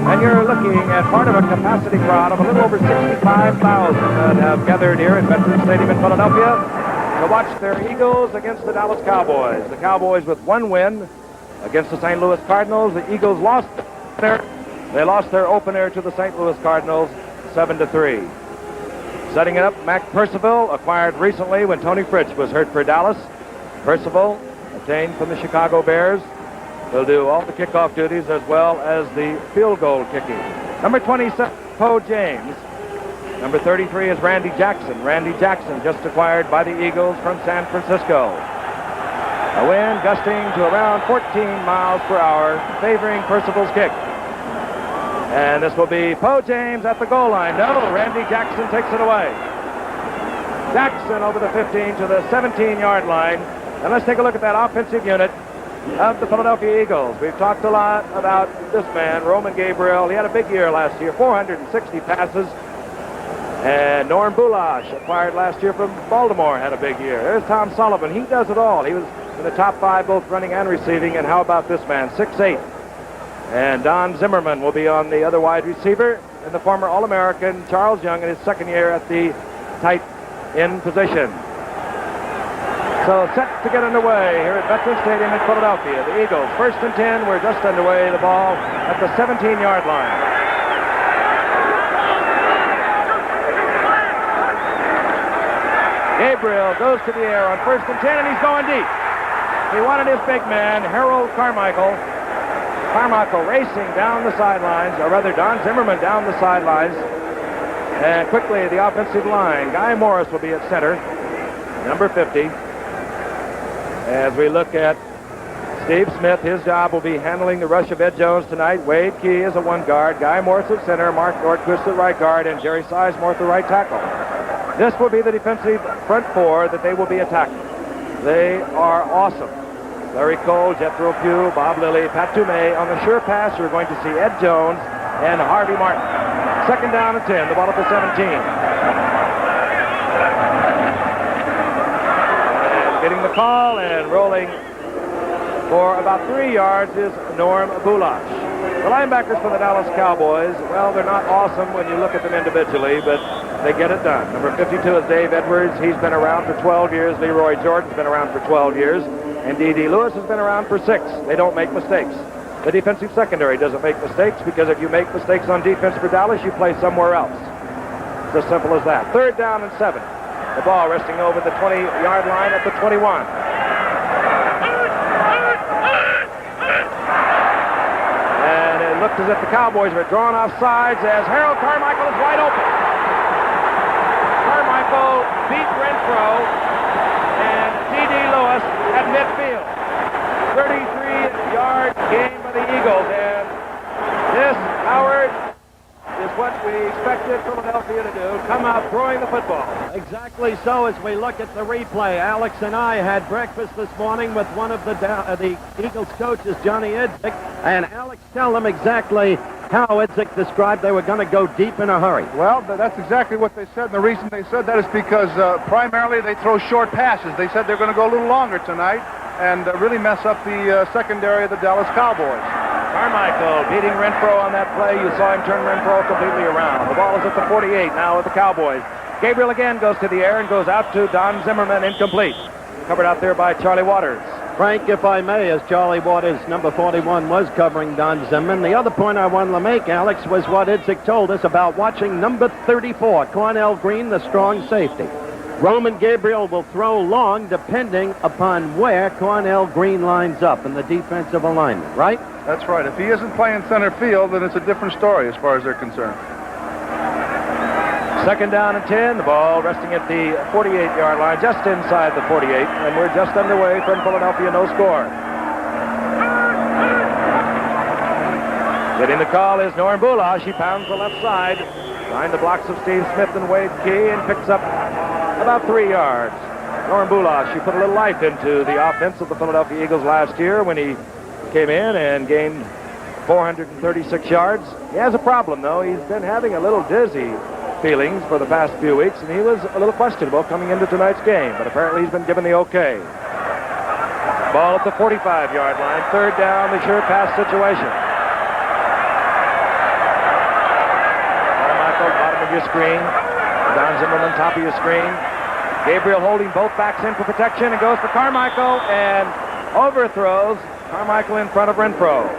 And you're looking at part of a capacity crowd of a little over 65,000 that have gathered here at Veterans Stadium in Philadelphia to watch their Eagles against the Dallas Cowboys. The Cowboys with one win against the St. Louis Cardinals. The Eagles lost their opener to the St. Louis Cardinals 7-3. Setting it up, Mac Percival, acquired recently when Tony Fritsch was hurt for Dallas. Percival, obtained from the Chicago Bears. He'll do all the kickoff duties as well as the field goal kicking. Number 27, Poe James. Number 33 is Randy Jackson. Randy Jackson just acquired by the Eagles from San Francisco. A wind gusting to around 14 miles per hour, favoring Percival's kick. And this will be Poe James at the goal line. No, Randy Jackson takes it away. Jackson over the 15 to the 17-yard line. And let's take a look at that offensive unit of the Philadelphia Eagles. We've talked a lot about this man, Roman Gabriel. He had a big year last year, 460 passes. And Norm Bulash, acquired last year from Baltimore, had a big year. There's Tom Sullivan. He does it all. He was in the top 5 both running and receiving. And how about this man, 6'8". And Don Zimmerman will be on the other wide receiver, and the former All-American Charles Young in his second year at the tight end position. So set to get underway here at Veterans Stadium in Philadelphia. The Eagles, 1st and 10. We're just underway. The ball at the 17-yard line. Gabriel goes to the air on 1st and 10, and he's going deep. He wanted his big man, Harold Carmichael. Carmichael racing down the sidelines, or rather Don Zimmerman down the sidelines. And quickly the offensive line. Guy Morris will be at center, number 50. As we look at Steve Smith, his job will be handling the rush of Ed Jones tonight. Wade Key is a one guard. Guy Morris at center, Mark Nordquist at right guard, and Jerry Sizemore at the right tackle. This will be the defensive front four that they will be attacking. They are awesome. Larry Cole, Jethro Pugh, Bob Lilly, Pat Toomey. On the sure pass, you're going to see Ed Jones and Harvey Martin. 2nd down and 10, the ball at the 17. And getting the call and rolling for about 3 yards is Norm Bulash. The linebackers for the Dallas Cowboys, well, they're not awesome when you look at them individually, but they get it done. Number 52 is Dave Edwards. He's been around for 12 years. Leroy Jordan's been around for 12 years. And D.D. Lewis has been around for 6. They don't make mistakes. The defensive secondary doesn't make mistakes, because if you make mistakes on defense for Dallas, you play somewhere else. It's as simple as that. 3rd down and 7. The ball resting over the 20-yard line at the 21. And it looked as if the Cowboys were drawn off sides as Harold Carmichael is wide open. Carmichael beat Renfro and D.D. Lewis at midfield. 33-yard gain by the Eagles, and this, Howard, is what we expected Philadelphia to do, come out throwing the football. Exactly so. As we look at the replay, Alex and I had breakfast this morning with one of the Eagles coaches, Johnny Idzik, and Alex, tell them exactly how Idzik described they were going to go deep in a hurry. Well, that's exactly what they said, and the reason they said that is because primarily they throw short passes. They said they're going to go a little longer tonight and really mess up the secondary of the Dallas Cowboys. Carmichael beating Renfro on that play. You saw him turn Renfro completely around. The ball is at the 48 now with the Cowboys. Gabriel again goes to the air and goes out to Don Zimmerman, incomplete. Covered out there by Charlie Waters. Frank, if I may, as Charlie Waters, number 41, was covering Don Zimmerman, the other point I wanted to make, Alex, was what Idzik told us about watching number 34, Cornell Green, the strong safety. Roman Gabriel will throw long depending upon where Cornell Green lines up in the defensive alignment, right? That's right. If he isn't playing center field, then it's a different story as far as they're concerned. 2nd down and 10. The ball resting at the 48-yard line, just inside the 48, and we're just underway from Philadelphia, no score. Getting the call is Norm Bulash. He pounds the left side behind the blocks of Steve Smith and Wade Key and picks up about 3 yards. Norm Bulash, he put a little life into the offense of the Philadelphia Eagles last year when he came in and gained 436 yards. He has a problem, though. He's been having a little dizzy feelings for the past few weeks, and he was a little questionable coming into tonight's game, but apparently he's been given the okay. Ball at the 45-yard line, 3rd down, the sure pass situation. your screen. Don Zimmerman, top of your screen. Gabriel holding both backs in for protection and goes for Carmichael and overthrows Carmichael in front of Renfro.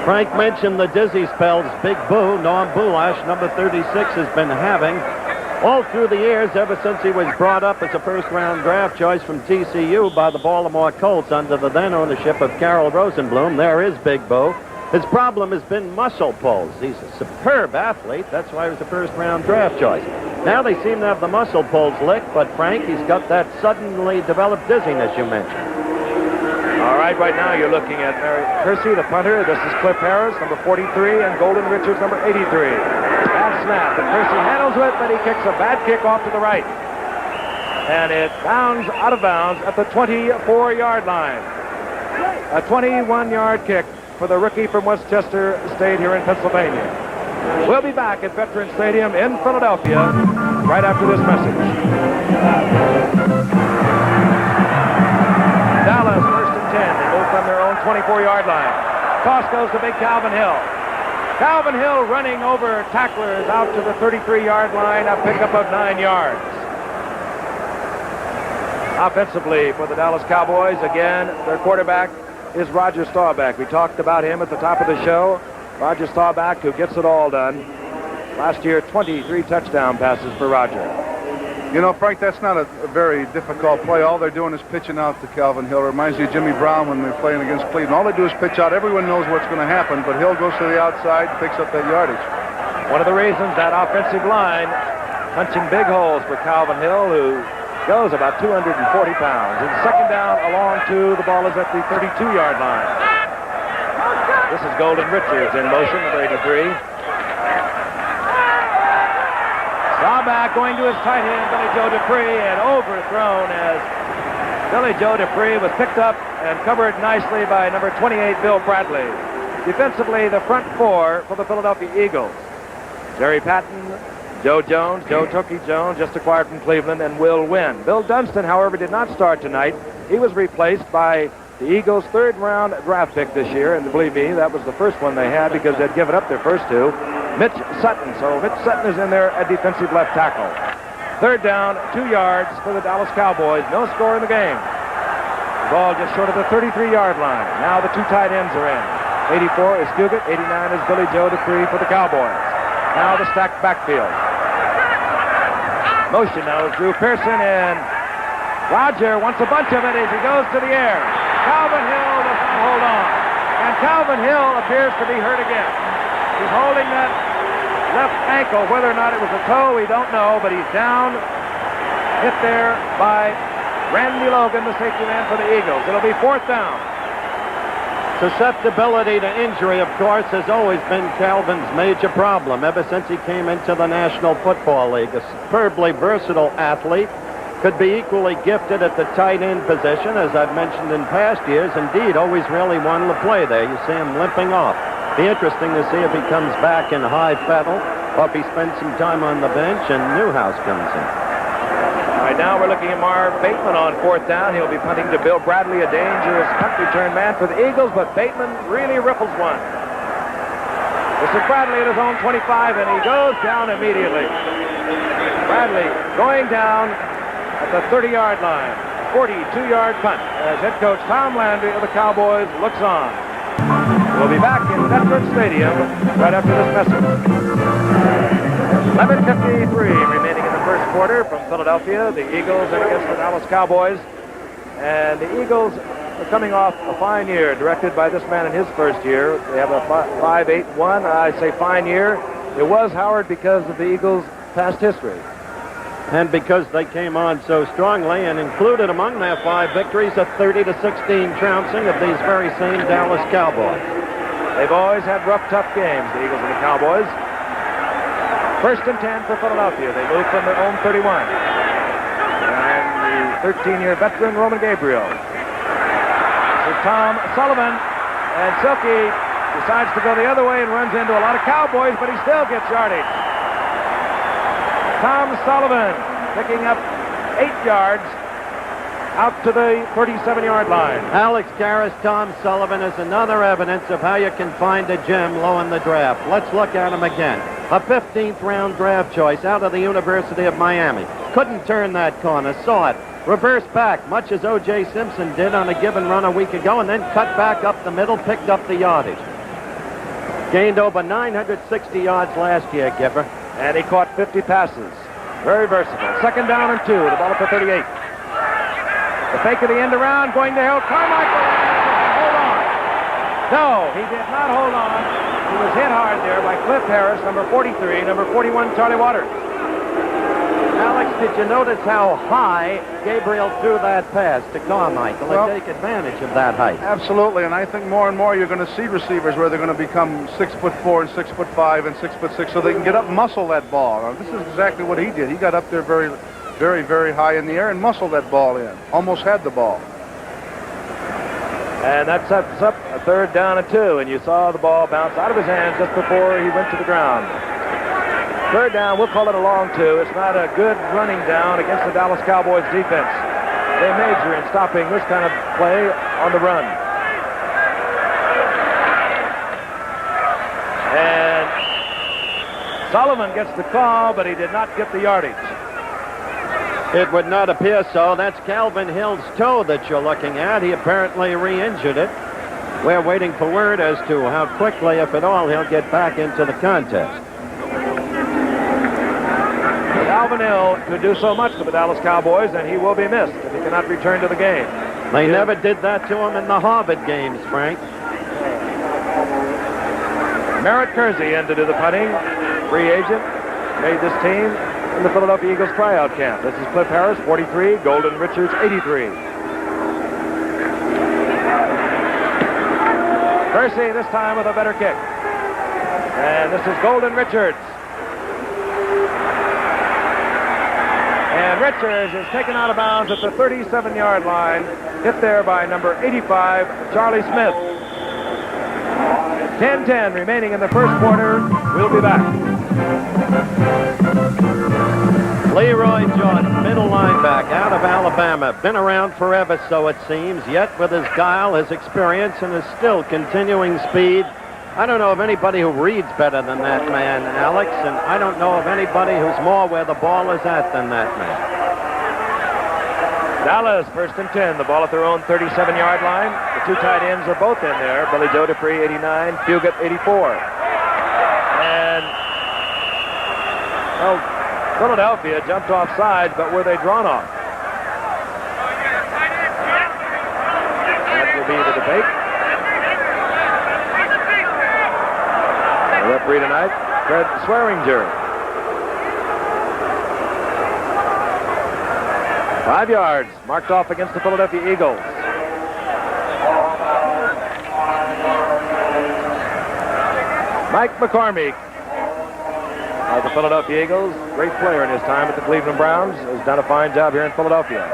Frank mentioned the dizzy spells Big Boo, Norm Bulash, number 36, has been having all through the years ever since he was brought up as a first-round draft choice from TCU by the Baltimore Colts under the then ownership of Carroll Rosenblum. There is Big Boo. His problem has been muscle pulls. He's a superb athlete. That's why he was a first-round draft choice. Now they seem to have the muscle pulls licked, but Frank, he's got that suddenly developed dizziness you mentioned. All right, right now you're looking at Mary Kersey, the punter. This is Cliff Harris, number 43, and Golden Richards, number 83. Bad snap, and Kersey handles it, but he kicks a bad kick off to the right. And it bounds out of bounds at the 24-yard line. A 21-yard kick for the rookie from Westchester State here in Pennsylvania. We'll be back at Veterans Stadium in Philadelphia right after this message. Dallas first and 10. They move from their own 24-yard line. Toss goes to big Calvin Hill. Calvin Hill running over tacklers out to the 33-yard line, a pickup of 9 yards. Offensively for the Dallas Cowboys, again, their quarterback is Roger Staubach. We talked about him at the top of the show. Roger Staubach, who gets it all done. Last year, 23 touchdown passes for Roger. You know, Frank, that's not a very difficult play. All they're doing is pitching out to Calvin Hill. It reminds you of Jimmy Brown when they're playing against Cleveland. All they do is pitch out. Everyone knows what's going to happen, but Hill goes to the outside, picks up that yardage. One of the reasons that offensive line punching big holes for Calvin Hill, who goes about 240 pounds. And second down along to the ball is at the 32-yard line. This is Golden Richards in motion, number 83. Staubach going to his tight end, Billy Joe Dupree, and overthrown as Billy Joe Dupree was picked up and covered nicely by number 28, Bill Bradley. Defensively, the front four for the Philadelphia Eagles. Jerry Patton, Joe Jones, Joe Tookie Jones, just acquired from Cleveland, and Will Wynn. Bill Dunston, however, did not start tonight. He was replaced by the Eagles' third-round draft pick this year, and believe me, that was the first one they had because they'd given up their first two, Mitch Sutton. So Mitch Sutton is in there at defensive left tackle. Third down, 2 yards for the Dallas Cowboys. No score in the game. The ball just short of the 33-yard line. Now the two tight ends are in. 84 is Fugit, 89 is Billy Joe Dupree for the Cowboys. Now the stacked backfield. Motion now is Drew Pearson, and Roger wants a bunch of it as he goes to the air. Calvin Hill does not hold on. And Calvin Hill appears to be hurt again. He's holding that left ankle. Whether or not it was a toe, we don't know, but he's down, hit there by Randy Logan, the safety man for the Eagles. It'll be fourth down. Susceptibility to injury, of course, has always been Calvin's major problem ever since he came into the National Football League. A superbly versatile athlete, could be equally gifted at the tight end position, as I've mentioned in past years. Indeed, always really wanted to play there. You see him limping off. Be interesting to see if he comes back in high fettle or if he spends some time on the bench and Newhouse comes in. All right, now we're looking at Marv Bateman on fourth down. He'll be punting to Bill Bradley, a dangerous punt return man for the Eagles, but Bateman really ripples one. This is Bradley at his own 25, and he goes down immediately. Bradley going down at the 30-yard line. 42-yard punt as head coach Tom Landry of the Cowboys looks on. We'll be back in Veterans Stadium right after this message. 11:53 remaining in the first quarter from Philadelphia. The Eagles in against the Dallas Cowboys. And the Eagles are coming off a fine year, directed by this man in his first year. They have a 5-8-1. I say fine year. It was, Howard, because of the Eagles' past history. And because they came on so strongly, and included among their 5 victories a 30-16 trouncing of these very same Dallas Cowboys. They've always had rough, tough games, the Eagles and the Cowboys. First and 10 for Philadelphia. They move from their own 31. And the 13-year veteran, Roman Gabriel. So Tom Sullivan, and Silky decides to go the other way and runs into a lot of Cowboys, but he still gets yardage. Tom Sullivan picking up 8 yards out to the 37-yard line. Alex Karras, Tom Sullivan is another evidence of how you can find a gem low in the draft. Let's look at him again. A 15th round draft choice out of the University of Miami. Couldn't turn that corner, saw it. Reversed back, much as O.J. Simpson did on a given run a week ago, and then cut back up the middle, picked up the yardage. Gained over 960 yards last year, Gipper. And he caught 50 passes. Very versatile. Second down and 2. The ball at the 38. The fake of the end around, going to Hill. Carmichael. Hold on. No, he did not hold on. He was hit hard there by Cliff Harris, number 43, number 41, Charlie Waters. Alex, did you notice how high Gabriel threw that pass to Carmichael and take advantage of that height? Absolutely, and I think more and more you're going to see receivers where they're going to become 6'4" and 6'5" and 6'6", so they can get up and muscle that ball. Now, this is exactly what he did. He got up there very, very, very high in the air and muscled that ball in. Almost had the ball. And that sets up a third down and 2, and you saw the ball bounce out of his hands just before he went to the ground. Third down, we'll call it a long 2. It's not a good running down against the Dallas Cowboys defense. They major in stopping this kind of play on the run. And Sullivan gets the call, but he did not get the yardage. It would not appear so. That's Calvin Hill's toe that you're looking at. He apparently re-injured it. We're waiting for word as to how quickly, if at all, he'll get back into the contest. Calvin Hill could do so much for the Dallas Cowboys, and he will be missed if he cannot return to the game. They never did that to him in the Harvard games, Frank. Merritt Kersey in to do the punting. Free agent. Made this team in the Philadelphia Eagles tryout camp. This is Cliff Harris, 43. Golden Richards, 83. Kersey this time with a better kick. And this is Golden Richards. And Richards is taken out of bounds at the 37-yard line. Hit there by number 85, Charlie Smith. 10-10 remaining in the first quarter. We'll be back. Leroy Jordan, middle linebacker out of Alabama. Been around forever, so it seems, yet with his guile, his experience, and his still continuing speed. I don't know of anybody who reads better than that man, Alex, and I don't know of anybody who's more where the ball is at than that man. Dallas, first and 10. The ball at their own 37-yard line. The two tight ends are both in there. Billy Joe Dupree, 89. Fugate, 84. And, well, Philadelphia jumped off sides, but were they drawn off? That will be the debate. The referee tonight, Fred Swearinger. 5 yards marked off against the Philadelphia Eagles. Mike McCormick of the Philadelphia Eagles, great player in his time at the Cleveland Browns, has done a fine job here in Philadelphia.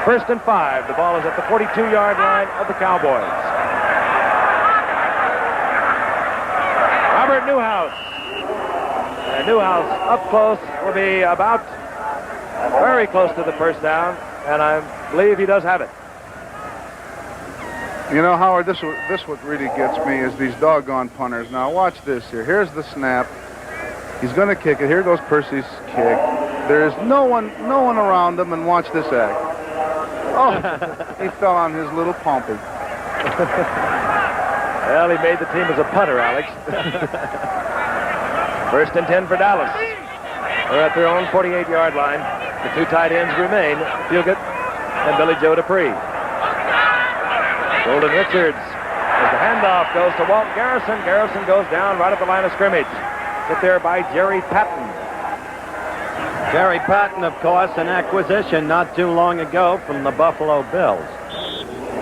First and 5. The ball is at the 42-yard line of the Cowboys. Robert Newhouse. And Newhouse up close will be about very close to the first down, and I believe he does have it. You know, Howard, this what really gets me is these doggone punters. Now watch this here. Here's the snap. He's going to kick it. Here goes Percy's kick. There's no one around him, and watch this act. Oh, he fell on his little pompey. Well, he made the team as a punter, Alex. First and 10 for Dallas. They're at their own 48-yard line. The two tight ends remain, Fugate and Billy Joe Dupree. Golden Richards, as the handoff goes to Walt Garrison. Garrison goes down right at the line of scrimmage. Hit there by Jerry Patton. Jerry Patton, of course, an acquisition not too long ago from the Buffalo Bills.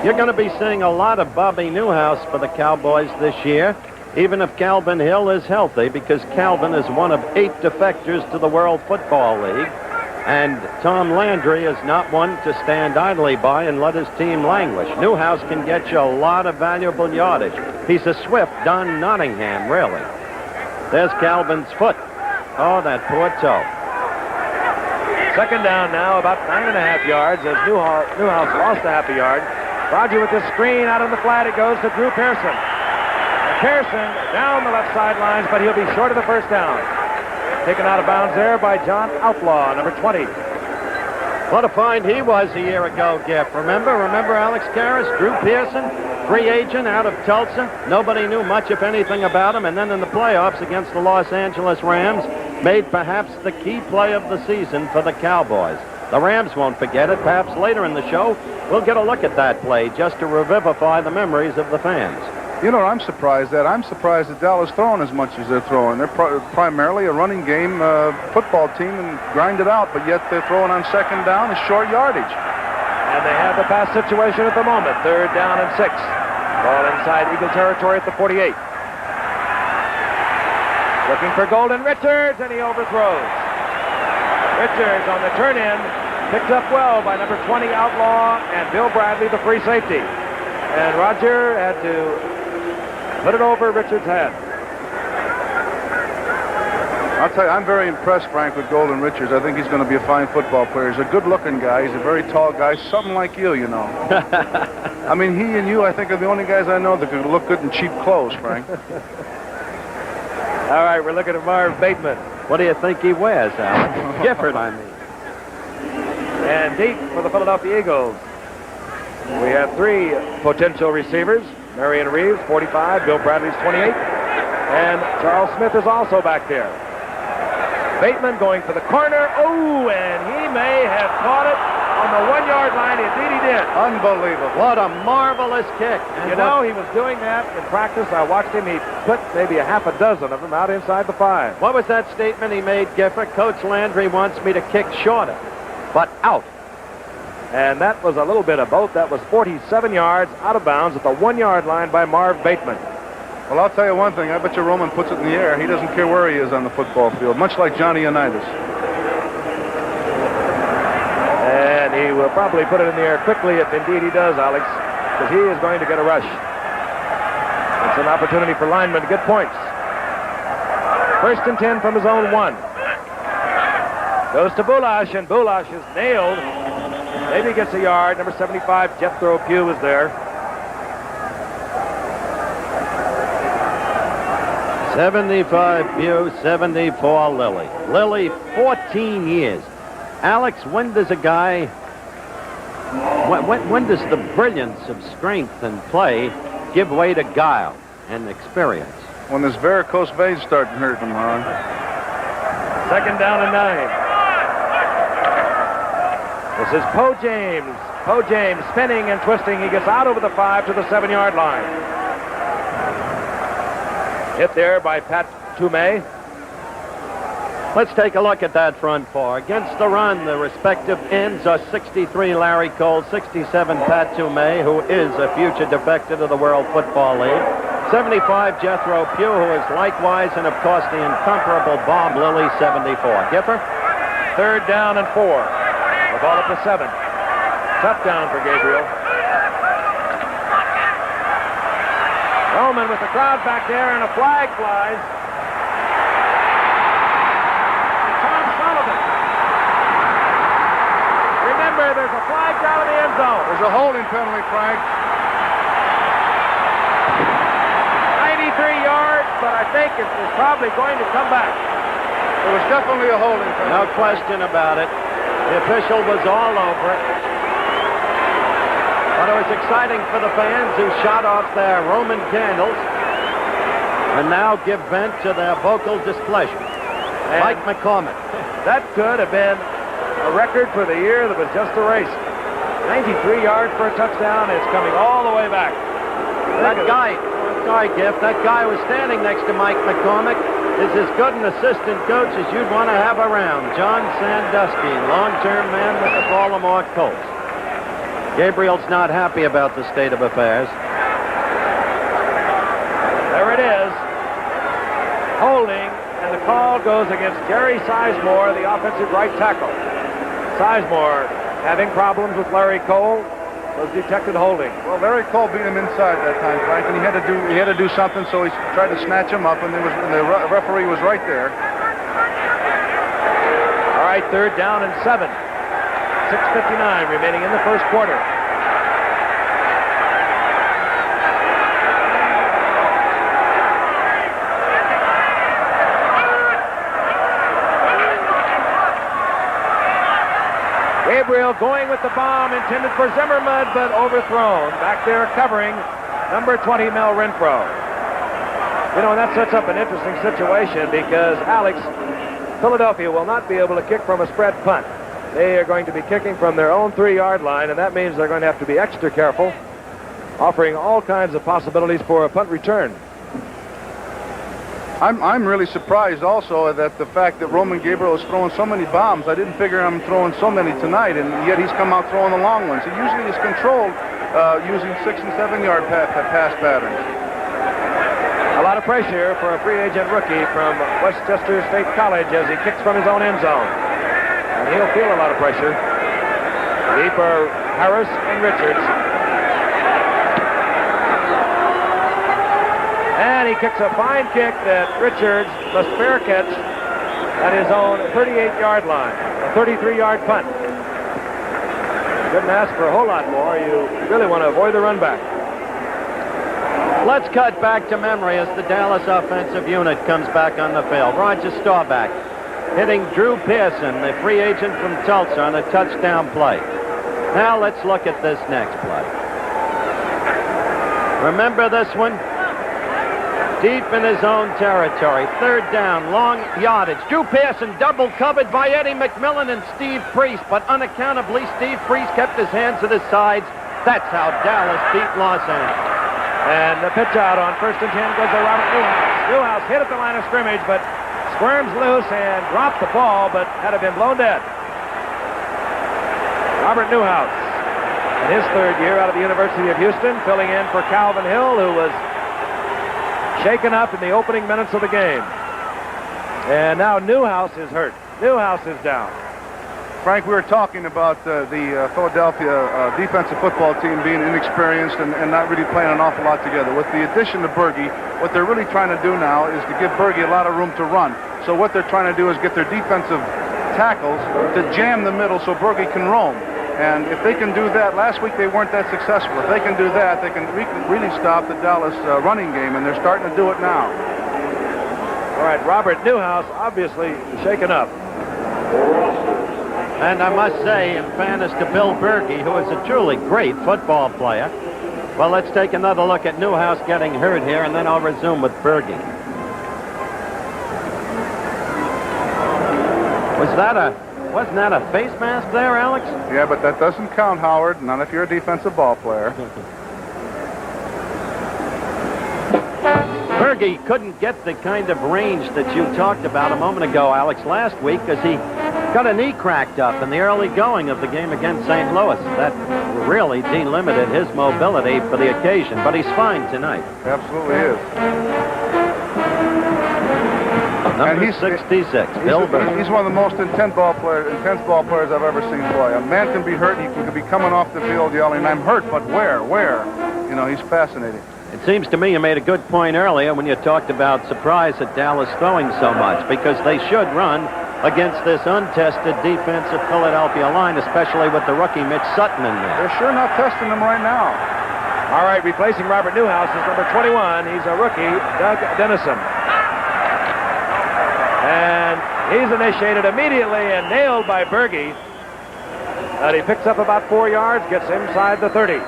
You're going to be seeing a lot of Bobby Newhouse for the Cowboys this year, even if Calvin Hill is healthy, because Calvin is one of 8 defectors to the World Football League. And Tom Landry is not one to stand idly by and let his team languish. Newhouse can get you a lot of valuable yardage. He's a swift Don Nottingham, really. There's Calvin's foot. Oh, that poor toe. Second down now, about 9.5 yards, as Newhouse lost a half a yard. Roger with the screen out on the flat. It goes to Drew Pearson. And Pearson down the left sidelines, but he'll be short of the first down. Taken out of bounds there by John Outlaw, number 20. What a find he was a year ago, Giff. Remember Alex Karras, Drew Pearson, free agent out of Tulsa. Nobody knew much, if anything, about him. And then in the playoffs against the Los Angeles Rams, made perhaps the key play of the season for the Cowboys. The Rams won't forget it. Perhaps later in the show, we'll get a look at that play just to revivify the memories of the fans. You know what I'm surprised at? I'm surprised that Dallas throwing as much as they're throwing. They're primarily a running game football team and grind it out, but yet they're throwing on second down a short yardage. And they have the pass situation at the moment. 3rd down and 6. Ball inside Eagle territory at the 48. Looking for Golden Richards, and he overthrows. Richards on the turn-in, picked up well by number 20 Outlaw and Bill Bradley, the free safety. And Roger had to put it over Richards' head. I'll tell you, I'm very impressed, Frank, with Golden Richards. I think he's going to be a fine football player. He's a good-looking guy. He's a very tall guy, something like you know. I mean, he and you, I think, are the only guys I know that can look good in cheap clothes, Frank. All right, we're looking at Marv Bateman. What do you think he wears, Alex? Gifford, I mean. And deep for the Philadelphia Eagles. We have 3 potential receivers. Marion Reeves, 45. Bill Bradley's 28. And Charles Smith is also back there. Bateman going for the corner. Oh, and he may have caught it on the 1-yard line. Indeed he did. Unbelievable. What a marvelous kick. And you know, he was doing that in practice. I watched him. He put maybe a half a dozen of them out inside the 5. What was that statement he made, Gifford? Coach Landry wants me to kick shorter, but out. And that was a little bit of both. That was 47 yards out of bounds at the 1-yard line by Marv Bateman. Well, I'll tell you one thing. I bet you Roman puts it in the air. He doesn't care where he is on the football field, much like Johnny Unitas. And he will probably put it in the air quickly if indeed he does, Alex, because he is going to get a rush. It's an opportunity for linemen to get points. 1st and 10 from his own 1. Goes to Bulash, and Bulash is nailed. Maybe gets a yard. Number 75, Jethro Pugh, is there. 75 Pugh, 74 Lilly. Lilly, 14 years. Alex, when does a guy, when does the brilliance of strength and play give way to guile and experience? When this varicose veins start hurting him, Ron. 2nd down and 9. This is Poe James. Poe James spinning and twisting. He gets out over the 5 to the 7-yard line. Hit there by Pat Toomey. Let's take a look at that front 4. Against the run, the respective ends are 63 Larry Cole, 67 Pat Toomey, who is a future defector to the World Football League, 75 Jethro Pugh, who is likewise, and of course the incomparable Bob Lilly, 74. Giffer? 3rd down and 4. The ball at the 7. Tough down for Gabriel. Roman with the crowd back there, and a flag flies. Tom Sullivan. Remember, there's a flag down in the end zone. There's a holding penalty, Frank. 93 yards, but I think it's probably going to come back. It was definitely a holding penalty. No question about it. The official was all over it. But it was exciting for the fans who shot off their Roman candles and now give vent to their vocal displeasure. And Mike McCormick. That could have been a record for the year that was just erased. 93 yards for a touchdown. It's coming all the way back. That guy was standing next to Mike McCormick, is as good an assistant coach as you'd want to have around. John Sandusky, long-term man with the Baltimore Colts. Gabriel's not happy about the state of affairs. There it is. Holding, and the call goes against Jerry Sizemore, the offensive right tackle. Sizemore having problems with Larry Cole, was detected holding. Well, Larry Cole beat him inside that time, Frank, and he had to do something, so he tried to snatch him up, and the referee was right there. All right, 3rd down and 7. 6:59 remaining in the first quarter. Gabriel going with the bomb intended for Zimmerman, but overthrown. Back there covering number 20, Mel Renfro. You know, and that sets up an interesting situation because Alex, Philadelphia will not be able to kick from a spread punt. They are going to be kicking from their own 3-yard line, and that means they're going to have to be extra careful, offering all kinds of possibilities for a punt return. I'm really surprised also that the fact that Roman Gabriel is throwing so many bombs. I didn't figure him throwing so many tonight, and yet he's come out throwing the long ones. He usually is controlled using 6- and 7-yard pass patterns. A lot of pressure for a free agent rookie from Westchester State College as he kicks from his own end zone. And he'll feel a lot of pressure. Deep are Harris and Richards. And he kicks a fine kick that Richards must fair catch at his own 38-yard line. A 33-yard punt. Couldn't ask for a whole lot more. You really want to avoid the run back. Let's cut back to memory as the Dallas offensive unit comes back on the field. Roger Staubach hitting Drew Pearson, the free agent from Tulsa, on a touchdown play. Now let's look at this next play. Remember this one? Deep in his own territory. 3rd down, long yardage. Drew Pearson double covered by Eddie McMillan and Steve Priest, but unaccountably Steve Priest kept his hands at his sides. That's how Dallas beat Los Angeles. And the pitch out on 1st and 10 goes to Robert Newhouse. Newhouse hit at the line of scrimmage, but squirms loose and dropped the ball, but had it been blown dead. Robert Newhouse, in his 3rd year out of the University of Houston, filling in for Calvin Hill, who was shaken up in the opening minutes of the game. And now Newhouse is hurt. Newhouse is down. Frank, we were talking about the Philadelphia defensive football team being inexperienced and not really playing an awful lot together. With the addition of Berge, what they're really trying to do now is to give Berge a lot of room to run. So what they're trying to do is get their defensive tackles to jam the middle so Berge can roam. And if they can do that, last week they weren't that successful. If they can do that, they can really stop the Dallas running game, and they're starting to do it now. All right, Robert Newhouse obviously shaken up. And I must say, in fairness to Bill Berge, who is a truly great football player. Well, let's take another look at Newhouse getting hurt here, and then I'll resume with Berge. Wasn't that a face mask there, Alex? Yeah, but that doesn't count, Howard. Not if you're a defensive ball player. Berge couldn't get the kind of range that you talked about a moment ago, Alex, last week, because he got a knee cracked up in the early going of the game against St. Louis. That really delimited his mobility for the occasion, but he's fine tonight. Absolutely is. Number 66, Bill Berge. He's one of the most intense ball players I've ever seen play. A man can be hurt. He can be coming off the field yelling, "I'm hurt," but where? You know, he's fascinating. It seems to me you made a good point earlier when you talked about surprise at Dallas throwing so much, because they should run against this untested defensive Philadelphia line, especially with the rookie Mitch Sutton in there. They're sure not testing him right now. All right, replacing Robert Newhouse is number 21. He's a rookie, Doug Dennison. And he's initiated immediately and nailed by Berge. And he picks up about 4 yards, gets inside the 30.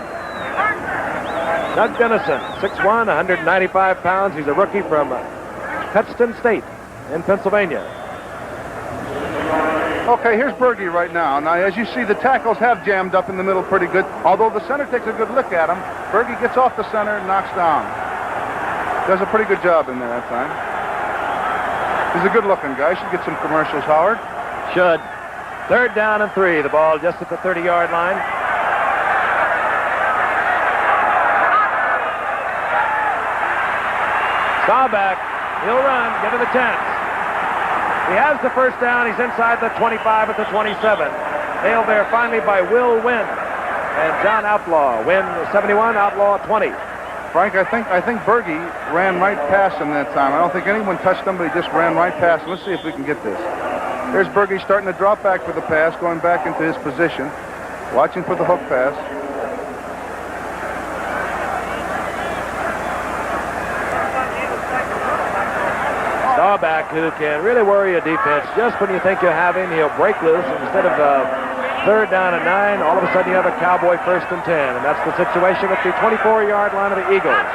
Doug Dennison, 6'1", 195 pounds. He's a rookie from Cutston State in Pennsylvania. Okay, here's Berge right now. Now, as you see, the tackles have jammed up in the middle pretty good. Although the center takes a good look at him, Berge gets off the center and knocks down. Does a pretty good job in there that time. He's a good-looking guy. Should get some commercials, Howard. Should. 3rd down and 3. The ball just at the 30-yard line. Staubach, he'll run, get to the 10. He has the 1st down. He's inside the 25 at the 27. Nailed there finally by Will Wynn and John Outlaw. Wynn 71, Outlaw 20. Frank, I think Berge ran right past him that time. I don't think anyone touched him, but he just ran right past him. Let's see if we can get this. Here's Berge starting to drop back for the pass, going back into his position, watching for the hook pass. Staubach, who can really worry a defense. Just when you think you have him, he'll break loose. Instead of Third down and 9. All of a sudden you have a Cowboy 1st and 10. And that's the situation at the 24-yard line of the Eagles.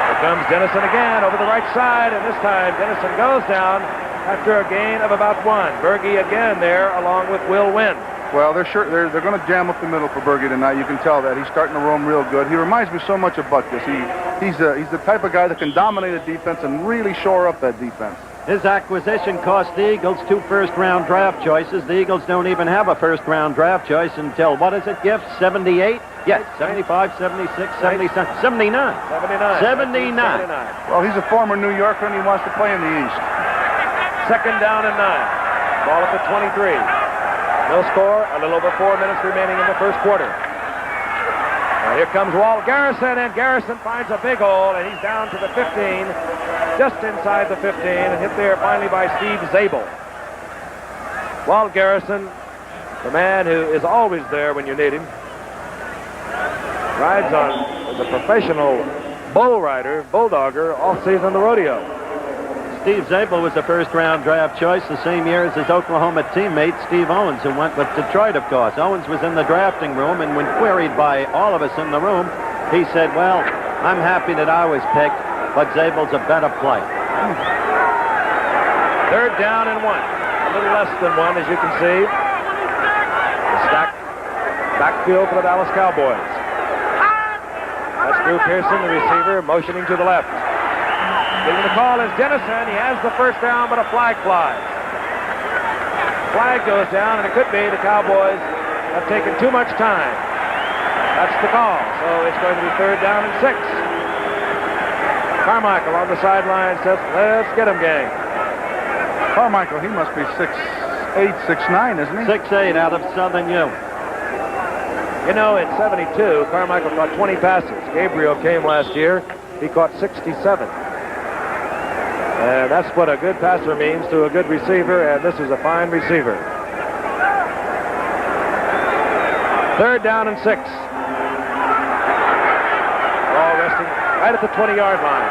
Here comes Dennison again over the right side. And this time Dennison goes down after a gain of about 1. Berge again there along with Will Wynn. Well, they're going to jam up the middle for Berge tonight. You can tell that. He's starting to roam real good. He reminds me so much of Butkus. He's the type of guy that can dominate a defense and really shore up that defense. His acquisition cost the Eagles 2 first-round draft choices. The Eagles don't even have a first-round draft choice until, what is it, Giff? 78? Yes, 75, 76, 77, 79. 79. Well, he's a former New Yorker, and he wants to play in the East. Second down and 9. Ball at the 23. No score, a little over 4 minutes remaining in the first quarter. Now here comes Walt Garrison, and Garrison finds a big hole, and he's down to the 15, just inside the 15, and hit there finally by Steve Zabel. Walt Garrison, the man who is always there when you need him, rides on as a professional bull rider, bulldogger, all season the rodeo. Steve Zabel was a first-round draft choice the same year as his Oklahoma teammate, Steve Owens, who went with Detroit, of course. Owens was in the drafting room, and when queried by all of us in the room, he said, well, I'm happy that I was picked, but Zabel's a better play. Third down and 1. A little less than 1, as you can see. The stacked backfield for the Dallas Cowboys. That's Drew Pearson, the receiver, motioning to the left. Giving the call is Dennison. He has the first down, but a flag flies. Flag goes down, and it could be the Cowboys have taken too much time. That's the call. So it's going to be third down and 6. Carmichael on the sideline says, let's get him, gang. Carmichael, he must be 6'8", 6'9", isn't he? 6'8" out of Southern U. You know, in 72, Carmichael caught 20 passes. Gabriel came last year. He caught 67. And that's what a good passer means to a good receiver, and this is a fine receiver. Third down and 6. Ball resting right at the 20-yard line.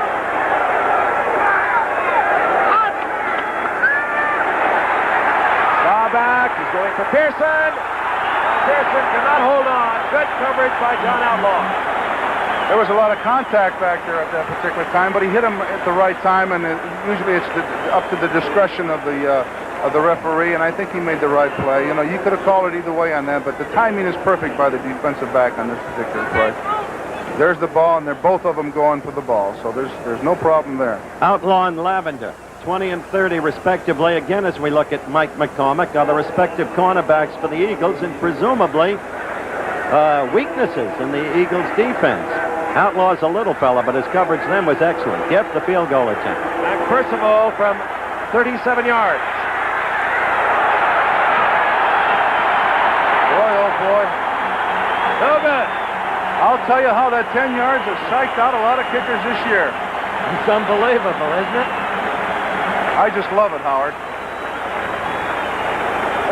Ball back. He's going for Pearson. Pearson cannot hold on. Good coverage by John Outlaw. There was a lot of contact back there at that particular time, but he hit him at the right time, and usually it's up to the discretion of the referee, and I think he made the right play. You know, you could have called it either way on that, but the timing is perfect by the defensive back on this particular play. There's the ball, and they're both of them going for the ball, so there's no problem there. Outlaw and Lavender, 20 and 30 respectively. Again, as we look at Mike McCormick, are the respective cornerbacks for the Eagles, and presumably weaknesses in the Eagles' defense. Outlaw's a little fella, but his coverage then was excellent. Giff, the field goal attempt. Mac Percival from 37 yards. Boy, oh boy. No good. I'll tell you how that 10 yards has psyched out a lot of kickers this year. It's unbelievable, isn't it? I just love it, Howard.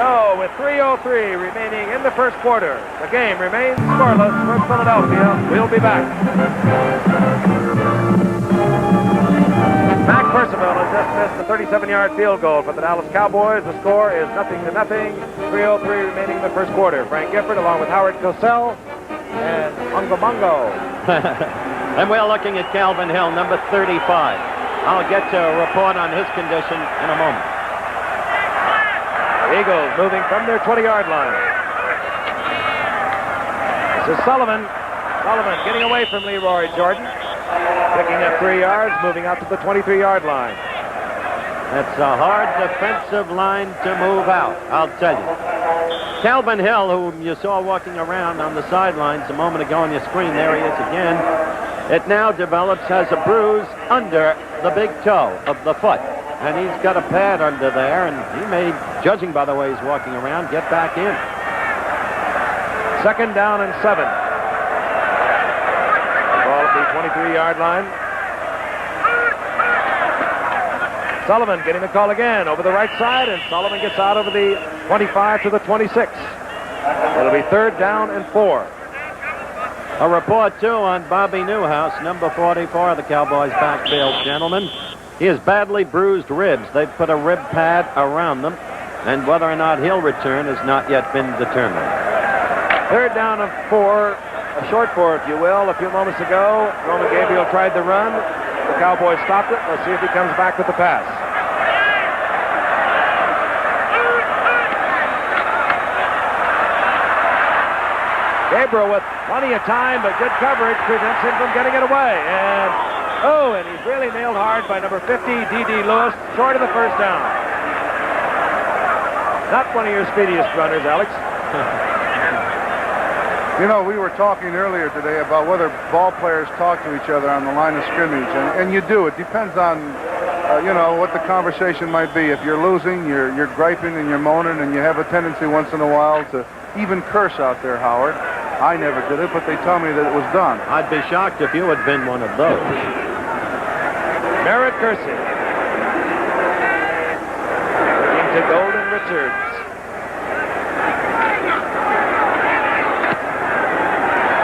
So, with 3:03 remaining in the first quarter, the game remains scoreless for Philadelphia. We'll be back. Mac Percival has just missed the 37-yard field goal for the Dallas Cowboys. The score is 0-0. 3:03 remaining in the first quarter. Frank Gifford along with Howard Cosell and Mungo Mungo. And we're looking at Calvin Hill, number 35. I'll get to a report on his condition in a moment. Eagles moving from their 20-yard line. This is Sullivan. Sullivan getting away from Leroy Jordan. Picking up 3 yards, moving out to the 23-yard line. That's a hard defensive line to move out, I'll tell you. Calvin Hill, whom you saw walking around on the sidelines a moment ago on your screen, there he is again. It now develops, has a bruise under the big toe of the foot. And he's got a pad under there, and he may, judging by the way he's walking around, get back in. Second down and 7. Ball at the 23-yard line. Sullivan getting the call again over the right side, and Sullivan gets out over the 25 to the 26. It'll be third down and 4. A report, too, on Bobby Newhouse, number 44 of the Cowboys backfield, gentlemen. He has badly bruised ribs. They've put a rib pad around them. And whether or not he'll return has not yet been determined. Third down of 4, a short 4, if you will. A few moments ago, Roman Gabriel tried the run. The Cowboys stopped it. Let's see if he comes back with the pass. Gabriel with plenty of time, but good coverage prevents him from getting it away. And he's really nailed hard by number 50, D.D. Lewis, short of the first down. Not one of your speediest runners, Alex. You know, we were talking earlier today about whether ball players talk to each other on the line of scrimmage, and you do. It depends on, what the conversation might be. If you're losing, you're griping and you're moaning, and you have a tendency once in a while to even curse out there, Howard. I never did it, but they tell me that it was done. I'd be shocked if you had been one of those. Merritt Kersey. Looking to Golden Richards.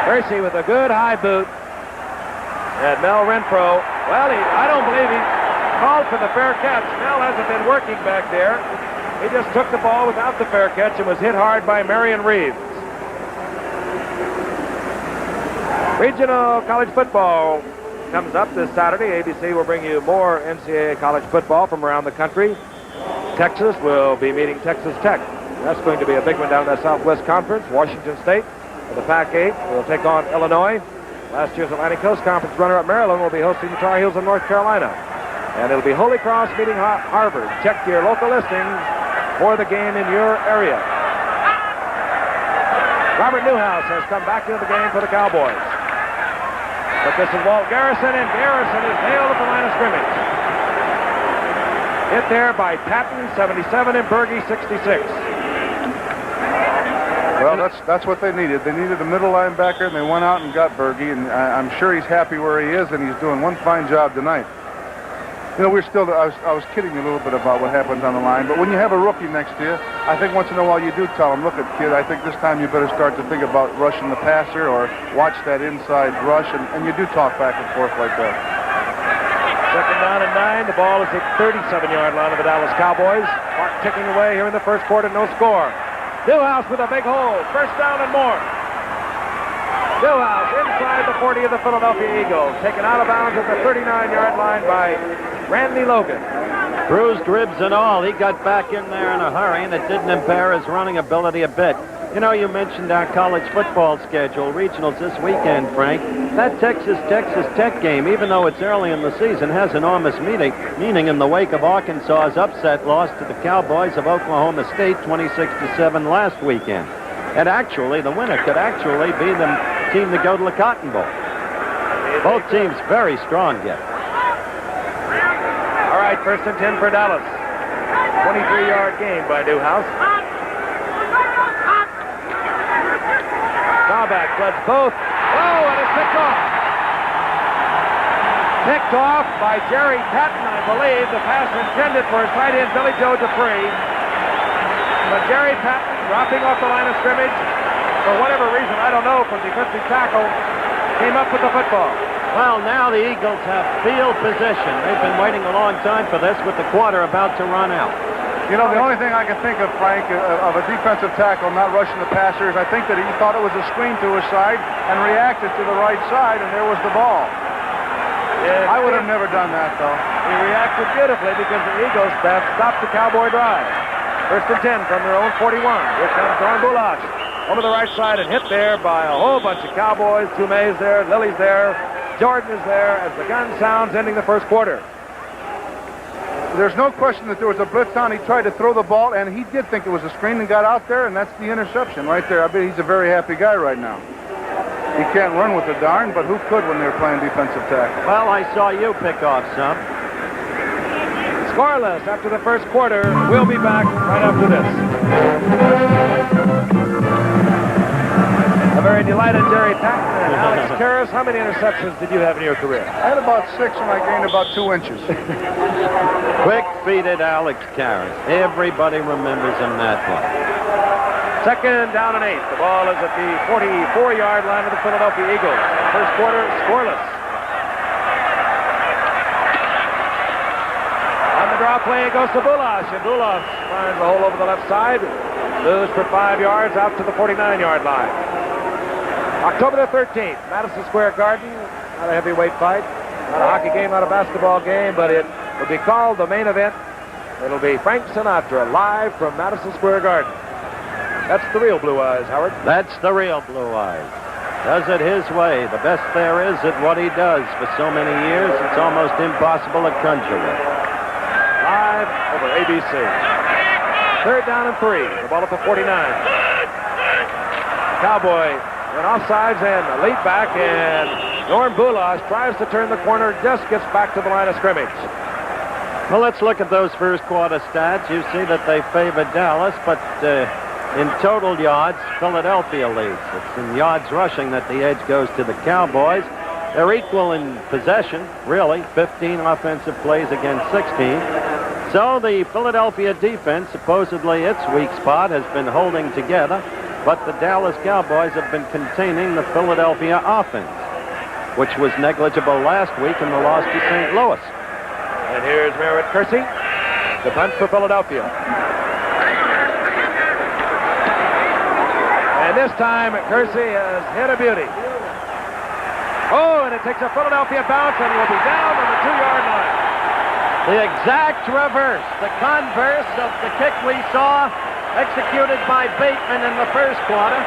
Kersey with a good high boot. And Mel Renfro, I don't believe he called for the fair catch. Mel hasn't been working back there. He just took the ball without the fair catch and was hit hard by Marion Reeves. Regional college football comes up this Saturday. ABC will bring you more NCAA college football from around the country. Texas will be meeting Texas Tech. That's going to be a big one down in the Southwest Conference. Washington State, the Pac-8, will take on Illinois. Last year's Atlantic Coast Conference runner-up Maryland will be hosting the Tar Heels of North Carolina. And it'll be Holy Cross meeting Harvard. Check your local listings for the game in your area. Robert Newhouse has come back into the game for the Cowboys. But this is Walt Garrison, and Garrison is nailed at the line of scrimmage. Hit there by Patton, 77, and Berge, 66. Well, that's what they needed. They needed a middle linebacker, and they went out and got Berge, and I'm sure he's happy where he is, and he's doing one fine job tonight. I was kidding you a little bit about what happens on the line, but when you have a rookie next to you, I think once in a while you do tell him, look, kid, I think this time you better start to think about rushing the passer or watch that inside rush, and you do talk back and forth like that. Second down and 9. The ball is at 37-yard line of the Dallas Cowboys. Clock ticking away here in the first quarter, no score. Newhouse with a big hole. First down and more. Newhouse inside the 40 of the Philadelphia Eagles. Taken out of bounds at the 39-yard line by Randy Logan. Bruised ribs and all. He got back in there in a hurry, and it didn't impair his running ability a bit. You know, you mentioned our college football schedule, regionals this weekend, Frank. That Texas Tech game, even though it's early in the season, has enormous meaning in the wake of Arkansas's upset loss to the Cowboys of Oklahoma State 26-7 last weekend. And actually, the winner could actually be the team to go to the Cotton Bowl. Both teams very strong yet. All right, first and 10 for Dallas. 23-yard gain by Newhouse. Stauback floods both. And it's picked off. Picked off by Jerry Patton, I believe. The pass intended for his tight end, Billy Joe Dupree. But Jerry Patton, dropping off the line of scrimmage, for whatever reason, I don't know, from defensive tackle, came up with the football. Well, now the Eagles have field position. They've been waiting a long time for this with the quarter about to run out. You know, the only thing I can think of, Frank, of a defensive tackle not rushing the passer is I think that he thought it was a screen to his side and reacted to the right side, and there was the ball. Yeah, I would have never done that, though. He reacted beautifully because the Eagles have stopped the Cowboy drive. First and 10 from their own 41. Here comes Don Bullock over the right side and hit there by a whole bunch of Cowboys. Toumé's there, Lilly's there, Jordan is there as the gun sounds ending the first quarter. There's no question that there was a blitz on. He tried to throw the ball, and he did think it was a screen and got out there, and that's the interception right there. I bet he's a very happy guy right now. He can't run with the darn, but who could when they're playing defensive tackle? Well, I saw you pick off some. Scoreless after the first quarter. We'll be back right after this. A very delighted Jerry Patton and Alex Karras. How many interceptions did you have in your career? I had about 6, and I gained about 2 inches. Quick-feeted Alex Karras. Everybody remembers him that one. Second down and 8. The ball is at the 44-yard line of the Philadelphia Eagles. First quarter, scoreless. On the drop Now play goes to Bulas, and Bulas finds a hole over the left side. Moves for 5 yards out to the 49-yard line. October the 13th, Madison Square Garden. Not a heavyweight fight, not a hockey game, not a basketball game, but it will be called the main event. It'll be Frank Sinatra live from Madison Square Garden. That's the real Blue Eyes, Howard. That's the real Blue Eyes. Does it his way. The best there is at what he does for so many years, it's almost impossible to conjure with. Live over ABC. 3rd down and 3. The ball at the 49. Cowboy in offsides and a lead back, and Norm Bulas tries to turn the corner, just gets back to the line of scrimmage. Well, let's look at those first quarter stats. You see that they favor Dallas, but in total yards, Philadelphia leads. It's in yards rushing that the edge goes to the Cowboys. They're equal in possession, really, 15 offensive plays against 16. So the Philadelphia defense, supposedly its weak spot, has been holding together, but the Dallas Cowboys have been containing the Philadelphia offense, which was negligible last week in the loss to St. Louis. And here's Merritt Kersey, the punt for Philadelphia. And this time, Kersey has hit a beauty. Oh, and it takes a Philadelphia bounce, and will be down on the 2-yard line. The exact reverse, the converse of the kick we saw executed by Bateman in the first quarter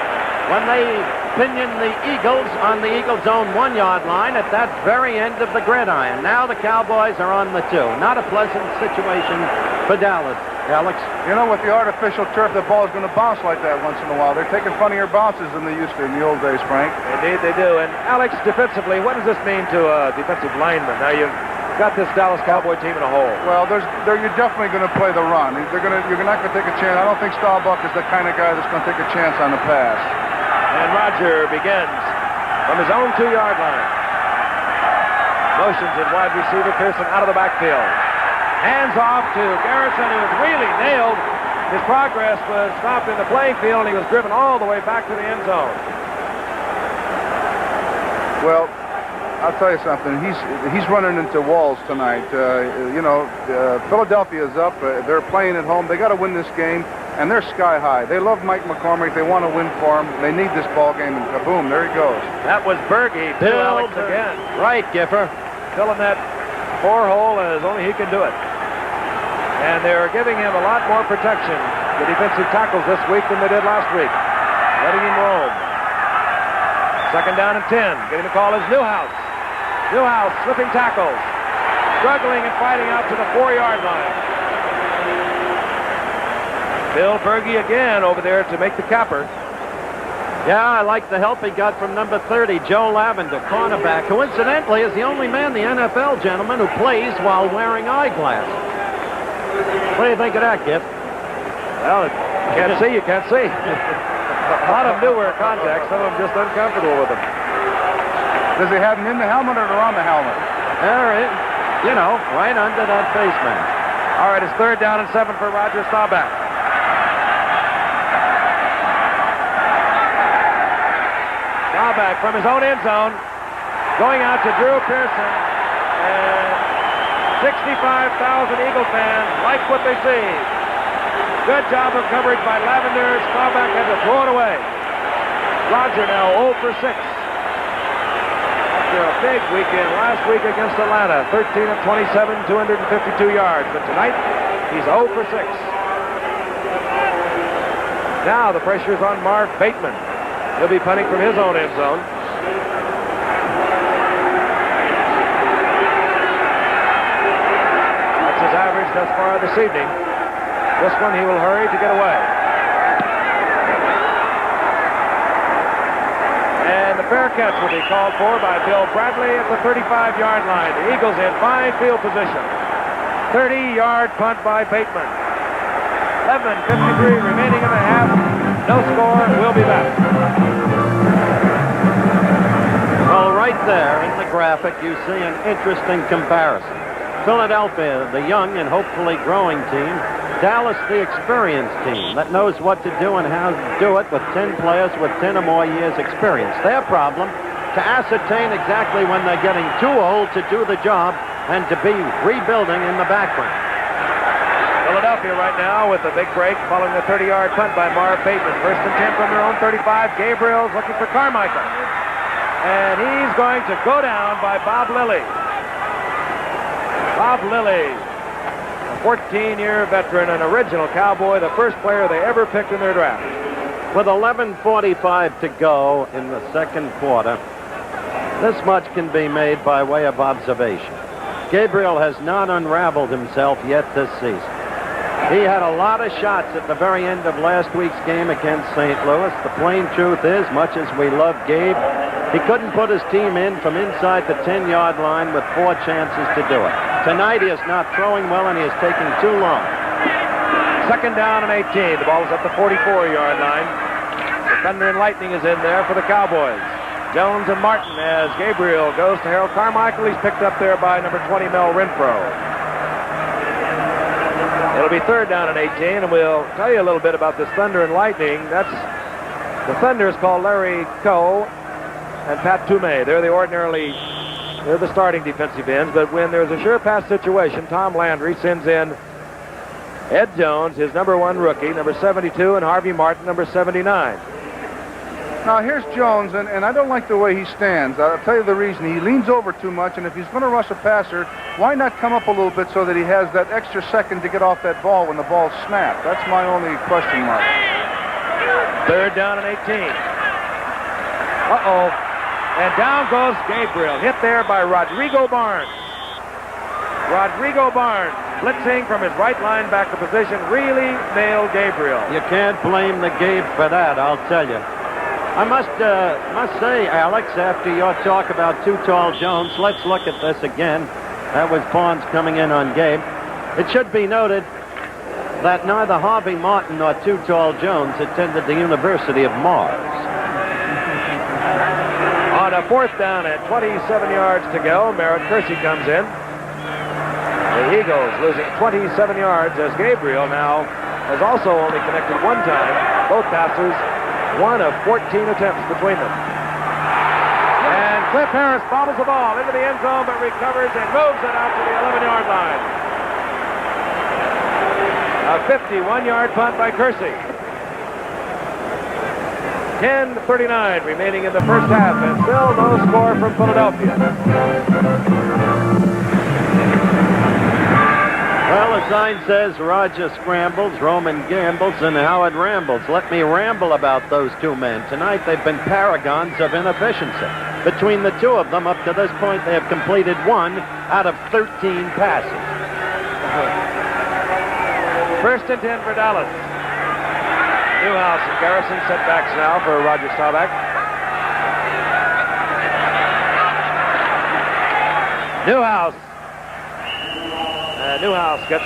when they pinioned the Eagles on the Eagles' own 1-yard line at that very end of the gridiron. Now the Cowboys are on the 2. Not a pleasant situation for Dallas. Alex? You know, with the artificial turf, the ball is going to bounce like that once in a while. They're taking funnier bounces than they used to in the old days, Frank. Indeed they do. And Alex, defensively, what does this mean to a defensive lineman? Now you've got this Dallas Cowboy team in a hole. Well, you're definitely going to play the run. You're not going to take a chance. I don't think Staubach is the kind of guy that's going to take a chance on the pass. And Roger begins from his own 2-yard line. Motions in wide receiver Pearson out of the backfield. Hands off to Garrison, who was really nailed. His progress was stopped in the playing field, and he was driven all the way back to the end zone. Well, I'll tell you something. He's running into walls tonight. Philadelphia's up. They're playing at home. They got to win this game, and they're sky high. They love Mike McCormick. They want to win for him. They need this ball game, and kaboom, there he goes. That was Berge, to Alex again. Right, Giffer. Filling that 4 hole as only he can do it. And they're giving him a lot more protection, the defensive tackles this week, than they did last week. Letting him roam. 2nd down and 10. Getting the call is Newhouse. Newhouse slipping tackles. Struggling and fighting out to the 4-yard line. Bill Berge again over there to make the capper. Yeah, I like the help he got from number 30, Joe Lavender, cornerback, who incidentally is the only man in the NFL, gentlemen, who plays while wearing eyeglasses. What do you think of that, Giff? Well, you can't see, you can't see. A lot of them do wear contacts. Some of them just uncomfortable with them. Does he have them in the helmet or around the helmet? There, right under that face mask. All right, it's 3rd down and 7 for Roger Staubach. Staubach from his own end zone, going out to Drew Pearson, and 65,000 Eagle fans like what they see. Good job of coverage by Lavender. Staubach had to throw it away. Roger now 0 for 6. After a big weekend last week against Atlanta, 13 of 27, 252 yards. But tonight, he's 0 for 6. Now the pressure is on Marv Bateman. He'll be punting from his own end zone. That's his average thus far this evening. This one he will hurry to get away. And the fair catch will be called for by Bill Bradley at the 35-yard line. The Eagles in fine field position. 30-yard punt by Bateman. 11:53 remaining in the half. No score. We'll be back. Well, right there in the graphic, you see an interesting comparison. Philadelphia, the young and hopefully growing team. Dallas, the experienced team that knows what to do and how to do it with 10 players with 10 or more years experience. Their problem, to ascertain exactly when they're getting too old to do the job and to be rebuilding in the background. Philadelphia right now with a big break following the 30-yard punt by Marv Bateman. First and 10 from their own 35. Gabriel's looking for Carmichael. And he's going to go down by Bob Lilly. Bob Lilly, a 14-year veteran, an original Cowboy, the first player they ever picked in their draft. With 11:45 to go in the second quarter, this much can be made by way of observation. Gabriel has not unraveled himself yet this season. He had a lot of shots at the very end of last week's game against St. Louis. The plain truth is, much as we love Gabe, he couldn't put his team in from inside the 10-yard line with 4 chances to do it. Tonight he is not throwing well and he is taking too long. Second down and 18. The ball is at the 44-yard line. The Thunder and Lightning is in there for the Cowboys. Jones and Martin as Gabriel goes to Harold Carmichael. He's picked up there by number 20, Mel Renfro. It'll be third down and 18, and we'll tell you a little bit about this Thunder and Lightning. The Thunder is called Larry Coe and Pat Toomey. They're the starting defensive ends, but when there's a sure pass situation, Tom Landry sends in Ed Jones, his number 1 rookie, number 72, and Harvey Martin, number 79. Now, here's Jones, and I don't like the way he stands. I'll tell you the reason. He leans over too much, and if he's going to rush a passer, why not come up a little bit so that he has that extra second to get off that ball when the ball's snapped? That's my only question mark. Third down and 18. Uh-oh. And down goes Gabriel, hit there by Rodrigo Barnes. Rodrigo Barnes, blitzing from his right linebacker position, really nailed Gabriel. You can't blame the Gabe for that, I'll tell you. I must say, Alex, after your talk about Too Tall Jones, let's look at this again. That was Barnes coming in on Gabe. It should be noted that neither Harvey Martin nor Too Tall Jones attended the University of Mars. On a fourth down at 27 yards to go, Merritt Kersey comes in. The Eagles losing 27 yards as Gabriel now has also only connected one time. Both passes, 1 of 14 attempts between them. And Cliff Harris bobbles the ball into the end zone but recovers and moves it out to the 11-yard line. A 51-yard punt by Kersey. 10:39 remaining in the first half, and still no score from Philadelphia. Well, the sign says Roger scrambles, Roman gambles, and Howard rambles. Let me ramble about those two men. Tonight they've been paragons of inefficiency. Between the two of them, up to this point, they have completed 1 out of 13 passes. First and 10 for Dallas. Newhouse and Garrison setbacks now for Roger Staubach. Newhouse gets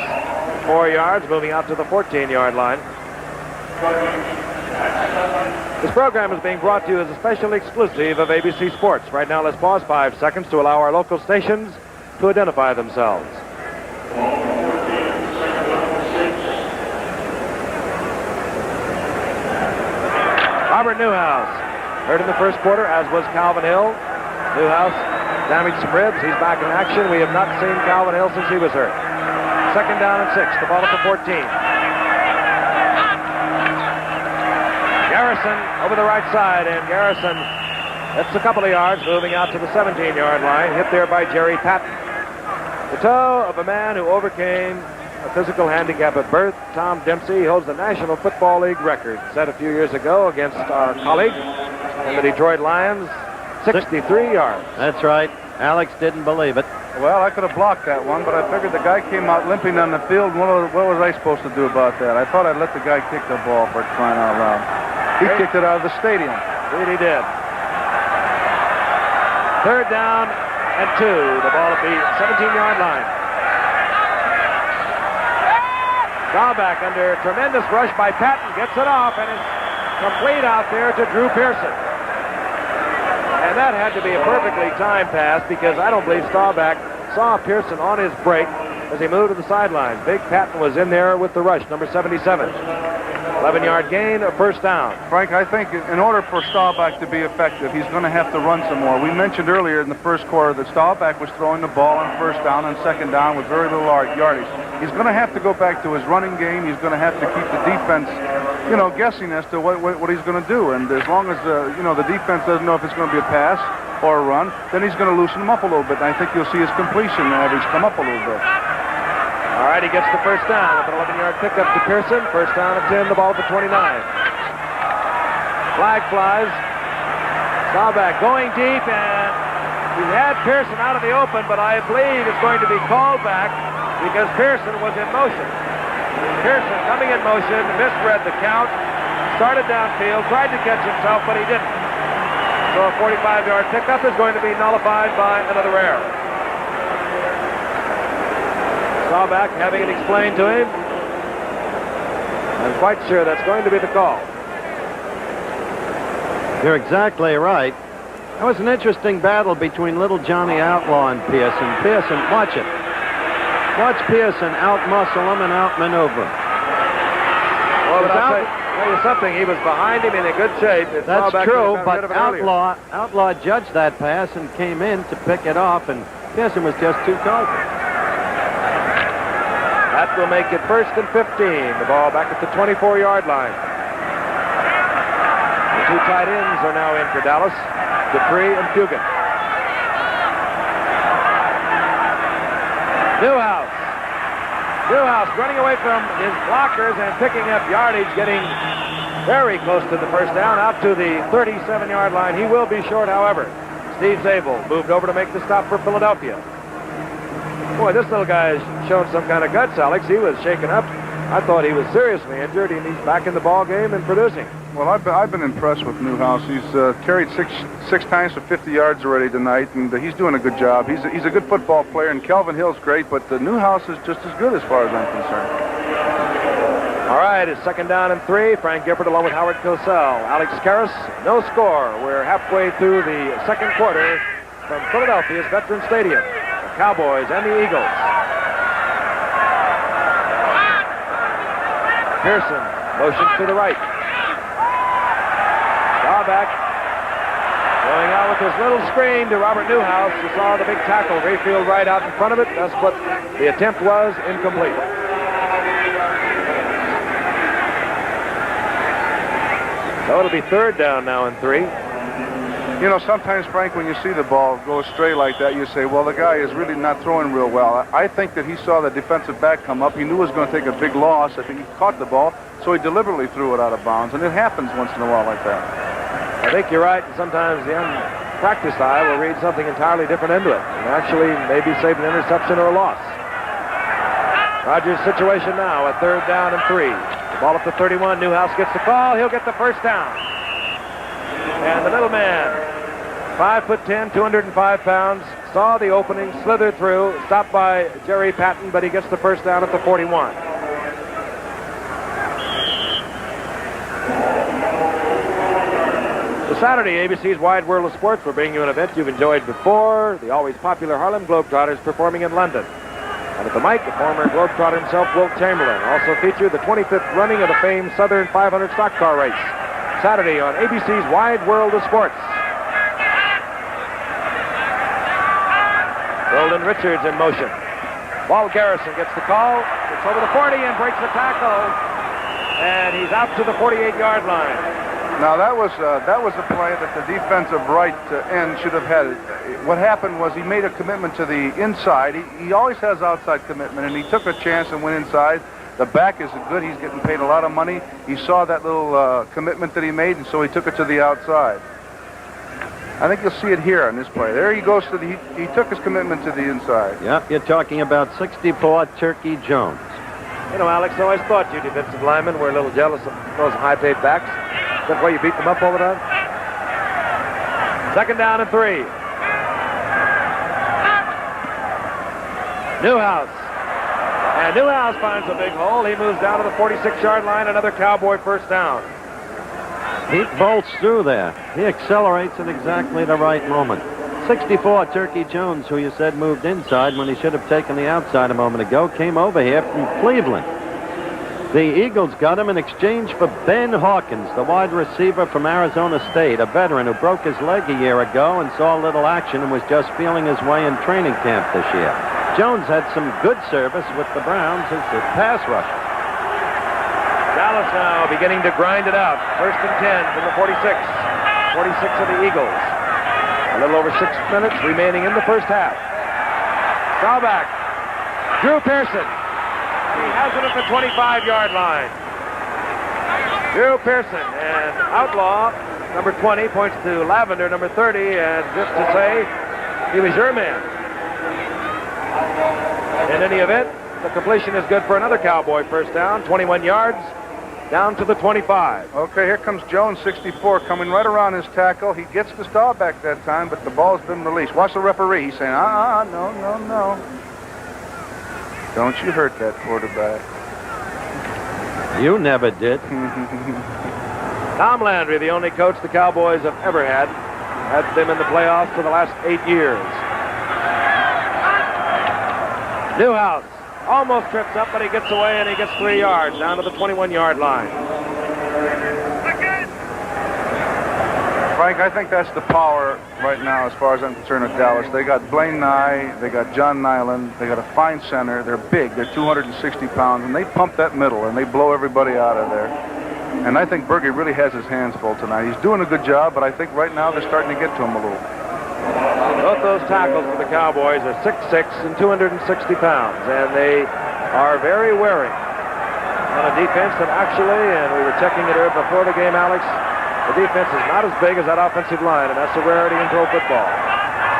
4 yards, moving out to the 14-yard line. This program is being brought to you as a special exclusive of ABC Sports. Right now, let's pause 5 seconds to allow our local stations to identify themselves. Robert Newhouse, hurt in the first quarter, as was Calvin Hill. Newhouse damaged some ribs. He's back in action. We have not seen Calvin Hill since he was hurt. Second down and 6. The ball at the 14. Garrison over the right side, and Garrison gets a couple of yards, moving out to the 17-yard line. Hit there by Jerry Patton. The toe of a man who overcame a physical handicap at birth. Tom Dempsey holds the National Football League record set a few years ago against our colleague in the Detroit Lions. 63 yards. That's right. Alex didn't believe it. Well, I could have blocked that one, but I figured the guy came out limping on the field. What was I supposed to do about that? I thought I'd let the guy kick the ball for crying out loud. He kicked it out of the stadium. Indeed he did. Third down and 2. The ball at the 17-yard line. Staubach under tremendous rush by Patton. Gets it off and is complete out there to Drew Pearson. And that had to be a perfectly timed pass because I don't believe Staubach saw Pearson on his break as he moved to the sidelines. Big Patton was in there with the rush, number 77. 11-yard gain, a first down. Frank, I think in order for Staubach to be effective, he's going to have to run some more. We mentioned earlier in the first quarter that Staubach was throwing the ball on first down and second down with very little yardage. He's going to have to go back to his running game. He's going to have to keep the defense, guessing as to what he's going to do. And as long as, the defense doesn't know if it's going to be a pass or a run, then he's going to loosen him up a little bit. And I think you'll see his completion average come up a little bit. All right, he gets the first down with an 11-yard pickup to Pearson. First down at 10, the ball at the 29. Flag flies. Staubach going deep, and he had Pearson out of the open, but I believe it's going to be called back because Pearson was in motion. Pearson coming in motion, misread the count, started downfield, tried to catch himself, but he didn't. So a 45-yard pickup is going to be nullified by another error. Staubach having it explained to him. I'm quite sure that's going to be the call. You're exactly right. That was an interesting battle between little Johnny Outlaw and Pearson. Pearson, watch it. Watch Pearson out-muscle him and out-maneuver him. Well, but I'll tell you something. He was behind him in a good shape. That's true, but Outlaw judged that pass and came in to pick it off, and Pearson was just too tall. That will make it 1st and 15. The ball back at the 24-yard line. The two tight ends are now in for Dallas, Dupree and Cugin. Newhouse running away from his blockers and picking up yardage, getting very close to the first down, out to the 37-yard line. He will be short, however. Steve Zabel moved over to make the stop for Philadelphia. Boy, this little guy's shown some kind of guts, Alex. He was shaken up. I thought he was seriously injured, and he's back in the ball game and producing. Well, I've been impressed with Newhouse. He's carried six times for 50 yards already tonight, and he's doing a good job. He's a good football player, and Calvin Hill's great, but Newhouse is just as good as far as I'm concerned. All right, it's 2nd down and 3. Frank Gifford along with Howard Cosell. Alex Karras, no score. We're halfway through the second quarter from Philadelphia's Veterans Stadium. Cowboys and the Eagles. Pearson motions to the right. Staubach going out with this little screen to Robert Newhouse, who saw the big tackle, Rayfield right out in front of it. That's what the attempt was, incomplete. So it'll be 3rd down now and 3. Sometimes, Frank, when you see the ball go astray like that, you say, well, the guy is really not throwing real well. I think that he saw the defensive back come up. He knew he was going to take a big loss. I think he caught the ball, so he deliberately threw it out of bounds, and it happens once in a while like that. I think you're right. Sometimes the unpracticed eye will read something entirely different into it, and actually maybe save an interception or a loss. Rodgers' situation now at 3rd down and 3. The ball at the 31. Newhouse gets the call. He'll get the first down. And the little man, 5'10", 205 pounds, saw the opening, slithered through, stopped by Jerry Patton, but he gets the first down at the 41. So Saturday, ABC's Wide World of Sports will bring you an event you've enjoyed before, the always popular Harlem Globetrotters performing in London. And at the mic, the former Globetrotter himself, Wilt Chamberlain, also featured the 25th running of the famed Southern 500 stock car race. Saturday on ABC's Wide World of Sports. Golden Richards in motion. Walt Garrison gets the call. Gets over the 40 and breaks the tackle. And he's out to the 48-yard line. Now, that was a play that the defensive right end should have had. What happened was he made a commitment to the inside. He always has outside commitment, and he took a chance and went inside. The back is good. He's getting paid a lot of money. He saw that little commitment that he made, and so he took it to the outside. I think you'll see it here on this play. There he goes to the... He took his commitment to the inside. Yep, you're talking about 64 Turkey Jones. Alex, I always thought you defensive linemen were a little jealous of those high-paid backs. That's why you beat them up all the time. 2nd down and 3. Newhouse. And Newhouse finds a big hole. He moves down to the 46-yard line. Another Cowboy first down. He bolts through there. He accelerates at exactly the right moment. 64 Turkey Jones, who you said moved inside when he should have taken the outside a moment ago, came over here from Cleveland. The Eagles got him in exchange for Ben Hawkins, the wide receiver from Arizona State, a veteran who broke his leg a year ago and saw little action and was just feeling his way in training camp this year. Jones had some good service with the Browns as a pass rusher. Dallas now beginning to grind it out. 1st and 10 from the 46. 46 of the Eagles. A little over 6 minutes remaining in the first half. Stallback. Drew Pearson. He has it at the 25-yard line. Drew Pearson and Outlaw, number 20, points to Lavender, number 30, and just to say he was your man. In any event, the completion is good for another Cowboy first down, 21 yards, down to the 25. Okay, here comes Jones, 64, coming right around his tackle. He gets the Stallback that time, but the ball's been released. Watch the referee. He's saying, no. Don't you hurt that quarterback. You never did. Tom Landry, the only coach the Cowboys have ever had them in the playoffs for the last 8 years. Newhouse almost trips up, but he gets away and he gets 3 yards down to the 21-yard line. Frank, I think that's the power right now as far as I'm concerned with Dallas. They got Blaine Nye, they got John Nyland, they got a fine center. They're big, they're 260 pounds, and they pump that middle and they blow everybody out of there. And I think Berge really has his hands full tonight. He's doing a good job, but I think right now they're starting to get to him a little. Both those tackles for the Cowboys are 6'6" and 260 pounds, and they are very wary on a defense that actually, and we were checking it before the game, Alex, the defense is not as big as that offensive line, and that's a rarity in pro football.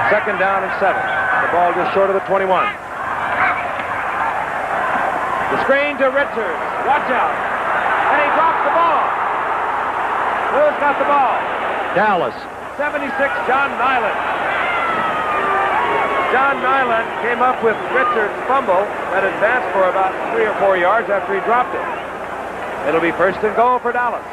2nd down and 7. The ball just short of the 21. The screen to Richards. Watch out. And he drops the ball. Who's got the ball? Dallas. 76, John Nyland. John Nyland came up with Richards' fumble that advanced for about 3 or 4 yards after he dropped it. It'll be 1st and goal for Dallas.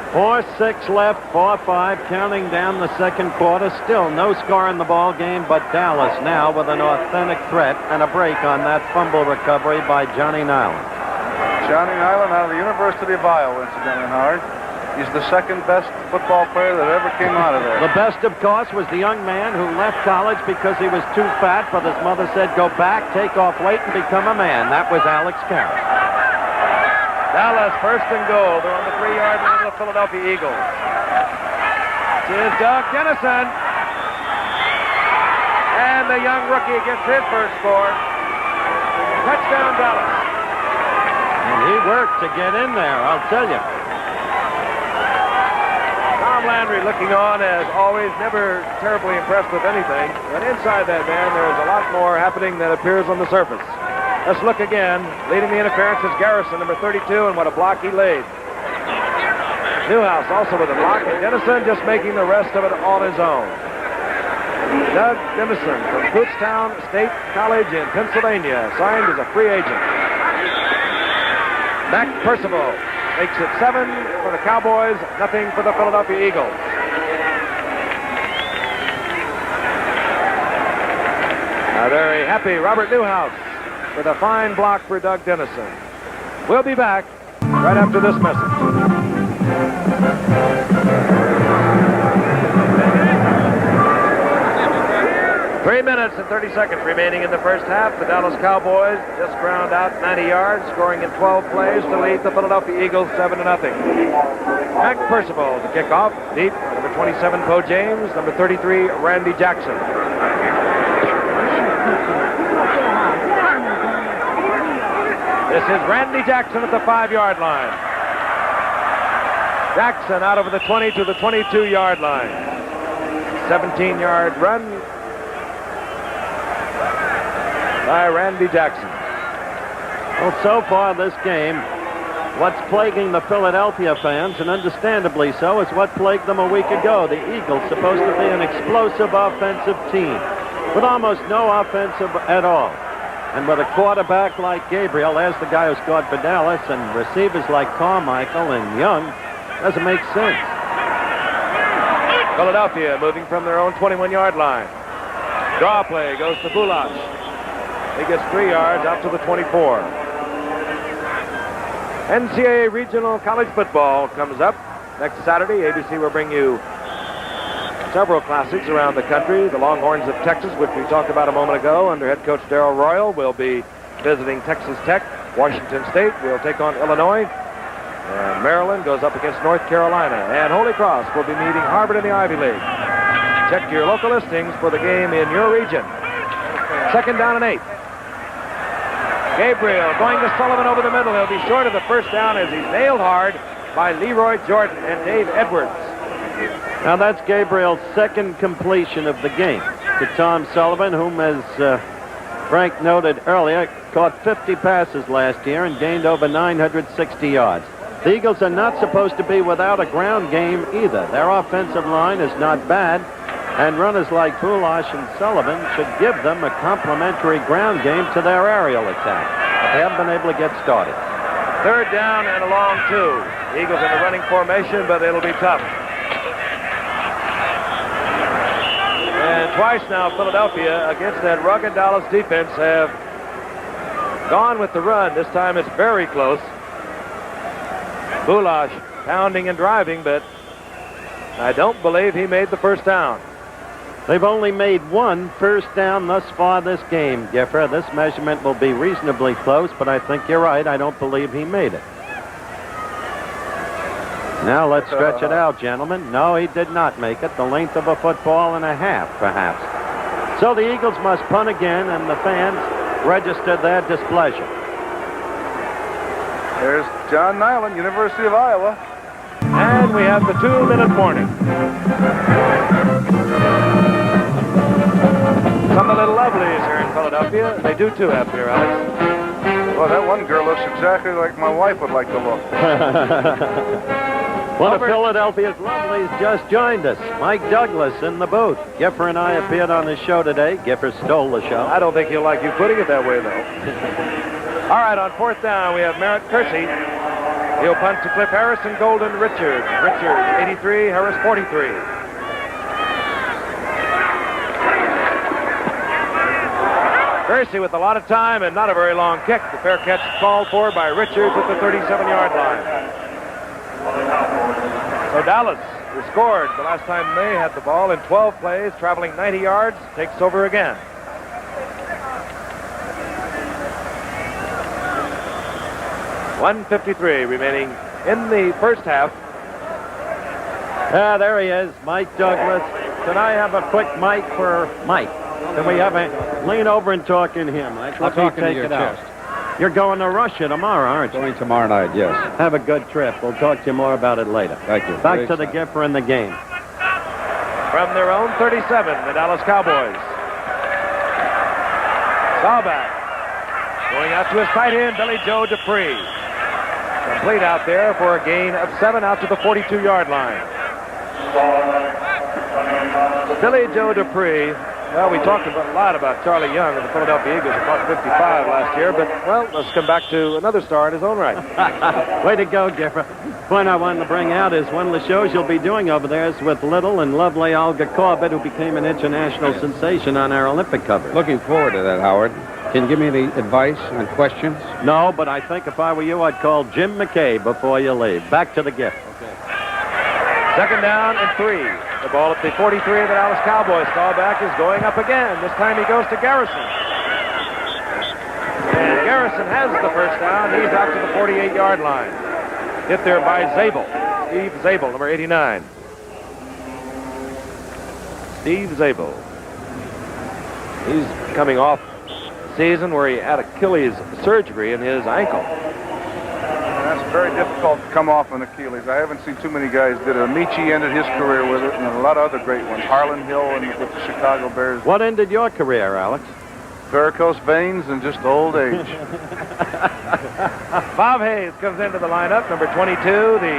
4-6 left, 4-5, counting down the second quarter. Still no score in the ball game, but Dallas now with an authentic threat and a break on that fumble recovery by Johnny Nyland. Johnny Nyland out of the University of Iowa, incidentally, Howard. He's the 2nd best football player that ever came out of there. The best, of course, was the young man who left college because he was too fat, but his mother said, go back, take off weight, and become a man. That was Alex Carroll. Dallas 1st and goal. They're on the 3-yard line of the Philadelphia Eagles. Here's Doug Dennison. And the young rookie gets his first score. Touchdown, Dallas. And he worked to get in there, I'll tell you. Tom Landry looking on as always, never terribly impressed with anything. But inside that man, there's a lot more happening than appears on the surface. Let's look again. Leading the interference is Garrison, number 32, and what a block he laid. Newhouse also with a block, and Dennison just making the rest of it on his own. Doug Dennison from Kutztown State College in Pennsylvania, signed as a free agent. Mac Percival makes it 7 for the Cowboys, nothing for the Philadelphia Eagles. A very happy Robert Newhouse with a fine block for Doug Dennison. We'll be back right after this message. Three minutes and 30 seconds remaining in the first half. The Dallas Cowboys just ground out 90 yards, scoring in 12 plays to lead the Philadelphia Eagles 7-0. Mac Percival to kick off. Deep, number 27, Bo James. Number 33, Randy Jackson. This is Randy Jackson at the 5-yard line. Jackson out over the 20 to the 22-yard line. 17-yard run by Randy Jackson. Well, so far this game, what's plaguing the Philadelphia fans, and understandably so, is what plagued them a week ago. The Eagles supposed to be an explosive offensive team with almost no offensive at all. And with a quarterback like Gabriel, there's the guy who scored for Dallas, and receivers like Carmichael and Young, doesn't make sense. Philadelphia moving from their own 21-yard line. Draw play goes to Bulach. He gets 3 yards out to the 24. NCAA Regional College Football comes up next Saturday. ABC will bring you several classics around the country. The Longhorns of Texas, which we talked about a moment ago, under head coach Darrell Royal, will be visiting Texas Tech. Washington State will take on Illinois. And Maryland goes up against North Carolina. And Holy Cross will be meeting Harvard in the Ivy League. Check your local listings for the game in your region. 2nd down and 8. Gabriel going to Sullivan over the middle. He'll be short of the first down as he's nailed hard by Leroy Jordan and Dave Edwards. Now that's Gabriel's second completion of the game to Tom Sullivan, whom, as Frank noted earlier, caught 50 passes last year and gained over 960 yards. The Eagles are not supposed to be without a ground game either. Their offensive line is not bad, and runners like Bulash and Sullivan should give them a complementary ground game to their aerial attack. But they haven't been able to get started. 3rd down and a long 2. The Eagles in the running formation, but it'll be tough. And twice now, Philadelphia, against that rugged Dallas defense, have gone with the run. This time it's very close. Bulash pounding and driving, but I don't believe he made the first down. They've only made one first down thus far this game, Giffer. This measurement will be reasonably close, but I think you're right. I don't believe he made it. Now let's stretch it out, gentlemen. No, he did not make it. The length of a football and a half, perhaps. So the Eagles must punt again, and the fans register their displeasure. There's John Nyland, University of Iowa. And we have the 2-minute warning. Some of the little lovelies here in Philadelphia. They do too up here, Alex. Well, that one girl looks exactly like my wife would like to look. One of Philadelphia's lovelies just joined us. Mike Douglas in the booth. Giffer and I appeared on his show today. Giffer stole the show. I don't think he'll like you putting it that way, though. All right, on 4th down, we have Merritt Kersey. He'll punt to Cliff Harris and Golden Richards. Richards, 83, Harris, 43. Kersey with a lot of time and not a very long kick. The fair catch called for by Richards at the 37-yard line. So Dallas, who scored the last time they had the ball in 12 plays, traveling 90 yards, takes over again. .153 remaining in the first half. There he is, Mike Douglas. Could I have a quick mic for Mike? Can we have a lean over and talk in here, Mike? I'll talk into your chest. You're going to Russia tomorrow, aren't you? Going tomorrow night, yes. Have a good trip. We'll talk to you more about it later. Thank you. Back to the Giffer and the game. From their own 37, the Dallas Cowboys. Staubach going out to his tight end, Billy Joe Dupree. Complete out there for a gain of 7 out to the 42-yard line. Billy Joe Dupree. Well, we talked a lot about Charlie Young and the Philadelphia Eagles who caught 55 last year, but, well, let's come back to another star in his own right. Way to go, Giffer. Point I wanted to bring out is one of the shows you'll be doing over there is with little and lovely Olga Corbett, who became an international sensation on our Olympic cover. Looking forward to that, Howard. Can you give me any advice on questions? No, but I think if I were you, I'd call Jim McKay before you leave. Back to the Gift. Okay. 2nd down and 3. The ball at the 43 of the Dallas Cowboys. Staubach is going up again. This time he goes to Garrison. And Garrison has the first down. He's out to the 48-yard line. Hit there by Zabel. Steve Zabel, number 89. Steve Zabel. He's coming off a season where he had Achilles surgery in his ankle. That's very difficult to come off an Achilles. I haven't seen too many guys did it. Amici ended his career with it, and a lot of other great ones. Harlan Hill and with the Chicago Bears. What ended your career, Alex? Varicose veins and just old age. Bob Hayes comes into the lineup, number 22, the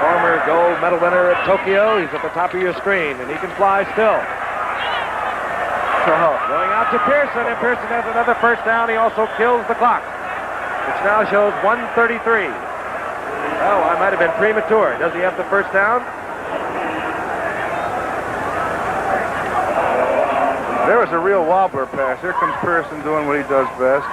former gold medal winner at Tokyo. He's at the top of your screen, and he can fly still. Going out to Pearson, and Pearson has another first down. He also kills the clock, which now shows 1:33. Oh, I might have been premature. Does he have the first down? There was a real wobbler pass. Here comes Pearson doing what he does best.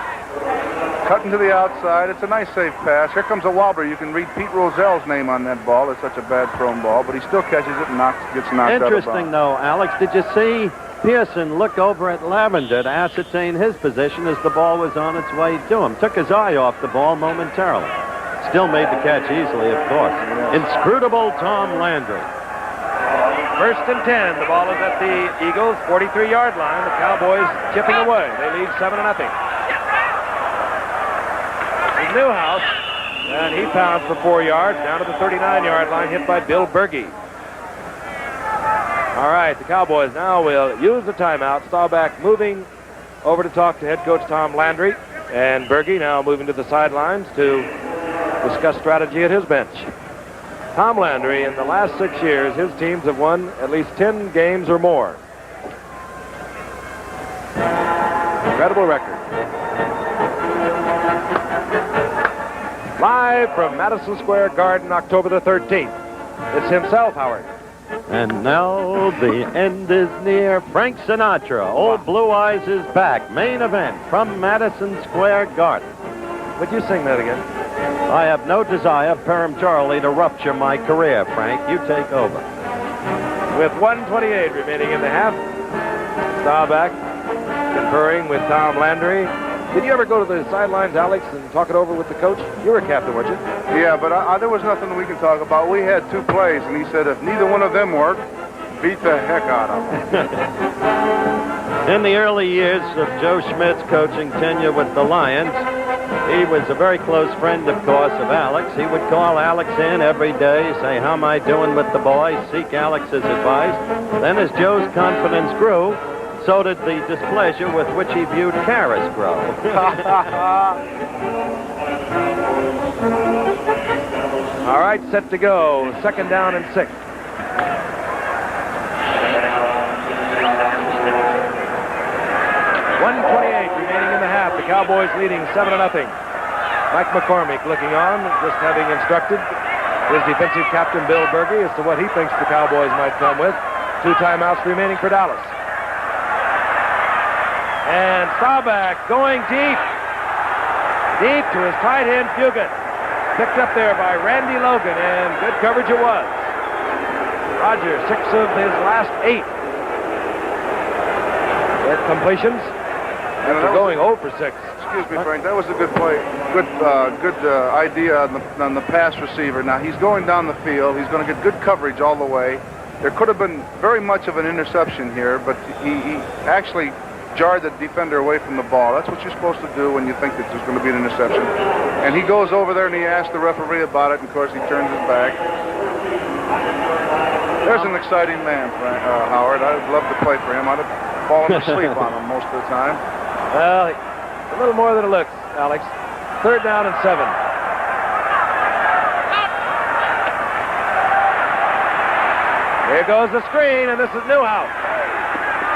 Cutting to the outside. It's a nice, safe pass. Here comes a wobbler. You can read Pete Rozell's name on that ball. It's such a bad thrown ball, but he still catches it and gets knocked out of bounds. Interesting, though, Alex. Did you see Pearson look over at Lavender to ascertain his position as the ball was on its way to him? Took his eye off the ball momentarily. Still made the catch easily, of course. Inscrutable Tom Landry. 1st and 10. The ball is at the Eagles' 43-yard line. The Cowboys chipping away. They lead 7-0. Newhouse, and he pounds for 4 yards down to the 39-yard line, hit by Bill Berge. All right, the Cowboys now will use the timeout. Staubach moving over to talk to head coach Tom Landry, and Berge now moving to the sidelines to discuss strategy at his bench. Tom Landry, in the last 6 years, his teams have won at least 10 games or more. Incredible record. Live from Madison Square Garden, October the 13th. It's himself, Howard. And now the end is near. Frank Sinatra, Old Blue Eyes is back. Main event from Madison Square Garden. Would you sing that again? I have no desire, Perham Charlie, to rupture my career, Frank. You take over. With 1:28 remaining in the half, Staubach conferring with Tom Landry. Did you ever go to the sidelines, Alex, and talk it over with the coach? You were a captain, weren't you? Yeah, but there was nothing we can talk about. We had 2 plays, and he said if neither one of them worked, beat the heck out of them. In the early years of Joe Schmidt's coaching tenure with the Lions, he was a very close friend, of course, of Alex. He would call Alex in every day, say, how am I doing with the boys, seek Alex's advice. Then as Joe's confidence grew, so did the displeasure with which he viewed Karras grow. All right, set to go. 2nd down and 6. .128 remaining in the half. The Cowboys leading 7-0. Mike McCormick looking on, just having instructed his defensive captain Bill Berge as to what he thinks the Cowboys might come with. 2 timeouts remaining for Dallas. And Staubach going deep to his tight end, Fugit. Picked up there by Randy Logan, and good coverage it was. Roger, 6 of his last 8. Their completions after going 0 for 6. Excuse me, Frank. That was a good play. Good idea on the pass receiver. Now, he's going down the field. He's going to get good coverage all the way. There could have been very much of an interception here, but he actually jarred the defender away from the ball. That's what you're supposed to do when you think that there's going to be an interception. And he goes over there and he asks the referee about it, and of course he turns his back. There's an exciting man, Howard. I'd love to play for him. I'd have fallen asleep on him most of the time. Well, a little more than it looks, Alex. 3rd down and 7. Here goes the screen, and this is Newhouse.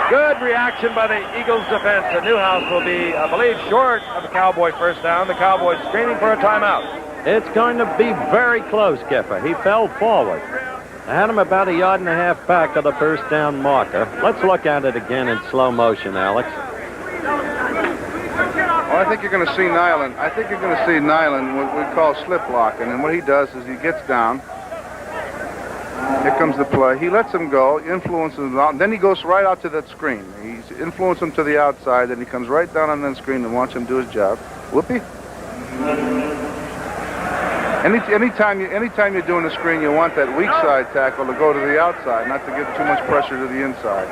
Good reaction by the Eagles defense, and Newhouse will be, I believe, short of a Cowboy 1st down. The Cowboys screaming for a timeout. It's going to be very close, Kiffer. He fell forward. I had him about 1.5 yards back of the 1st down marker. Let's look at it again in slow motion, Alex. Well, I think you're going to see Nyland. I think you're going to see Nyland, what we call slip locking. And what he does is he gets down. Here comes the play. He lets him go, influences him out, and then he goes right out to that screen. He's influenced him to the outside, then he comes right down on that screen and watch him do his job. Whoopee. Anytime you're doing a screen, you want that weak side tackle to go to the outside, not to give too much pressure to the inside.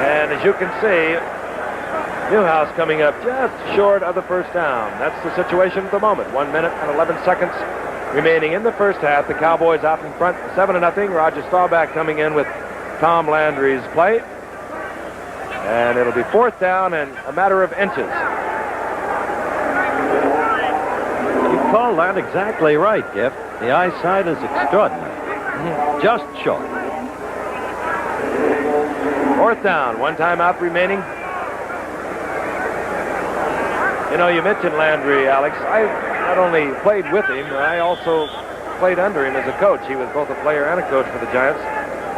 And as you can see, Newhouse coming up just short of the 1st down. That's the situation at the moment. 1 minute and 11 seconds remaining in the 1st half. The Cowboys out in front, 7-0. Roger Staubach coming in with Tom Landry's play. And it'll be 4th down and a matter of inches. You call that exactly right, Giff. The eyesight is extraordinary. Just short. 4th down, 1 timeout remaining. You know, you mentioned Landry, Alex. I not only played with him, I also played under him as a coach. He was both a player and a coach for the Giants.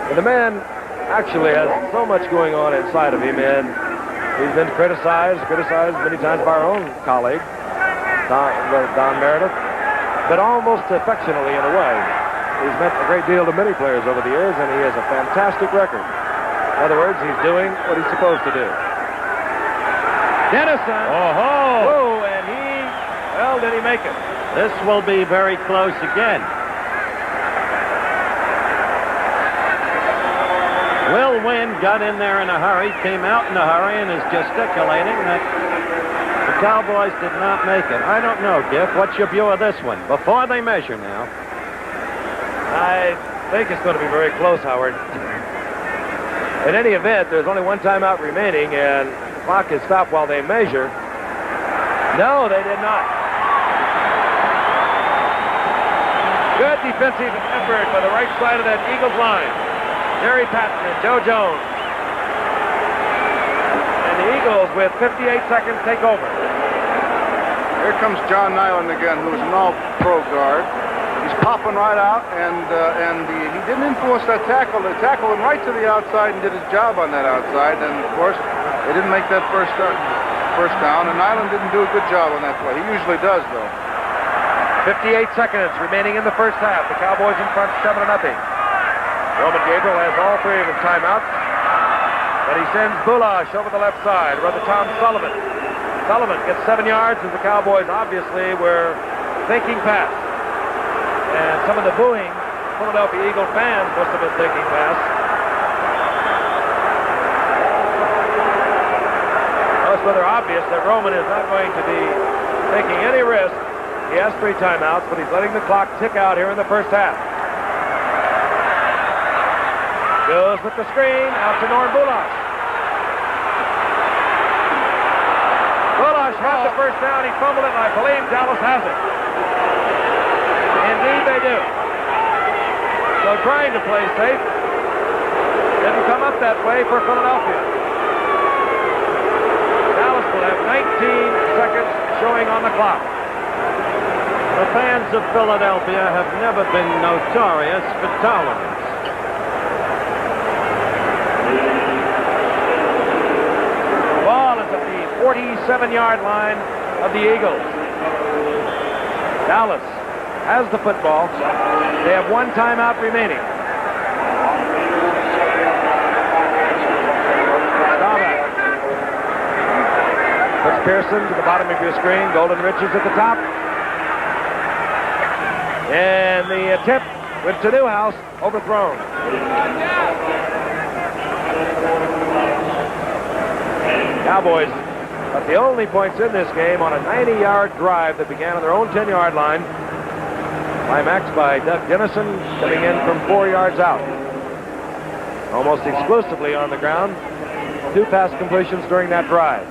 And the man actually has so much going on inside of him, and He's been criticized many times by our own colleague, Don Meredith, but almost affectionately in a way. He's meant a great deal to many players over the years, and he has a fantastic record. In other words, he's doing what he's supposed to do. Dennison. Oh, and did he make it? this will be very close again. Will Wynn got in there in a hurry, came out in a hurry, and is gesticulating that the Cowboys did not make it. I don't know, Giff. What's your view of this one? Before they measure now. I think it's going to be very close, Howard. In any event, there's only one timeout remaining, and the clock is stopped while they measure. No, they did not. Good defensive effort by the right side of that Eagles line. Jerry Patton and Joe Jones. And the Eagles, with 58 seconds, take over. Here comes John Nyland again, who's an all-pro guard. He's popping right out, and he didn't enforce that tackle. They tackled him right to the outside and did his job on that outside. And, of course, they didn't make that first down, and Nyland didn't do a good job on that play. He usually does, though. 58 seconds remaining in the first half. The Cowboys in front 7-0. Roman Gabriel has all three of his timeouts, but he sends Bulash over the left side, rather Tom Sullivan. Sullivan gets 7 yards as the Cowboys obviously were thinking pass. And some of the booing Philadelphia Eagle fans must have been thinking pass. Well, it's rather obvious that Roman is not going to be taking any risk. He has 3 timeouts, but he's letting the clock tick out here in the first half. Goes with the screen, out to Norm Bulash. Bulash had the first down, he fumbled it, and I believe Dallas has it. Indeed they do. So trying to play safe didn't come up that way for Philadelphia. Dallas will have 19 seconds showing on the clock. The fans of Philadelphia have never been notorious for tolerance. The ball is at the 47-yard line of the Eagles. Dallas has the football. They have 1 timeout remaining. Staubach puts Pearson to the bottom of your screen. Golden Riches at the top. And the attempt went to Newhouse, overthrown. Cowboys got the only points in this game on a 90-yard drive that began on their own 10-yard line. Climaxed by Doug Dennison coming in from 4 yards out. Almost exclusively on the ground. 2 pass completions during that drive.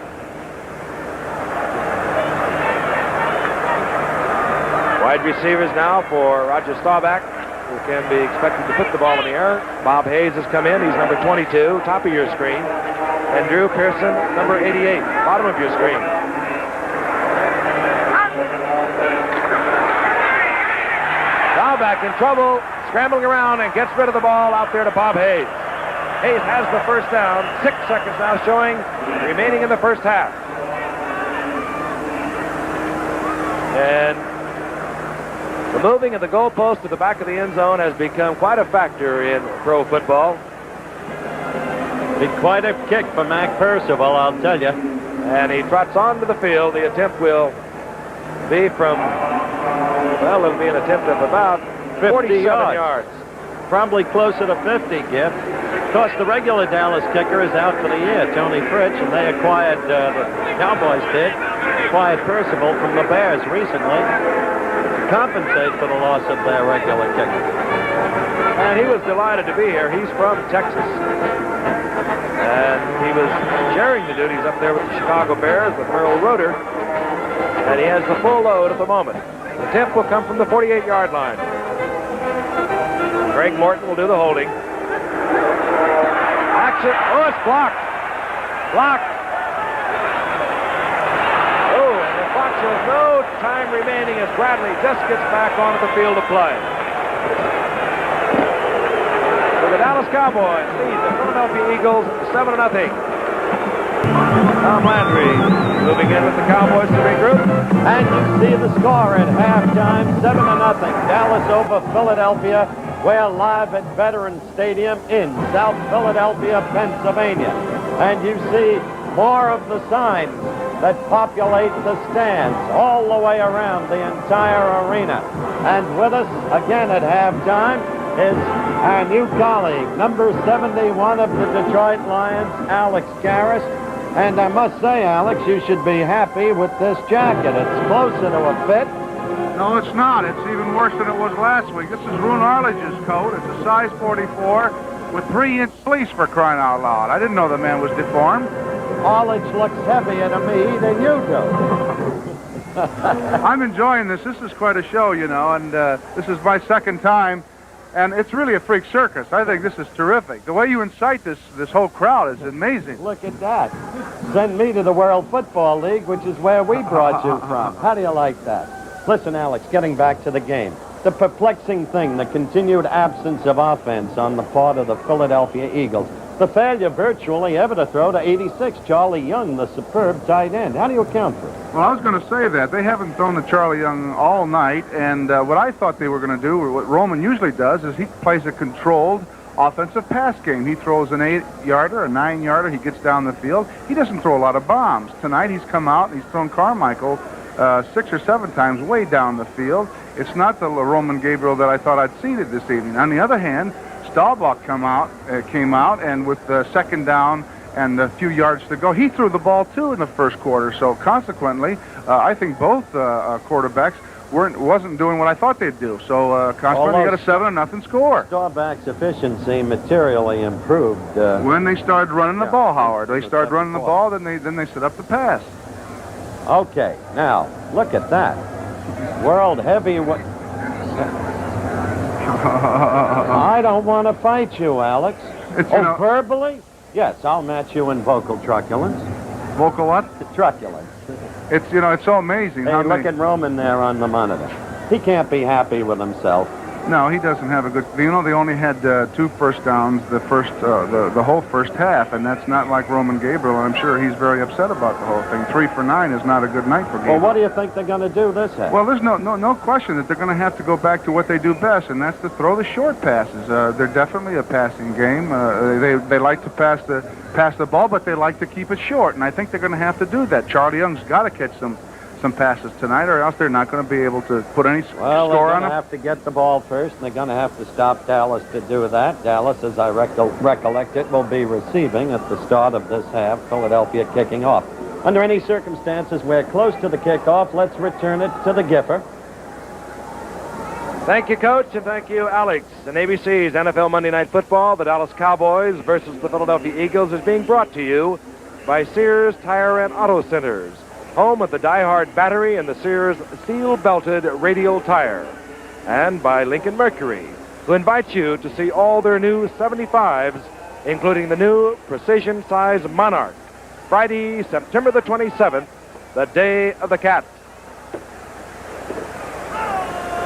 Wide receivers now for Roger Staubach, who can be expected to put the ball in the air. Bob Hayes has come in. He's number 22, top of your screen. And Drew Pearson, number 88, bottom of your screen. Staubach in trouble, scrambling around and gets rid of the ball out there to Bob Hayes. Hayes has the first down. 6 seconds now showing remaining in the first half. And the moving of the goalpost to the back of the end zone has become quite a factor in pro football. Be quite a kick for Mac Percival, I'll tell you. And he trots onto the field. The attempt will be from, well, it'll be an attempt of about 47 yards. Probably closer to 50, Giff. Of course, the regular Dallas kicker is out for the year, Tony Fritsch, and they acquired, the Cowboys did, acquired Percival from the Bears recently to compensate for the loss of their regular kicker. And he was delighted to be here. He's from Texas. And he was sharing the duties up there with the Chicago Bears with Merrill Roeder. And he has the full load at the moment. The attempt will come from the 48-yard line. Greg Morton will do the holding. Action. Oh, it's blocked. Blocked. Oh, and the clock shows no time remaining as Bradley just gets back onto the field of play. So the Dallas Cowboys lead the Philadelphia Eagles 7-0. Tom Landry moving in with the Cowboys to regroup. And you see the score at halftime, 7-0. Dallas over Philadelphia. We're live at Veterans Stadium in South Philadelphia, Pennsylvania. And you see more of the signs that populate the stands all the way around the entire arena. And with us again at halftime is our new colleague, number 71 of the Detroit Lions, Alex Garris. And I must say, Alex, you should be happy with this jacket. It's closer to a fit. No, it's not. It's even worse than it was last week. This is Rune Arledge's coat. It's a size 44 with 3-inch sleeves, for crying out loud. I didn't know the man was deformed. Arledge looks heavier to me than you do. I'm enjoying this. This is quite a show, you know, and this is my second time. And it's really a freak circus. I think this is terrific. The way you incite this whole crowd is amazing. Look at that. Send me to the World Football League, which is where we brought you from. How do you like that? Listen, Alex, getting back to the game. The perplexing thing, the continued absence of offense on the part of the Philadelphia Eagles. The failure virtually ever to throw to 86, Charlie Young, the superb tight end. How do you account for it? Well, I was going to say that. They haven't thrown to Charlie Young all night, and what I thought they were going to do, or what Roman usually does, is he plays a controlled offensive pass game. He throws an 8-yarder, a 9-yarder. He gets down the field. He doesn't throw a lot of bombs. Tonight he's come out and he's thrown Carmichael 6 or 7 times way down the field. It's not the Roman Gabriel that I thought I'd seen it this evening. On the other hand, Staubach came out, and with the second down and a few yards to go, he threw the ball too in the first quarter. So consequently, I think both quarterbacks wasn't doing what I thought they'd do. So consequently, you got a 7-0 score. Staubach's efficiency materially improved when they started running the ball, Howard. They started running the ball, then they set up the pass. Okay, now look at that. World heavyweight. I don't want to fight you, Alex. Verbally? Yes, I'll match you in vocal truculence. Vocal what? Truculence. It's it's so amazing. Hey, look at Roman there on the monitor. He can't be happy with himself. No, he doesn't have a good. They only had 2 first downs the whole first half, and that's not like Roman Gabriel. And I'm sure he's very upset about the whole thing. 3 for 9 is not a good night for Gabriel. Well, what do you think they're going to do this half? Well, there's no question that they're going to have to go back to what they do best, and that's to throw the short passes. They're definitely a passing game. They like to pass the ball, but they like to keep it short, and I think they're going to have to do that. Charlie Young's got to catch some passes tonight, or else they're not going to be able to put any score on them. Well, they're going to have to get the ball first, and they're going to have to stop Dallas to do that. Dallas, as I recollect it, will be receiving at the start of this half, Philadelphia kicking off. Under any circumstances, we're close to the kickoff. Let's return it to the Giffer. Thank you, Coach, and thank you, Alex. And ABC's NFL Monday Night Football, the Dallas Cowboys versus the Philadelphia Eagles, is being brought to you by Sears Tire and Auto Centers, home of the Die-Hard battery and the Sears steel-belted radial tire, and by Lincoln Mercury, who invites you to see all their new 75s, including the new precision-size Monarch, Friday, September the 27th, the day of the cat.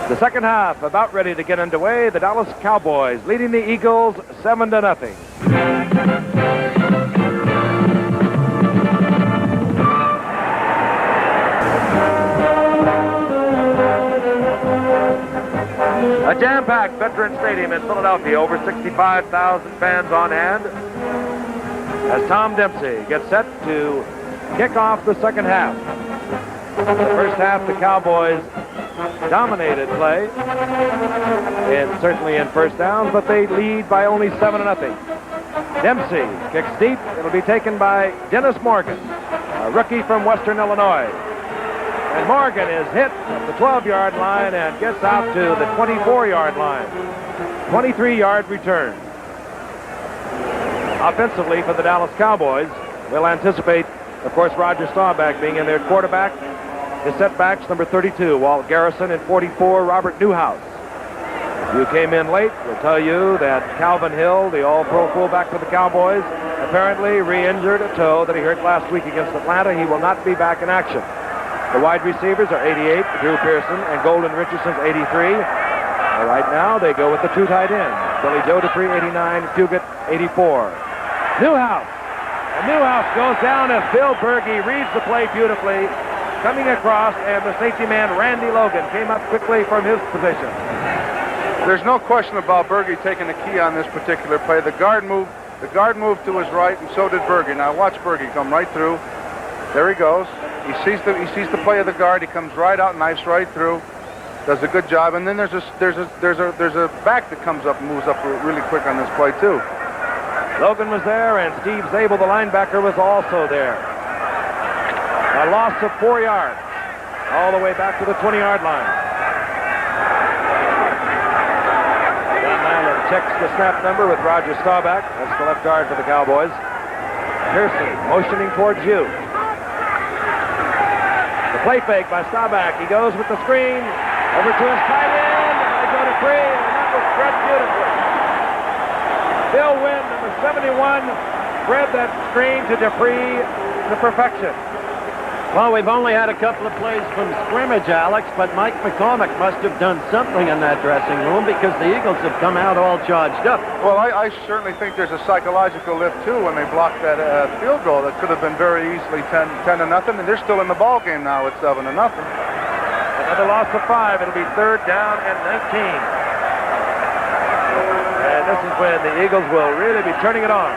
The second half about ready to get underway. The Dallas Cowboys leading the Eagles 7-0. A jam-packed Veterans Stadium in Philadelphia, over 65,000 fans on hand, as Tom Dempsey gets set to kick off the second half. The first half, the Cowboys dominated play, and certainly in first downs, but they lead by only 7-0. Dempsey kicks deep. It'll be taken by Dennis Morgan, a rookie from Western Illinois. And Morgan is hit at the 12-yard line and gets out to the 24-yard line. 23-yard return. Offensively for the Dallas Cowboys, we'll anticipate, of course, Roger Staubach being in their quarterback. His setbacks, number 32, Walt Garrison, and 44, Robert Newhouse. If you came in late, we'll tell you that Calvin Hill, the all-pro fullback for the Cowboys, apparently re-injured a toe that he hurt last week against Atlanta. He will not be back in action. The wide receivers are 88, Drew Pearson, and Golden Richardson's 83. Right now, they go with the 2 tight ends. Billy Joe Dupree, 89, Puget, 84. Newhouse And Newhouse goes down as Bill Berge reads the play beautifully, coming across, and the safety man, Randy Logan, came up quickly from his position. There's no question about Berge taking the key on this particular play. The guard moved to his right, and so did Berge. Now watch Berge come right through. There he goes. He sees the play of the guard. He comes right out, knifes right through, does a good job. And then there's a back that comes up and moves up really quick on this play too. Logan was there, and Steve Zabel, the linebacker, was also there. A loss of 4 yards, all the way back to the 20-yard line. John Nyland checks the snap number with Roger Staubach. That's the left guard for the Cowboys. Pearson motioning towards you. The play fake by Staubach. He goes with the screen over to his tight end. They go to Cree, and that was spread beautifully. Bill Wynn, number 71, spread that screen to Dupree to perfection. Well, we've only had a couple of plays from scrimmage, Alex, but Mike McCormick must have done something in that dressing room because the Eagles have come out all charged up. Well, I certainly think there's a psychological lift, too, when they blocked that field goal that could have been very easily 10-0, and they're still in the ball game now at 7-0. Another loss of 5. It'll be 3rd down and 19. And this is when the Eagles will really be turning it on.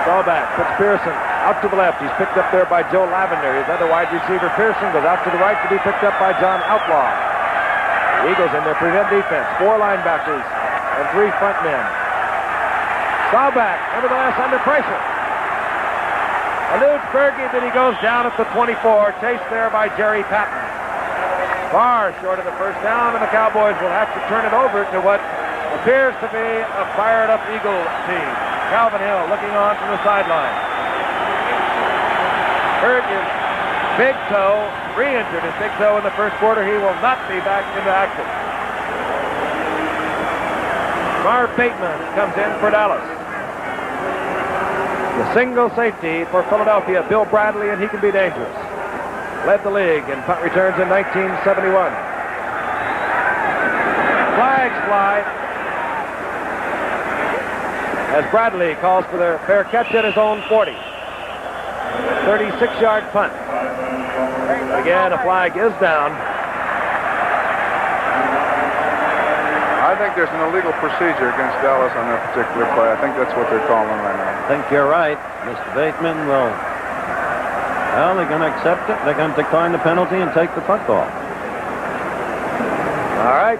Staubach puts Pearson out to the left. He's picked up there by Joe Lavender. His other wide receiver, Pearson, goes out to the right to be picked up by John Outlaw. The Eagles in their prevent defense. 4 linebackers and 3 front men. Staubach, nevertheless, under pressure. Eludes Berge, then he goes down at the 24. Chased there by Jerry Patton. Far short of the first down, and the Cowboys will have to turn it over to what appears to be a fired-up Eagle team. Calvin Hill looking on from the sideline. Hurt his big toe, re-injured his big toe in the first quarter. He will not be back into action. Marv Bateman comes in for Dallas. The single safety for Philadelphia, Bill Bradley, and he can be dangerous. Led the league in punt returns in 1971. Flags fly as Bradley calls for the fair catch at his own 40. 36-yard punt. Again, a flag is down. I think there's an illegal procedure against Dallas on that particular play. I think that's what they're calling right now. I think you're right. Mr. Bateman will... Well, they're going to accept it. They're going to decline the penalty and take the football. All right.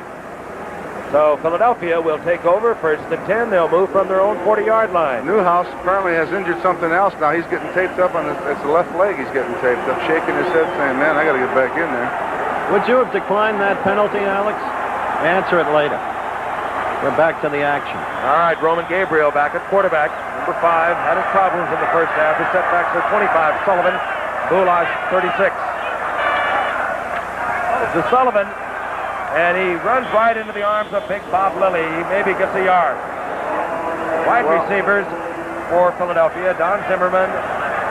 So Philadelphia will take over 1st and 10. They'll move from their own 40-yard line. Newhouse apparently has injured something else now. He's getting taped up on it's the left leg he's getting taped up, shaking his head saying, man, I got to get back in there. Would you have declined that penalty, Alex? Answer it later. We're back to the action. All right, Roman Gabriel back at quarterback. Number 5 had his problems in the first half. His setbacks are 25. Sullivan, Boulash, 36. This is Sullivan. And he runs right into the arms of big Bob Lilly. He maybe gets a yard. Wide receivers for Philadelphia, Don Zimmerman,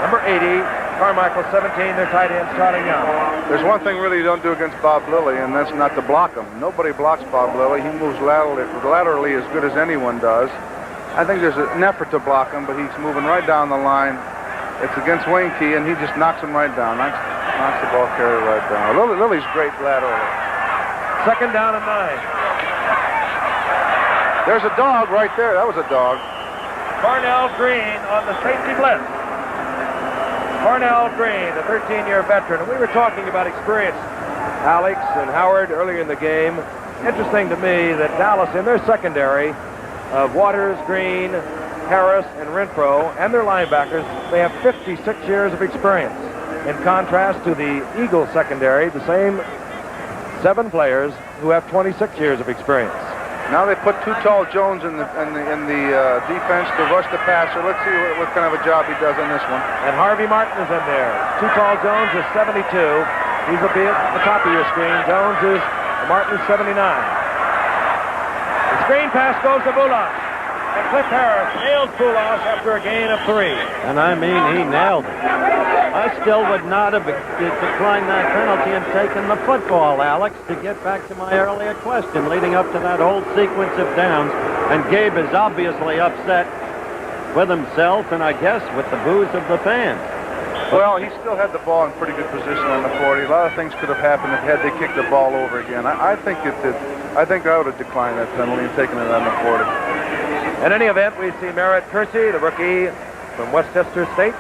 number 80, Carmichael, 17, their tight end, Charlie Young. There's one thing really you don't do against Bob Lilly, and that's not to block him. Nobody blocks Bob Lilly. He moves laterally as good as anyone does. I think there's an effort to block him, but he's moving right down the line. It's against Wayne Key, and he just knocks him right down. Knocks the ball carrier right down. Lilly's great laterally. 2nd down and 9. There's a dog right there. That was a dog. Cornell Green on the safety blitz. Cornell Green, a 13-year veteran. And we were talking about experience, Alex and Howard, earlier in the game. Interesting to me that Dallas, in their secondary of Waters, Green, Harris, and Renfro, and their linebackers, they have 56 years of experience. In contrast to the Eagles secondary, the same 7 players who have 26 years of experience. Now they put Too Tall Jones in the defense to rush the passer. Let's see what kind of a job he does on this one. And Harvey Martin is in there. Too Tall Jones is 72. He's at the top of your screen. Jones is, Martin is 79. The screen pass goes to Boulash. And Cliff Harris nails Boulash after a gain of 3. And I mean, he nailed it. I still would not have declined that penalty and taken the football, Alex, to get back to my earlier question leading up to that whole sequence of downs. And Gabe is obviously upset. with himself and I guess with the boos of the fans. Well, he still had the ball in pretty good position on the 40. A lot of things could have happened if had they kicked the ball over again. I think it did. I think I would have declined that penalty and taken it on the 40. In any event, we see Merritt Kersey, the rookie from Westchester State,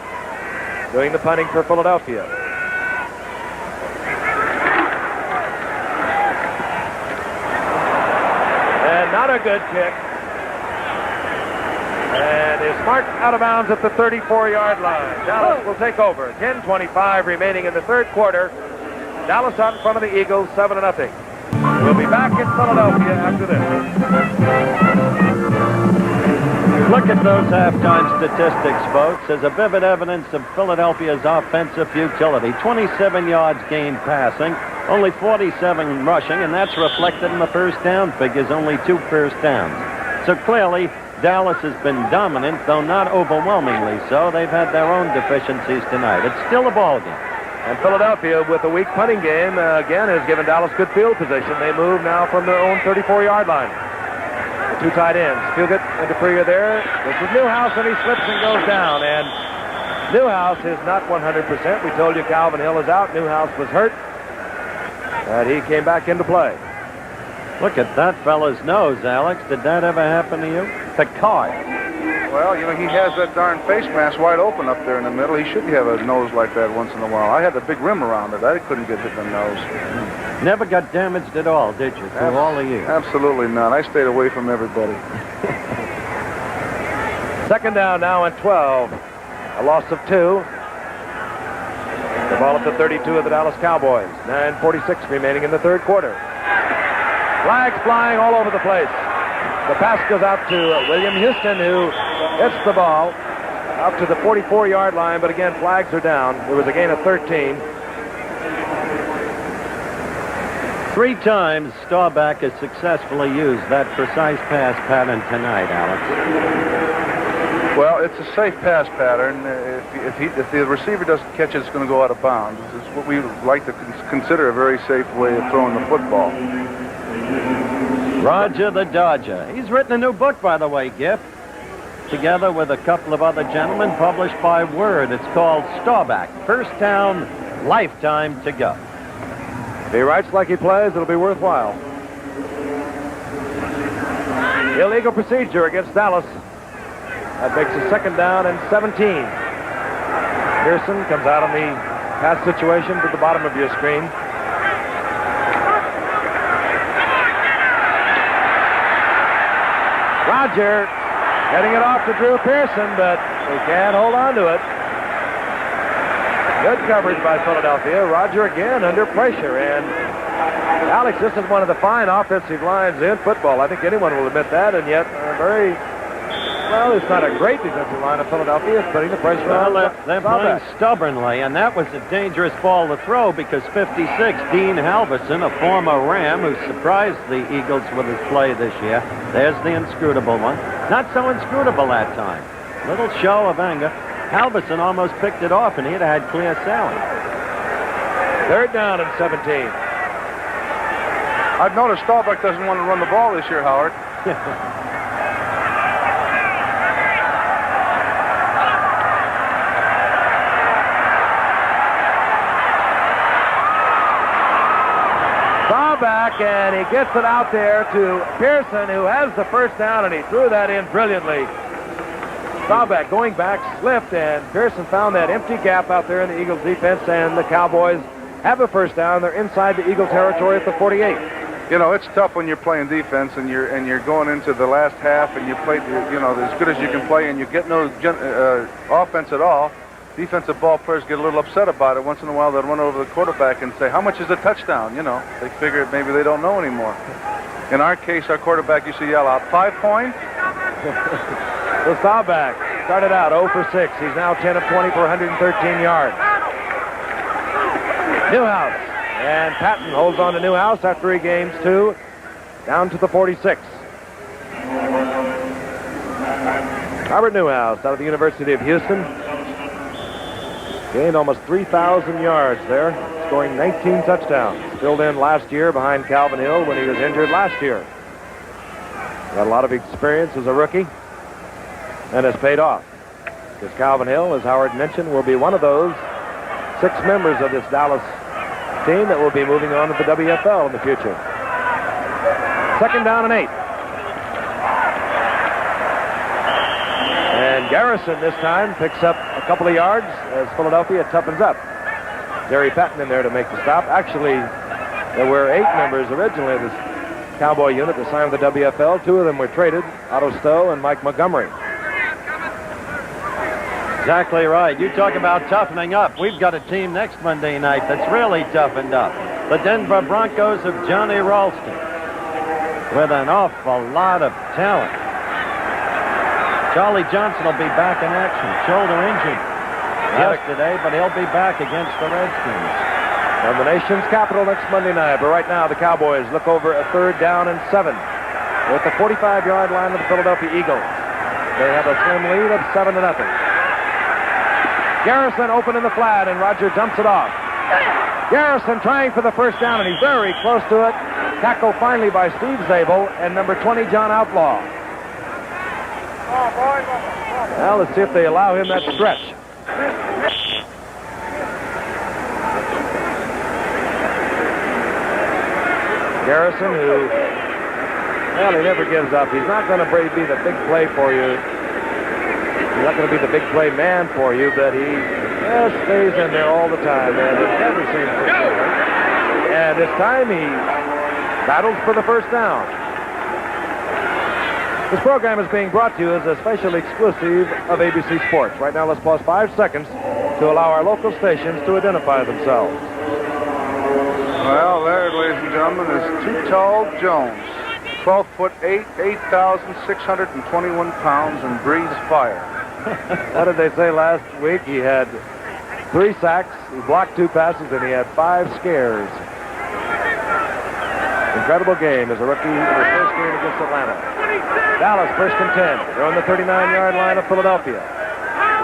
doing the punting for Philadelphia. And not a good kick. And is marked out of bounds at the 34-yard line. Dallas will take over. 10:25 remaining in the third quarter. Dallas out in front of the Eagles, 7-0. We'll be back in Philadelphia after this. Look at those halftime statistics, folks, as a vivid evidence of Philadelphia's offensive futility. 27 yards gained passing, only 47 rushing, and that's reflected in the first down figures, only 2 first downs. So clearly, Dallas has been dominant, though not overwhelmingly so. They've had their own deficiencies tonight. It's still a ball game. And Philadelphia, with a weak punting game, again, has given Dallas good field position. They move now from their own 34-yard line. The 2 tight ends. Fugit and Dupree are there. This is Newhouse, and he slips and goes down. And Newhouse is not 100%. We told you Calvin Hill is out. Newhouse was hurt. And he came back into play. Look at that fella's nose, Alex. Did that ever happen to you? Picard. Well, you know, he has that darn face mask wide open up there in the middle. He should have a nose like that once in a while. I had the big rim around it. I couldn't get hit in the nose. Never got damaged at all, did you, through all the years? Absolutely not. I stayed away from everybody. Second down now and 12. A loss of 2. The ball at the 32 of the Dallas Cowboys. 9:46 remaining in the third quarter. Flags flying all over the place. The pass goes out to William Houston, who hits the ball out to the 44-yard line, but again, flags are down. There was a gain of 13. 3 times Staubach has successfully used that precise pass pattern tonight, Alex. Well, it's a safe pass pattern. If the receiver doesn't catch it, it's going to go out of bounds. It's what we like to consider a very safe way of throwing the football. Roger the Dodger. He's written a new book, by the way, Giff, together with a couple of other gentlemen, published by Word. It's called Staubach, First Down, Lifetime to Go. If he writes like he plays, it'll be worthwhile. Illegal procedure against Dallas. That makes a second down and 17. Pearson comes out on the pass situation to the bottom of your screen. Roger getting it off to Drew Pearson, but he can't hold on to it. Good coverage by Philadelphia. Roger again under pressure. And Alex, this is one of the fine offensive lines in football. I think anyone will admit that. And yet, well, it's not a great defensive line of Philadelphia. It's putting the pressure on. They're playing stubbornly, and that was a dangerous ball to throw because 56, Dean Halverson, a former Ram who surprised the Eagles with his play this year. There's the inscrutable one. Not so inscrutable that time. Little show of anger. Halverson almost picked it off, and he'd had clear sailing. Third down and 17. I've noticed Staubach doesn't want to run the ball this year, Howard. Back, and he gets it out there to Pearson, who has the first down, and he threw that in brilliantly. Staubach going back slipped, and Pearson found that empty gap out there in the Eagles defense, and the Cowboys have a first down. They're inside the Eagle territory at the 48. You know, it's tough when you're playing defense and you're going into the last half and you play, you know, as good as you can play, and you get no offense at all. Defensive ball players get a little upset about it. Once in a while, they'll run over the quarterback and say, how much is a touchdown? You know, they figure maybe they don't know anymore. In our case, our quarterback used to yell out, 5 points? So Staubach started out 0 for 6. He's now 10 of 20 for 113 yards. Newhouse. And Patton holds on to Newhouse after he gains 2. Down to the 46. Robert Newhouse out of the University of Houston. Gained almost 3,000 yards there, scoring 19 touchdowns. Filled in last year behind Calvin Hill when he was injured last year. Got a lot of experience as a rookie. and has paid off. Because Calvin Hill, as Howard mentioned, will be one of those 6 members of this Dallas team that will be moving on to the WFL in the future. 2nd down and 8. And Garrison this time picks up a couple of yards as Philadelphia toughens up. Jerry Patton in there to make the stop. Actually, there were 8 members originally of this Cowboy unit that signed with the WFL. 2 of them were traded, Otto Stowe and Mike Montgomery. Exactly right. You talk about toughening up. We've got a team next Monday night that's really toughened up. The Denver Broncos of Johnny Ralston, with an awful lot of talent. Charlie Johnson will be back in action. Shoulder injured yesterday, but he'll be back against the Redskins. On the nation's capital next Monday night. But right now, the Cowboys look over a 3rd down and 7 with the 45-yard line of the Philadelphia Eagles. They have a slim lead of 7-0. Garrison open in the flat, and Roger dumps it off. Garrison trying for the 1st down, and he's very close to it. Tackle finally by Steve Zabel and number 20, John Outlaw. Well, let's see if they allow him that stretch. Garrison, who, well, he never gives up. He's not going to be the big play for you. He's not going to be the big play man for you, but he stays in there all the time, and it never seems to fail. And this time he battles for the 1st down. This program is being brought to you as a special exclusive of ABC Sports. Right now, let's pause 5 seconds to allow our local stations to identify themselves. Well, there, ladies and gentlemen, is Too Tall Jones. 12'8", 8,621 pounds, and breathes fire. What did they say last week? He had 3 sacks, he blocked 2 passes, and he had 5 scares. Incredible game as a rookie in his first game against Atlanta. Dallas 1st and 10. They're on the 39-yard line of Philadelphia.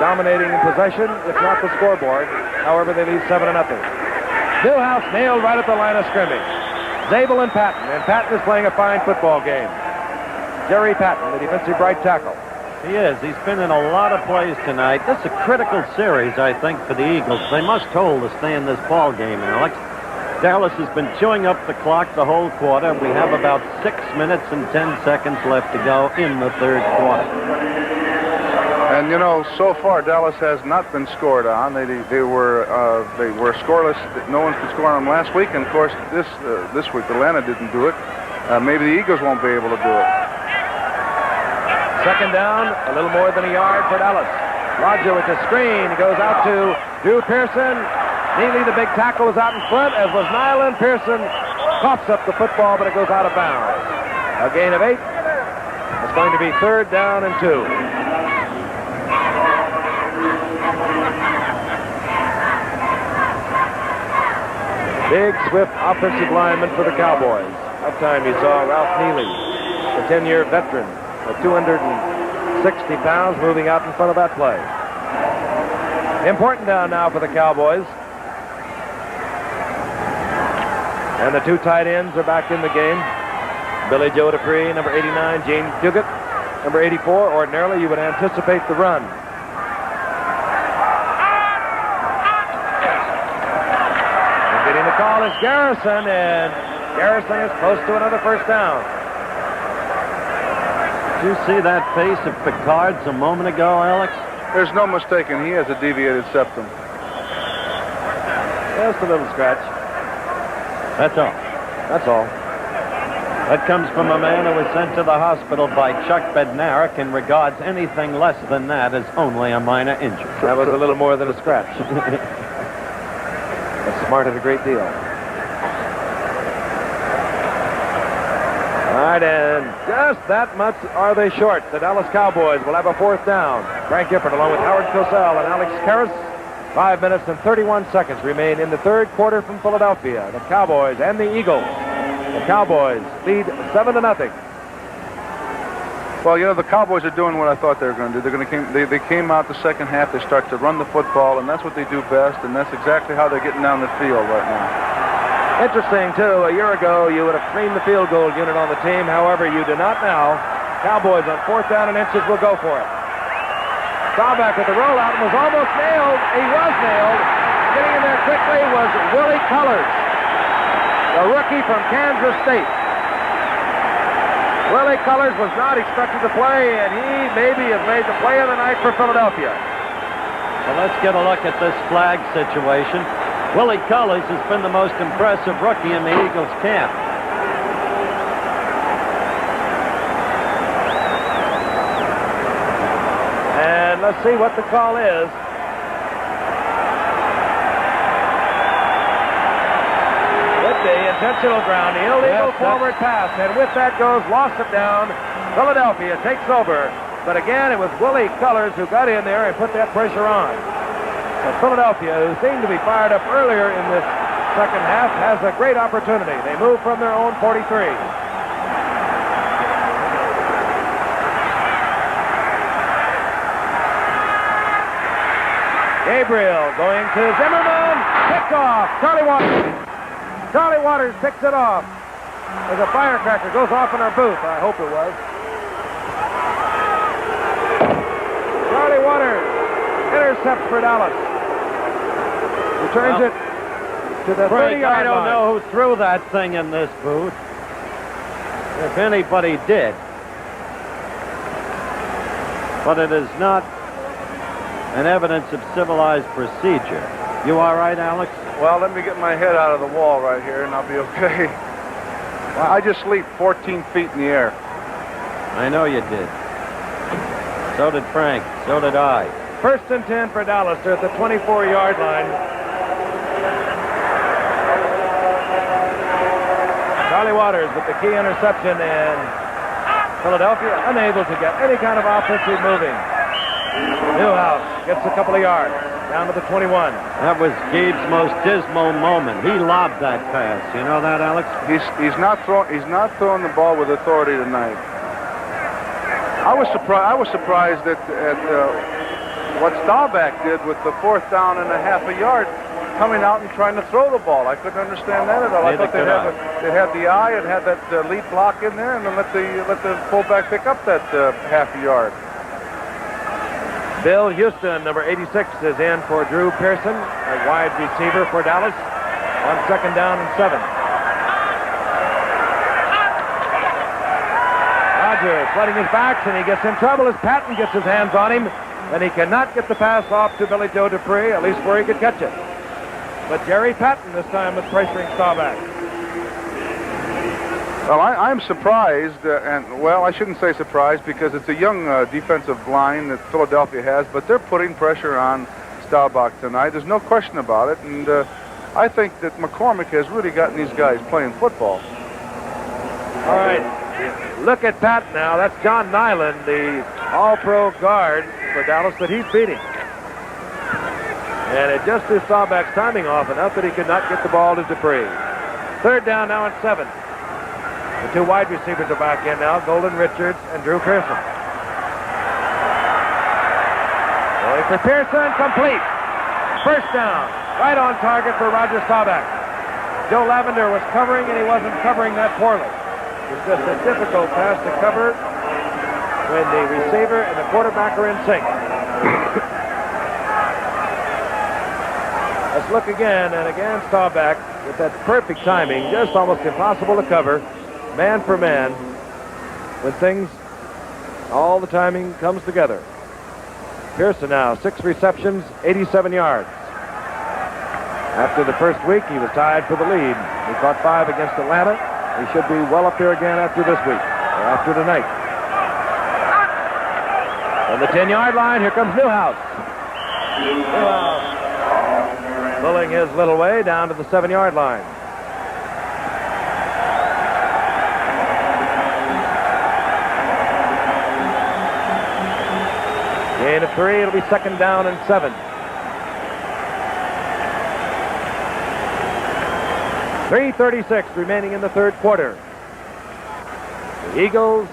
Dominating in possession, if not the scoreboard. However, they lead 7-0. Newhouse nailed right at the line of scrimmage. Zabel and Patton is playing a fine football game. Jerry Patton, the defensive right tackle. He is. He's been in a lot of plays tonight. This is a critical series, I think, for the Eagles. They must hold to stay in this ball game, Alex. Dallas has been chewing up the clock the whole quarter. We have about 6 minutes and 10 seconds left to go in the 3rd quarter. And you know, so far Dallas has not been scored on. They were scoreless. No one could score on them last week, and of course this week Atlanta didn't do it. Maybe the Eagles won't be able to do it. 2nd down, a little more than a yard for Dallas. Roger with the screen. He goes out to Drew Pearson. Neely, the big tackle, is out in front, as was Nyland. Pearson coughs up the football, but it goes out of bounds. A gain of 8. It's going to be 3rd down and 2. Big, swift offensive lineman for the Cowboys. That time you saw Ralph Neely, the 10-year veteran, at 260 pounds, moving out in front of that play. Important down now for the Cowboys. And the 2 tight ends are back in the game. Billy Joe Dupree, number 89, Gene Puget, number 84. Ordinarily, you would anticipate the run. And getting the call is Garrison, and Garrison is close to another 1st down. Did you see that face of Picard's a moment ago, Alex? There's no mistaking. He has a deviated septum. Just a little scratch. That's all. That's all. That comes from a man who was sent to the hospital by Chuck Bednarik and regards anything less than that as only a minor injury. That was a little more than a scratch. That smarted a great deal. All right, and just that much are they short. The Dallas Cowboys will have a 4th down. Frank Gifford, along with Howard Cosell and Alex Karras. 5 minutes and 31 seconds remain in the 3rd quarter from Philadelphia. The Cowboys and the Eagles. The Cowboys lead 7-0. Well, you know, the Cowboys are doing what I thought they were going to do. They came out the second half. They start to run the football, and that's what they do best, and that's exactly how they're getting down the field right now. Interesting, too. A year ago, you would have creamed the field goal unit on the team. However, you do not now. Cowboys on 4th down and inches will go for it. Staubach with the rollout and was almost nailed. He was nailed. Getting in there quickly was Willie Cullors, the rookie from Kansas State. Willie Cullors was not expected to play, and he maybe has made the play of the night for Philadelphia. Well, let's get a look at this flag situation. Willie Cullors has been the most impressive rookie in the Eagles camp. And let's see what the call is. With the intentional ground, the illegal forward pass, and with that goes Lawson down. Philadelphia takes over. But again, it was Willie Cullors who got in there and put that pressure on. So Philadelphia, who seemed to be fired up earlier in this second half, has a great opportunity. They move from their own 43. Gabriel going to Zimmerman. Picked off. Charlie Waters. Charlie Waters picks it off. There's a firecracker. Goes off in our booth. I hope it was. Charlie Waters intercepts for Dallas. Returns it to the 30-yard line. I don't know who threw that thing in this booth. If anybody did. But it is not an evidence of civilized procedure. You all right, Alex? Well, let me get my head out of the wall right here, and I'll be okay. Wow. I just leaped 14 feet in the air. I know you did. So did Frank. So did I. 1st and 10 for Dallas. They're at the 24-yard line. Charlie Waters with the key interception, and Philadelphia unable to get any kind of offensive moving. Newhouse gets a couple of yards down to the 21. That was Gabe's most dismal moment. He lobbed that pass. You know that, Alex? He's not throwing the ball with authority tonight. I was surprised at what Staubach did with the 4th down and a half a yard, coming out and trying to throw the ball. I couldn't understand that at all. I thought they had the eye and had that lead block in there, and then let the fullback pick up that half a yard. Bill Houston, number 86, is in for Drew Pearson, a wide receiver for Dallas, on 2nd down and 7. Rogers flooding his backs, and he gets in trouble as Patton gets his hands on him, and he cannot get the pass off to Billy Joe Dupree, at least where he could catch it. But Jerry Patton this time was pressuring Staubach. Well, I'm surprised, well, I shouldn't say surprised, because it's a young defensive line that Philadelphia has, but they're putting pressure on Staubach tonight. There's no question about it, and I think that McCormick has really gotten these guys playing football. All right, look at Pat now. That's John Nyland, the all-pro guard for Dallas that he's beating. And it just threw Staubach's timing off enough that he could not get the ball to Dupree. 3rd down now at 7. The 2 wide receivers are back in now, Golden Richards and Drew Pearson. Going for Pearson, complete. 1st down, right on target for Roger Staubach. Joe Lavender was covering, and he wasn't covering that poorly. It's just a difficult pass to cover when the receiver and the quarterback are in sync. Let's look again, and again Staubach with that perfect timing, just almost impossible to cover. Man for man, when things, all the timing comes together. Pearson now, 6 receptions, 87 yards. After the first week, he was tied for the lead. He caught 5 against Atlanta. He should be well up there again after this week, or after tonight. On the 10-yard line, here comes Newhouse. Newhouse pulling his little way down to the 7-yard line. Gain of 3, it'll be 2nd down and 7. 3:36 remaining in the 3rd quarter. The Eagles,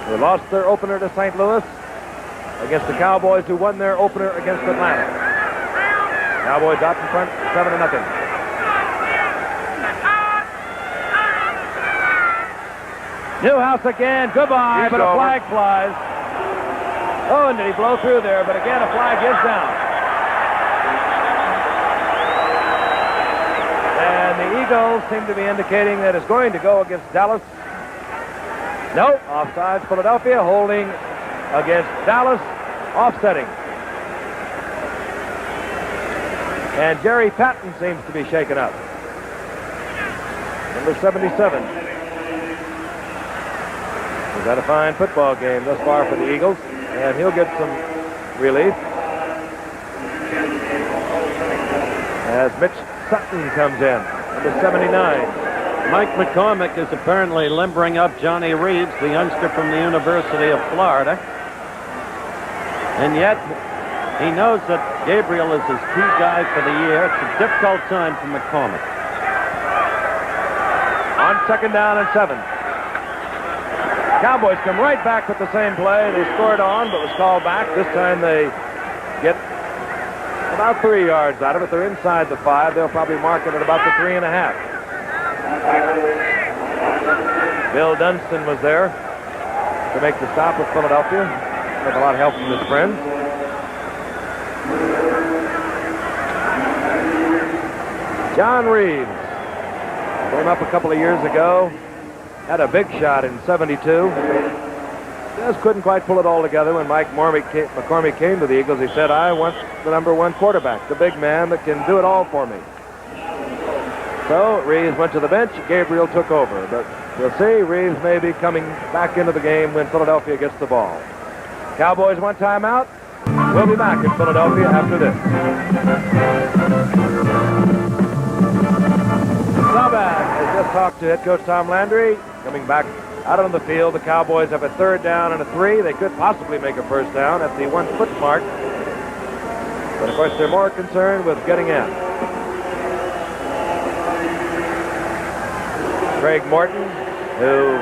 who lost their opener to St. Louis, against the Cowboys, who won their opener against Atlanta. Cowboys out in front, 7-0. Newhouse again, goodbye, but a flag flies. Oh, and did he blow through there? But again, a flag is down. And the Eagles seem to be indicating that it's going to go against Dallas. No, offside. Philadelphia holding against Dallas, offsetting. And Jerry Patton seems to be shaken up. Number 77. We've had a fine football game thus far for the Eagles, and he'll get some relief as Mitch Sutton comes in, number 79. Mike McCormick is apparently limbering up Johnny Reeves, the youngster from the University of Florida. And yet, he knows that Gabriel is his key guy for the year. It's a difficult time for McCormick. On 2nd down and 7. Cowboys come right back with the same play. They scored on, but was called back. This time they get about 3 yards out of it. They're inside the 5. They'll probably mark it at about the 3.5. Bill Dunston was there to make the stop with Philadelphia with a lot of help from his friends. John Reeves came up a couple of years ago, had a big shot in 72. Just couldn't quite pull it all together when Mike McCormick came to the Eagles. He said, I want the number 1 quarterback, the big man that can do it all for me. So Reeves went to the bench. Gabriel took over. But we'll see. Reeves may be coming back into the game when Philadelphia gets the ball. Cowboys 1 timeout. We'll be back in Philadelphia after this. Staubach has just talked to head coach Tom Landry. Coming back out on the field, the Cowboys have a 3rd down and a 3. They could possibly make a 1st down at the 1-foot mark. But of course, they're more concerned with getting in. Craig Morton, who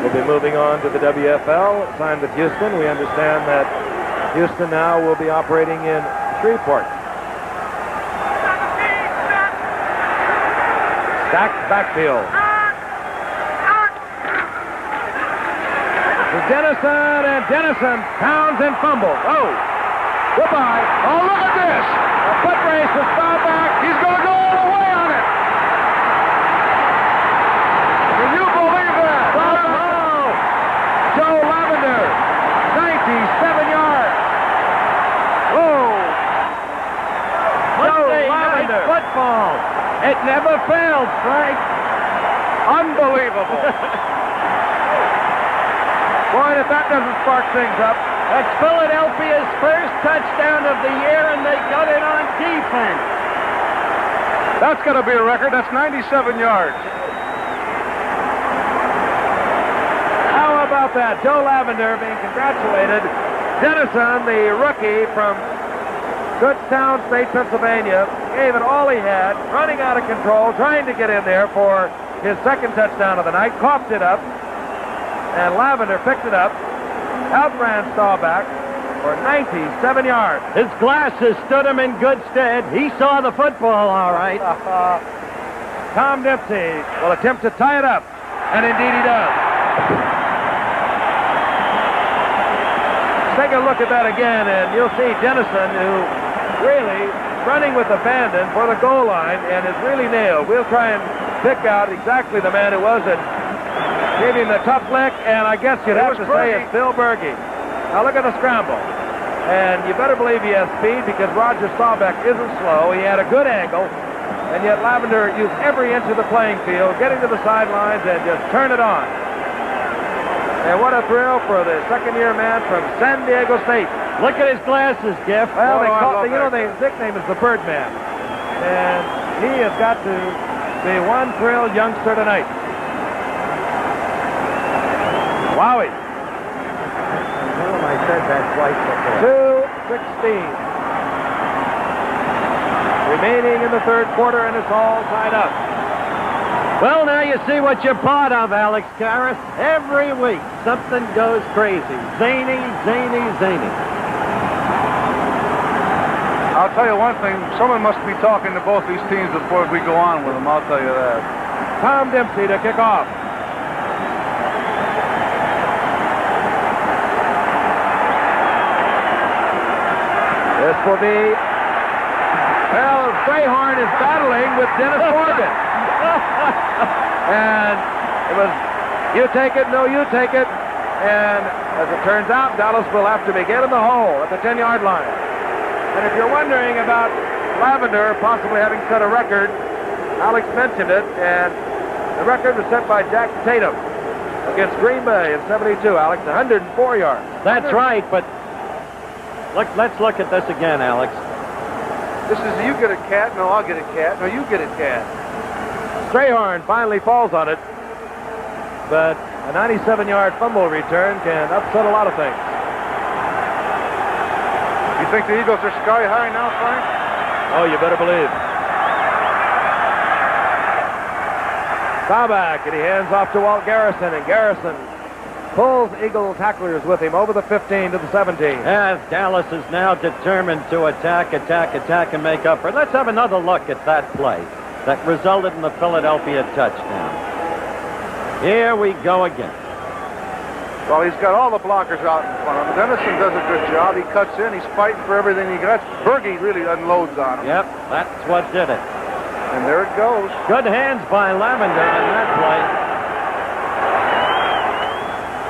will be moving on to the WFL, signed with Houston. We understand that Houston now will be operating in Shreveport. Stacked backfield. To Dennison, and Dennison pounds and fumbles. Oh, goodbye. Oh, look at this. A foot race with Staubach. He's going to go all the way on it. Can you believe that? Oh, Joe Lavender, 97 yards. Whoa. Monday night football. It never fails, Frank. Unbelievable. Boy, if that doesn't spark things up. That's Philadelphia's first touchdown of the year, and they got it on defense. That's going to be a record. That's 97 yards. How about that? Joe Lavender being congratulated. Dennison, the rookie from Kutztown State, Pennsylvania, gave it all he had, running out of control, trying to get in there for his 2nd touchdown of the night, coughed it up, and Lavender picked it up, outran Staubach for 97 yards. His glasses stood him in good stead. He saw the football all right. Tom Dempsey will attempt to tie it up, and indeed he does. Take a look at that again, and you'll see Dennison, who really running with abandon for the goal line and is really nailed. We'll try and pick out exactly the man who was and give him the tough lick, and I guess you'd have to say it's Bill Berge. Now look at the scramble. And you better believe he has speed because Roger Staubach isn't slow. He had a good angle, and yet Lavender used every inch of the playing field, getting to the sidelines and just turn it on. And what a thrill for the 2nd-year man from San Diego State. Look at his glasses, Jeff. Well, they call, the nickname is the Birdman. And he has got to be one thrilled youngster tonight. Wowie. Well, I said that twice before. 2:16. Remaining in the 3rd quarter, and it's all tied up. Well, now you see what you're part of, Alex Karras. Every week, something goes crazy. Zany, zany, zany. I'll tell you one thing. Someone must be talking to both these teams before we go on with them. I'll tell you that. Tom Dempsey to kick off. This will be, well, Strayhorn is battling with Dennis Morgan. And it was, you take it, no, you take it. And as it turns out, Dallas will have to begin in the hole at the 10-yard line. And if you're wondering about Lavender possibly having set a record, Alex mentioned it, and the record was set by Jack Tatum against Green Bay in 72, Alex, 104 yards. That's right, but let's look at this again, Alex. This is you get a cat, no, I'll get a cat. No, you get a cat. Strayhorn finally falls on it, but a 97-yard fumble return can upset a lot of things. You think the Eagles are sky high now, Frank? Oh, you better believe. Staubach, and he hands off to Walt Garrison, and Garrison pulls Eagle tacklers with him over the 15 to the 17. As Dallas is now determined to attack, and make up for it. Let's have another look at that play that resulted in the Philadelphia touchdown. Here we go again. Well, he's got all the blockers out in front of him. Dennison does a good job. He cuts in. He's fighting for everything he got. Berge really unloads on him. Yep, that's what did it. And there it goes. Good hands by Lavender on that play.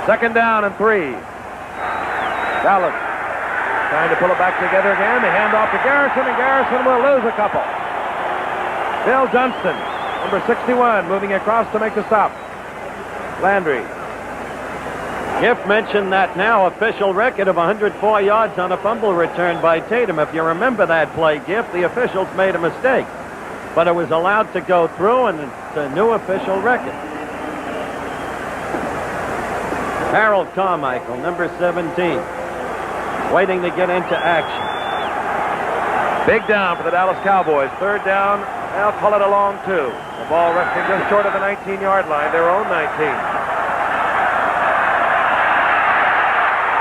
2nd down and 3. Dallas trying to pull it back together again. They hand off to Garrison, and Garrison will lose a couple. Bill Johnston, number 61, moving across to make the stop. Landry. Giff mentioned that now official record of 104 yards on a fumble return by Tatum. If you remember that play, Giff, the officials made a mistake. But it was allowed to go through, and it's a new official record. Harold Carmichael, number 17, waiting to get into action. Big down for the Dallas Cowboys. 3rd down. They'll call it a long 2. The ball resting just short of the 19-yard line, their own 19.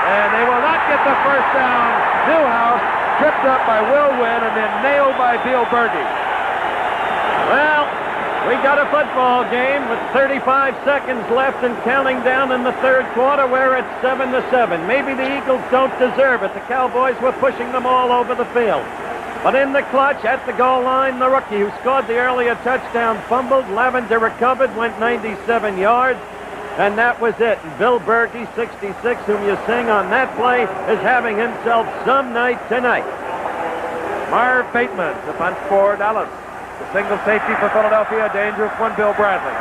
And they will not get the first down. Newhouse tripped up by Will Wynn and then nailed by Bill Berge. Well, we got a football game with 35 seconds left and counting down in the 3rd quarter. We're at 7-7. Maybe the Eagles don't deserve it. The Cowboys were pushing them all over the field. But in the clutch, at the goal line, the rookie who scored the earlier touchdown fumbled. Lavender recovered, went 97 yards. And that was it. And Bill Berge, 66, whom you sing on that play, is having himself some night tonight. Marv Bateman, the punt for Dallas. The single safety for Philadelphia, a dangerous one, Bill Bradley.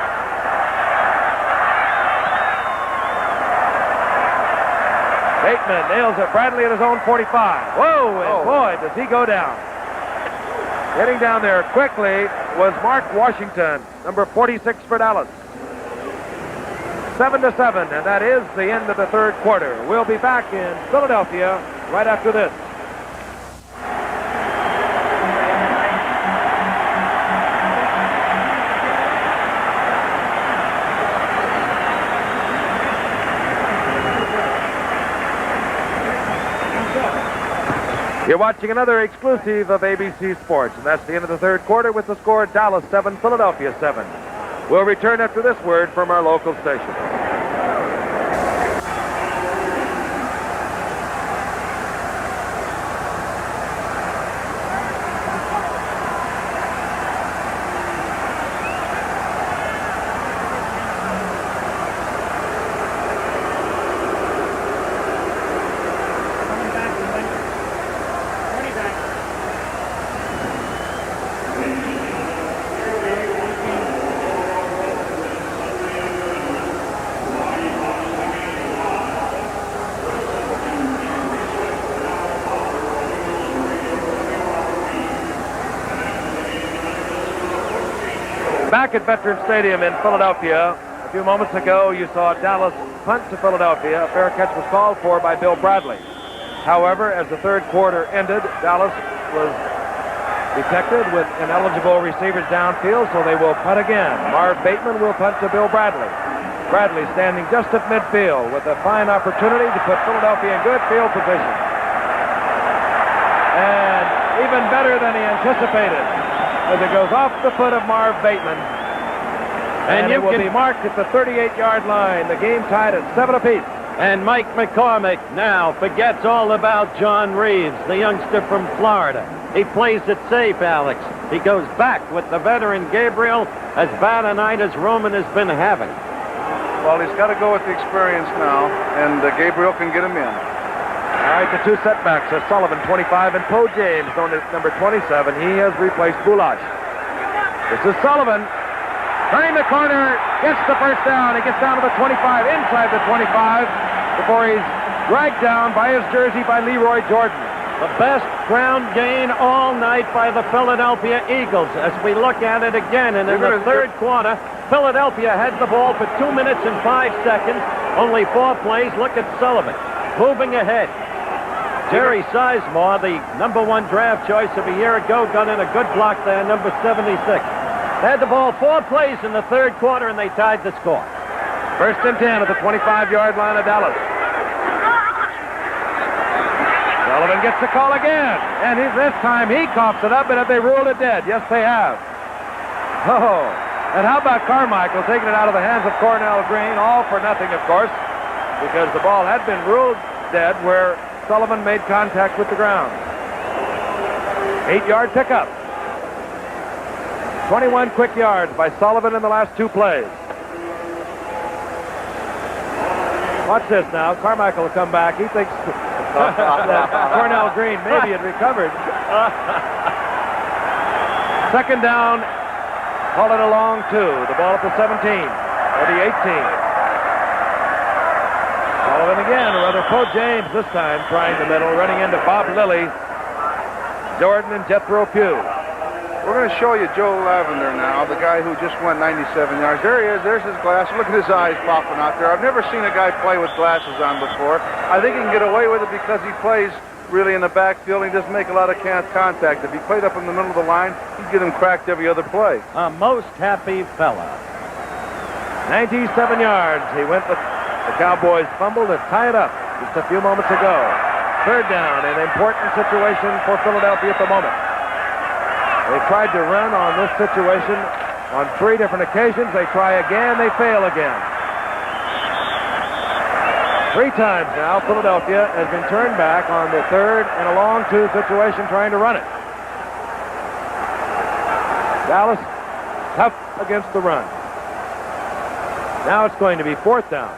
Bateman nails it. Bradley at his own 45. Whoa, and boy, does he go down. Getting down there quickly was Mark Washington, number 46 for Dallas. 7-7, and that is the end of the 3rd quarter. We'll be back in Philadelphia right after this. You're watching another exclusive of ABC Sports, and that's the end of the 3rd quarter with the score Dallas 7, Philadelphia 7. We'll return after this word from our local station. Back at Veterans Stadium in Philadelphia, a few moments ago you saw Dallas punt to Philadelphia. A fair catch was called for by Bill Bradley. However, as the 3rd quarter ended, Dallas was detected with ineligible receivers downfield, so they will punt again. Marv Bateman will punt to Bill Bradley. Bradley standing just at midfield with a fine opportunity to put Philadelphia in good field position. And even better than he anticipated, as it goes off the foot of Marv Bateman. And it will be marked at the 38-yard line. The game tied at 7 apiece. And Mike McCormick now forgets all about John Reeves, the youngster from Florida. He plays it safe, Alex. He goes back with the veteran Gabriel, as bad a night as Roman has been having. Well, he's got to go with the experience now, and Gabriel can get him in. All right, the two setbacks are Sullivan, 25, and Poe James, known as number 27. He has replaced Boulash. This is Sullivan. Turning the corner, gets the first down. He gets down to the 25, inside the 25, before he's dragged down by his jersey by Leroy Jordan. The best ground gain all night by the Philadelphia Eagles. As we look at it again, and in the third quarter, Philadelphia had the ball for 2 minutes and 5 seconds. Only 4 plays. Look at Sullivan moving ahead. Jerry Sizemore, the #1 draft choice of a year ago, got in a good block there, number 76. They had the ball 4 plays in the third quarter, and they tied the score. First and 10 at the 25-yard line of Dallas. Sullivan gets the call again, and this time he coughs it up, and have they ruled it dead? Yes, they have. Oh, and how about Carmichael taking it out of the hands of Cornell Green? All for nothing, of course, because the ball had been ruled dead where Sullivan made contact with the ground. 8-yard pickup. 21 quick yards by Sullivan in the last 2 plays. Watch this now. Carmichael will come back. He thinks that Cornell Green maybe had recovered. Second down. Call it a long 2. The ball at the 17 or the 18. Sullivan again, or rather Poe James this time, trying the middle, running into Bob Lilly, Jordan, and Jethro Pugh. We're going to show you Joe Lavender now, the guy who just went 97 yards. There he is. There's his glasses. Look at his eyes popping out there. I've never seen a guy play with glasses on before. I think he can get away with it because he plays really in the backfield. He doesn't make a lot of contact. If he played up in the middle of the line, he'd get him cracked every other play. A most happy fella. 97 yards. He went with the Cowboys fumble to tie it up just a few moments ago. Third down, an important situation for Philadelphia at the moment. They tried to run on this situation on 3 different occasions. They try again, they fail again. 3 times now, Philadelphia has been turned back on the third and a long 2 situation trying to run it. Dallas, tough against the run. Now it's going to be 4th down.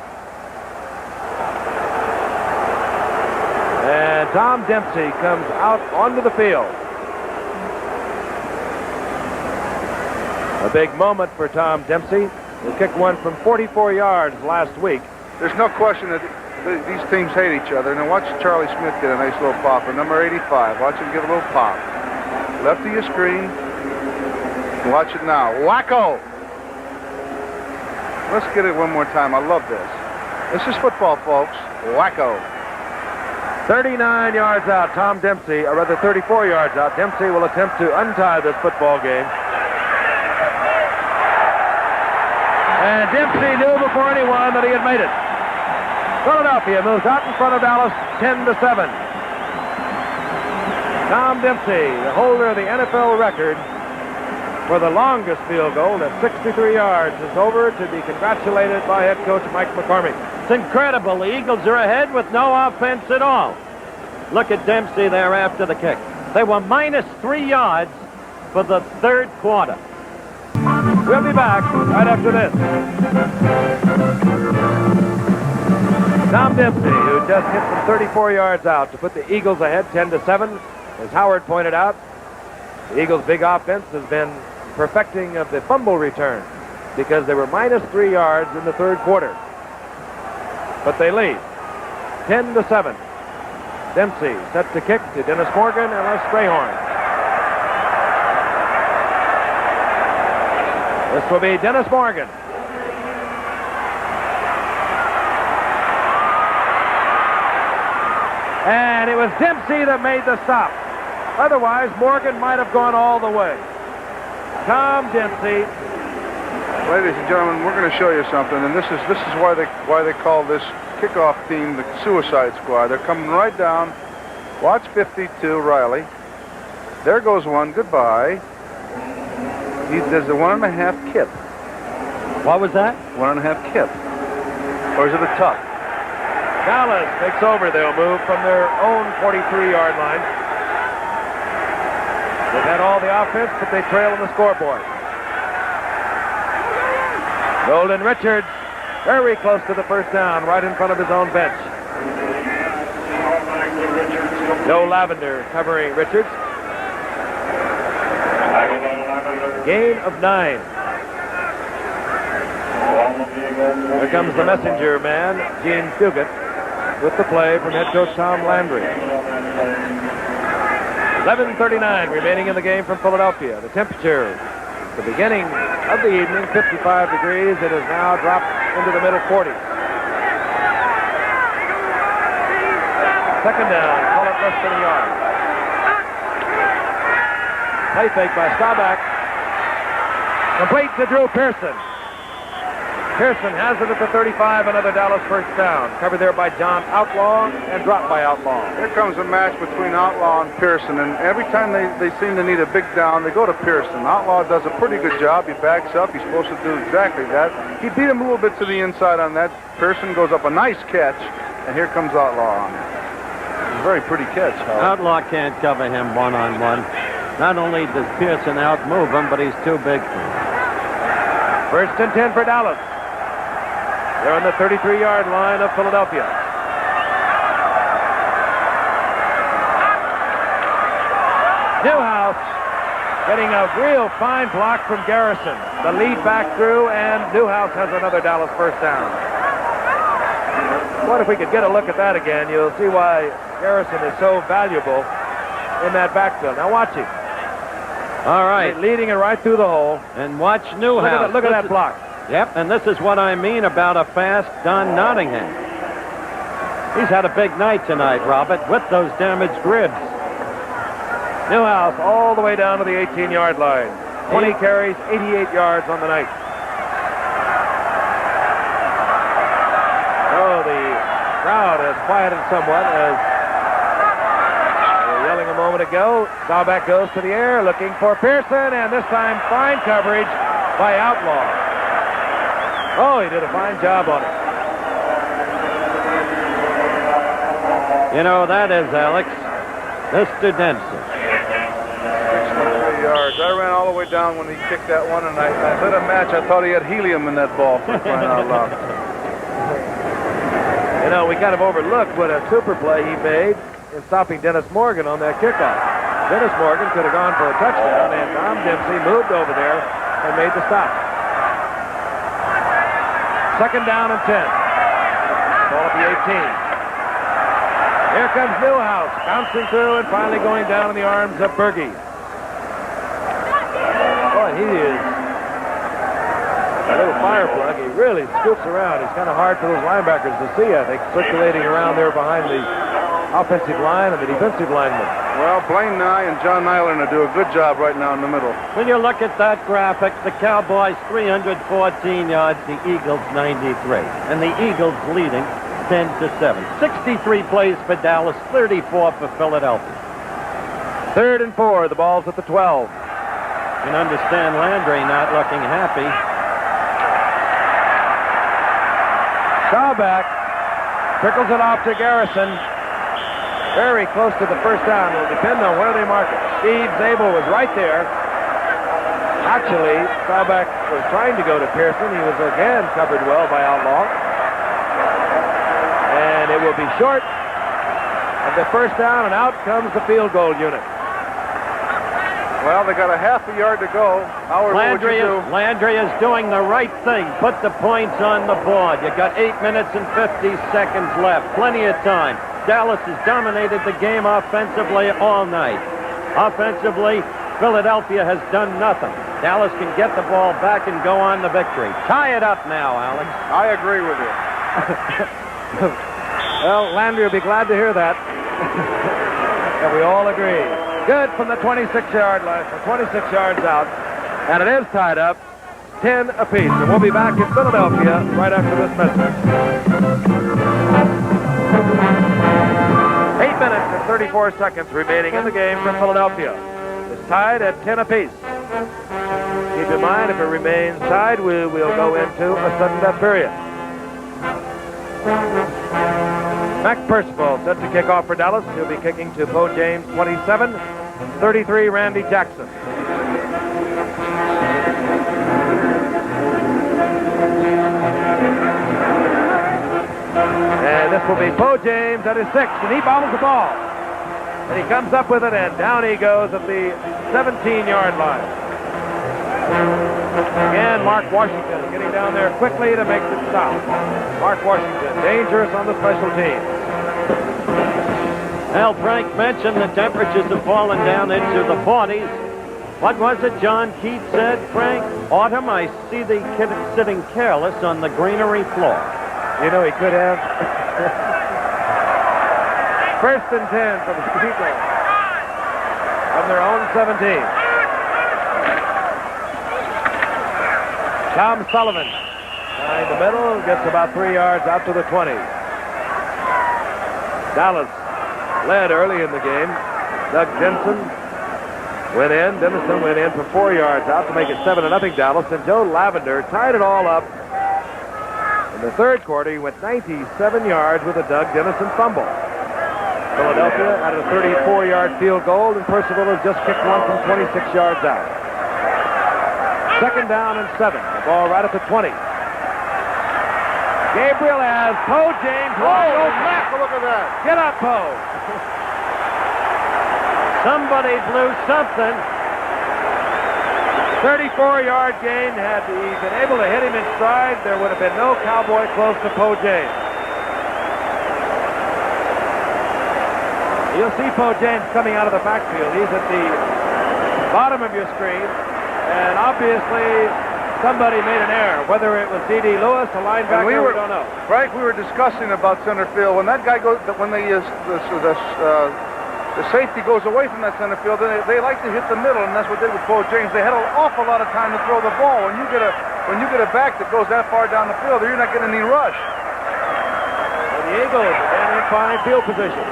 And Tom Dempsey comes out onto the field. A big moment for Tom Dempsey, who kicked one from 44 yards last week. There's no question that these teams hate each other. Now watch Charlie Smith get a nice little pop. And number 85, watch him get a little pop. Left of your screen. Watch it now. Wacko! Let's get it one more time. I love this. This is football, folks. Wacko. 39 yards out, Tom Dempsey, or rather 34 yards out. Dempsey will attempt to untie this football game. And Dempsey knew before anyone that he had made it. Philadelphia moves out in front of Dallas 10-7. Tom Dempsey, the holder of the NFL record for the longest field goal at 63 yards, is over to be congratulated by head coach Mike McCormick. It's incredible. The Eagles are ahead with no offense at all. Look at Dempsey there after the kick. They were -3 yards for the third quarter. We'll be back right after this. Tom Dempsey, who just hit from 34 yards out to put the Eagles ahead 10-7. As Howard pointed out, the Eagles' big offense has been perfecting of the fumble return because they were -3 yards in the third quarter. But they lead 10-7. Dempsey set to kick to Dennis Morgan and Les Strayhorn. This will be Dennis Morgan. And it was Dempsey that made the stop. Otherwise, Morgan might have gone all the way. Tom Dempsey. Ladies and gentlemen, we're going to show you something, and this is why they call this kickoff team the Suicide Squad. They're coming right down. Watch 52, Riley. There goes one. Goodbye. He does a 1.5 kip. What was that? 1.5 kip. Or is it a tuck? Dallas takes over. They'll move from their own 43-yard line. They've had all the offense, but they trail on the scoreboard. Golden Richards, very close to the first down, right in front of his own bench. Joe Lavender covering Richards. Gain of 9. Here comes the messenger man, Gene Fugit, with the play from head coach Tom Landry. 11:39 remaining in the game from Philadelphia. The temperature at the beginning of the evening, 55 degrees. It has now dropped into the middle 40s. Second down, call it less than a yard. Play fake by Staubach. Complete to Drew Pearson. Pearson has it at the 35, another Dallas first down. Covered there by John Outlaw and dropped by Outlaw. Here comes a match between Outlaw and Pearson, and every time they seem to need a big down, they go to Pearson. Outlaw does a pretty good job. He backs up. He's supposed to do exactly that. He beat him a little bit to the inside on that. Pearson goes up a nice catch, and here comes Outlaw on it. It's a very pretty catch, Howard. Outlaw can't cover him one-on-one. Not only does Pearson outmove him, but he's too big for him. First and 10 for Dallas. They're on the 33-yard line of Philadelphia. Newhouse getting a real fine block from Garrison. The lead back through, and Newhouse has another Dallas first down. What if we could get a look at that again? You'll see why Garrison is so valuable in that backfield. Now watch him. All right. Leading it right through the hole. And watch Newhouse. Look at that block. Yep, and this is what I mean about a fast Don Nottingham. He's had a big night tonight, Robert, with those damaged ribs. Newhouse all the way down to the 18-yard line. 20 carries, 88 yards on the night. Oh, the crowd has quieted somewhat as they were yelling a moment ago. Staubach goes to the air looking for Pearson, and this time fine coverage by Outlaw. Oh, he did a fine job on it. You know, that is, Alex, Mr. Dempsey. 63 yards. I ran all the way down when he kicked that one, and I lit a match. I thought he had helium in that ball, for crying out loud. You know, we kind of overlooked what a super play he made in stopping Dennis Morgan on that kickoff. Dennis Morgan could have gone for a touchdown, and Tom Dempsey moved over there and made the stop. Second down and 10. Ball at the 18. Here comes Newhouse, bouncing through and finally going down in the arms of Berge. Boy, he is a little fire plug. He really scoops around. It's kind of hard for those linebackers to see, I think, circulating around there behind the offensive line and the defensive linemen. Well, Blaine Nye and John Nylander do a good job right now in the middle. When you look at that graphic, the Cowboys 314 yards, the Eagles 93. And the Eagles leading 10-7. 63 plays for Dallas, 34 for Philadelphia. 3rd and 4, the ball's at the 12. You can understand Landry not looking happy. Staubach trickles it off to Garrison. Very close to the first down. It will depend on where they mark it. Steve Zabel was right there. Actually, Staubach was trying to go to Pearson. He was again covered well by Outlaw. And it will be short of the first down, and out comes the field goal unit. Well, they got a half a yard to go. Howard, what would you do? Landry is doing the right thing. Put the points on the board. You got 8 minutes and 50 seconds left. Plenty of time. Dallas has dominated the game offensively all night. Offensively, Philadelphia has done nothing. Dallas can get the ball back and go on the victory. Tie it up now, Alex. I agree with you. Well, Landry will be glad to hear that. And we all agree. Good from the 26-yard line, from 26 yards out. And it is tied up, 10 apiece. And we'll be back in Philadelphia right after this message. 8 minutes and 34 seconds remaining in the game for Philadelphia. It's tied at 10 apiece. Keep in mind, if it remains tied, we'll go into a sudden death period. Mac Percival set to kick off for Dallas. He'll be kicking to Bo James, 27. 33, Randy Jackson. And this will be Bo James at his 6th, and he bobbles the ball. And he comes up with it, and down he goes at the 17-yard line. Again, Mark Washington getting down there quickly to make the stop. Mark Washington, dangerous on the special teams. Well, Frank mentioned the temperatures have fallen down into the 40s. What was it John Keats said, Frank? Autumn, I see the kid sitting careless on the greenery floor. You know, he could have. First and 10 for the Eagles from their own 17. Tom Sullivan in the middle, gets about 3 yards out to the 20. Dallas led early in the game. Doug Denson went in. Dennison went in for 4 yards out to make it 7-0 Dallas. And Joe Lavender tied it all up. In the third quarter, he went 97 yards with a Doug Dennison fumble. Philadelphia had a 34-yard field goal, and Percival has just kicked one from 26 yards out. Second down and 7. The ball right at the 20. Gabriel has Bo James. Oh, Mac, look at that. Get up, Bo. Somebody blew something. 34-yard gain. Had he been able to hit him in stride, there would have been no Cowboy close to Bo James. You'll see Bo James coming out of the backfield. He's at the bottom of your screen, and obviously somebody made an error. Whether it was D.D. Lewis, a linebacker, we don't know. Frank, we were discussing about center field. When that guy goes, when the safety goes away from that center field, they like to hit the middle, and that's what they did with Bo James. They had an awful lot of time to throw the ball. When you get a back that goes that far down the field, you're not getting any rush. And the Eagles are in fine field position.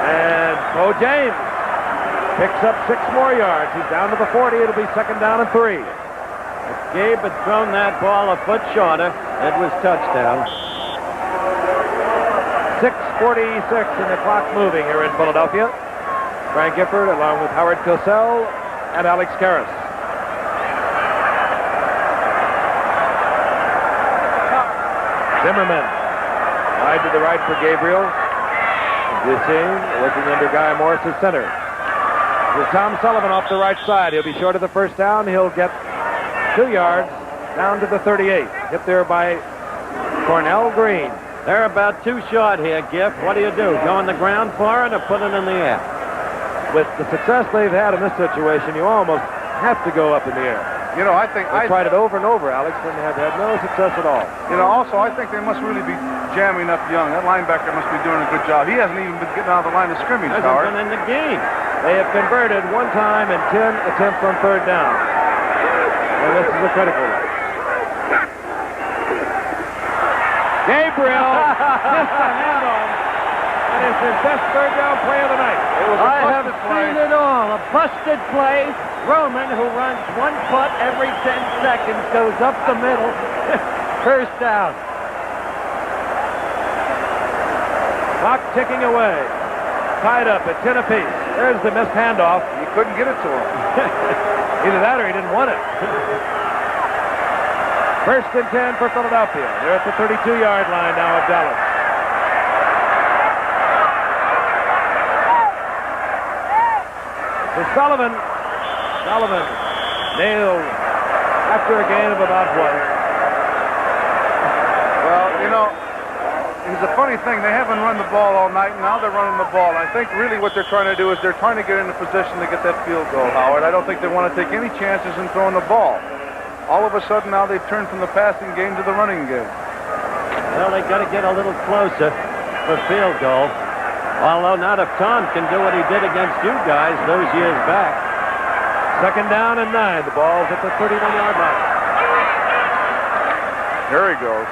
And Bo James picks up 6 more yards. He's down to the 40. It'll be second down and 3. If Gabe had thrown that ball a foot shorter, it was touchdown. 6:46 and the clock moving here in Philadelphia. Frank Gifford along with Howard Cosell and Alex Karras. Zimmerman wide to the right for Gabriel. Duchesne working under Guy Morris at center. With Tom Sullivan off the right side. He'll be short of the first down. He'll get 2 yards down to the 38. Hit there by Cornell Green. They're about too short here, Giff. What do? Go on the ground for it or put it in the air? With the success they've had in this situation, you almost have to go up in the air. You know, I think They tried it over and over, Alex, and have had no success at all. You know, also, I think they must really be jamming up Young. That linebacker must be doing a good job. He hasn't even been getting out of the line of scrimmage, Howard. Hasn't been in the game. They have converted 1 time in 10 attempts on third down. And this is a critical one. Gabriel missed the handoff. And it's his best third down play of the night. It was a I have busted play. seen it all. A busted play. Roman, who runs 1 foot every 10 seconds, goes up the middle. First down. Clock ticking away. Tied up at 10 apiece. There's the missed handoff. You couldn't get it to him. Either that or he didn't want it. First and 10 for Philadelphia. They're at the 32-yard line now of Dallas. So Sullivan nailed after a gain of about 1. Well, you know, it's a funny thing. They haven't run the ball all night, and now they're running the ball. I think really what they're trying to do is they're trying to get in a position to get that field goal, Howard. I don't think they want to take any chances in throwing the ball. All of a sudden now they've turned from the passing game to the running game. Well, they got to get a little closer for field goal. Although not if Tom can do what he did against you guys those years back. Second down and 9. The ball's at the 31-yard line. There he goes.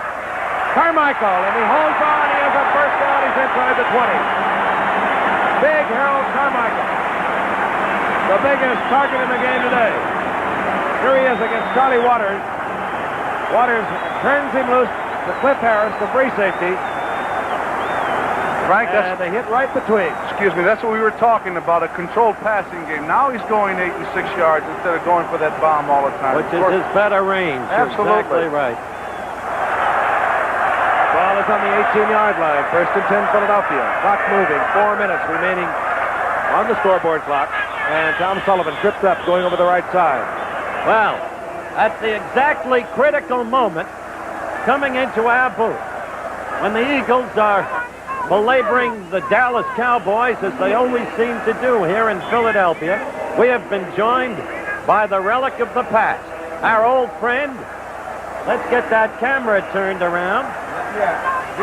Carmichael, and he holds on. He has a first down. He's inside the 20. Big Harold Carmichael, the biggest target in the game today. Here he is against Charlie Waters. Waters turns him loose to Cliff Harris, the free safety. Frank, and they hit right between. excuse me, that's what we were talking about, a controlled passing game. Now he's going 8 and 6 yards instead of going for that bomb all the time. Which is his better range. Absolutely. Exactly right. Ball is on the 18-yard line. First and 10, Philadelphia. Clock moving. 4 minutes remaining on the scoreboard clock. And Tom Sullivan tripped up going over the right side. Well, at the exactly critical moment, coming into our booth, when the Eagles are belaboring the Dallas Cowboys, as they always seem to do here in Philadelphia, we have been joined by the relic of the past, our old friend. Let's get that camera turned around.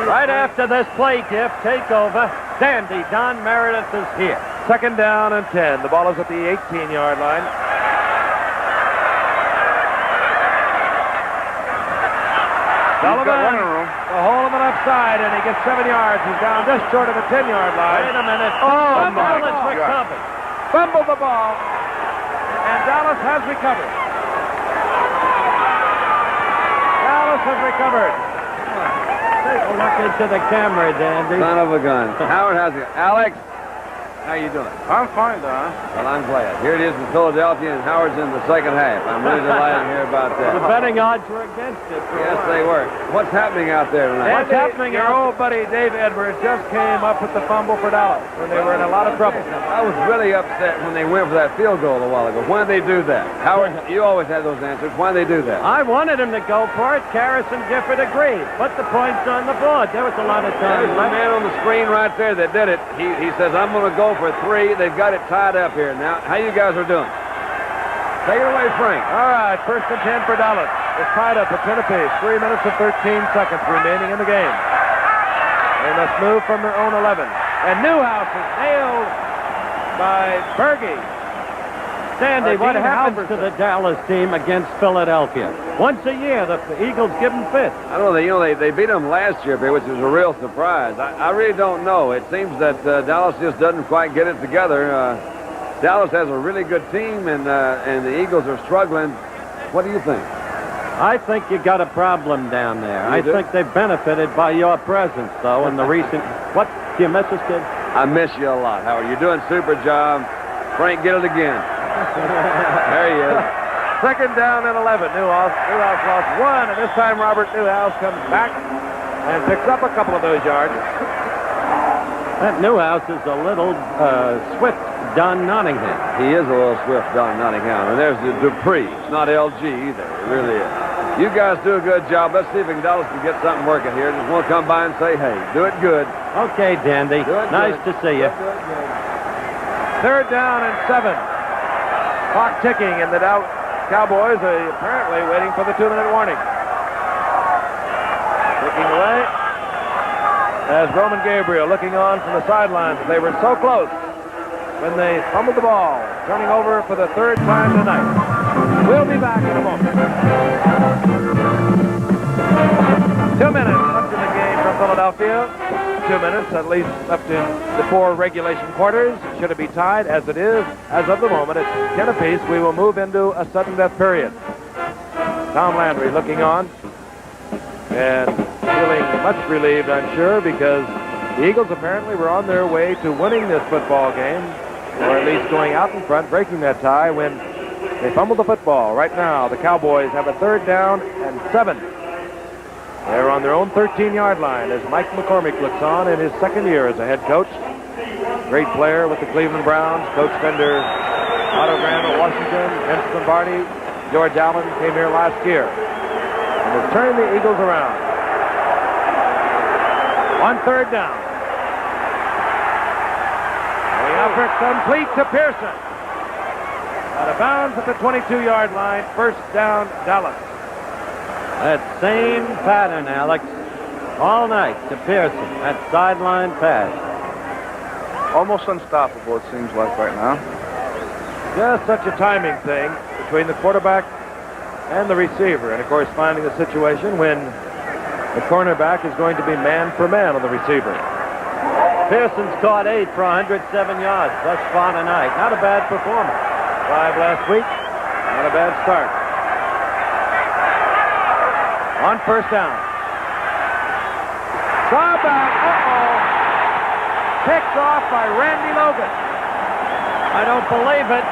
Right after this play gift takeover, Dandy Don Meredith is here. Second down and 10. The ball is at the 18-yard line. Sullivan, a hole in the left side, and he gets 7 yards. He's down just short of the 10-yard line. Wait a minute. Oh, the ball is recovered. Fumbled the ball, and Dallas has recovered. Dallas has recovered. Take a look into the camera, Dandy. Son of a gun. Howard, how's it? Alex, how you doing? I'm fine, Don. Well, I'm glad. Here it is in Philadelphia, and Howard's in the second half. I'm really delighted to hear about that. The betting odds were against it. Yes, they were. What's happening out there tonight? What's happening? Your old buddy Dave Edwards just came up with the fumble for Dallas when they were in a lot of trouble. I was really upset when they went for that field goal a while ago. Why did they do that? Howard, you always had those answers. Why did they do that? I wanted him to go for it. Karras and Gifford agreed. Put the points on the board. There was a lot of time There's the left. man on the screen right there that did it. He says, I'm going to go for 3. They've got it tied up here now. How you guys are doing? Take it away, Frank. All right, first and 10 for Dallas. It's tied up at 10 apiece. 3 minutes and 13 seconds remaining in the game. They must move from their own 11. And Newhouse is nailed by Berge. Sandy, what Dean happens to the Dallas team against Philadelphia? Once a year, the Eagles give them fifth. I don't know. They beat them last year, which was a real surprise. I really don't know. It seems that Dallas just doesn't quite get it together. Dallas has a really good team, and the Eagles are struggling. What do you think? I think you got a problem down there. I do? think they've benefited by your presence, though, in the recent... What? Do you miss us, kid? I miss you a lot, Howard. You're doing a super job. Frank, get it again. There he is. Second down and 11. Newhouse lost 1, and this time Robert Newhouse comes back and picks up a couple of those yards. That Newhouse is a little swift Don Nottingham. He is a little swift, Don Nottingham. And there's the Dupree. It's not LG either. It really is. You guys do a good job. Let's see if Dallas can get something working here. Just want to come by and say, hey, do it good. Okay, Dandy. Nice to see you. Third down and 7. Clock ticking, and the Cowboys are apparently waiting for the 2-minute warning. Ticking away as Roman Gabriel looking on from the sidelines. They were so close when they fumbled the ball, turning over for the third time tonight. We'll be back in a moment. 2 minutes left in the game from Philadelphia. 2 minutes, at least, left in the 4 regulation quarters. Should it be tied, as it is, as of the moment, at 10 apiece, we will move into a sudden death period. Tom Landry looking on and feeling much relieved, I'm sure, because the Eagles apparently were on their way to winning this football game, or at least going out in front, breaking that tie when they fumbled the football. Right now, the Cowboys have a third down and 7. They're on their own 13-yard line as Mike McCormick looks on in his second year as a head coach. Great player with the Cleveland Browns, coached under Otto Graham at Washington, Vince Lombardi, George Allen came here last year and has turned the Eagles around. On third down. Going out for complete to Pearson. Out of bounds at the 22-yard line. First down, Dallas. That same pattern, Alex, all night to Pearson. That sideline pass. Almost unstoppable, it seems like right now. Just such a timing thing between the quarterback and the receiver. And, of course, finding the situation when the cornerback is going to be man for man on the receiver. Pearson's caught 8 for 107 yards thus far tonight. Not a bad performance. 5 last week. Not a bad start. On first down. Saw back. picked off by Randy Logan. I don't believe it.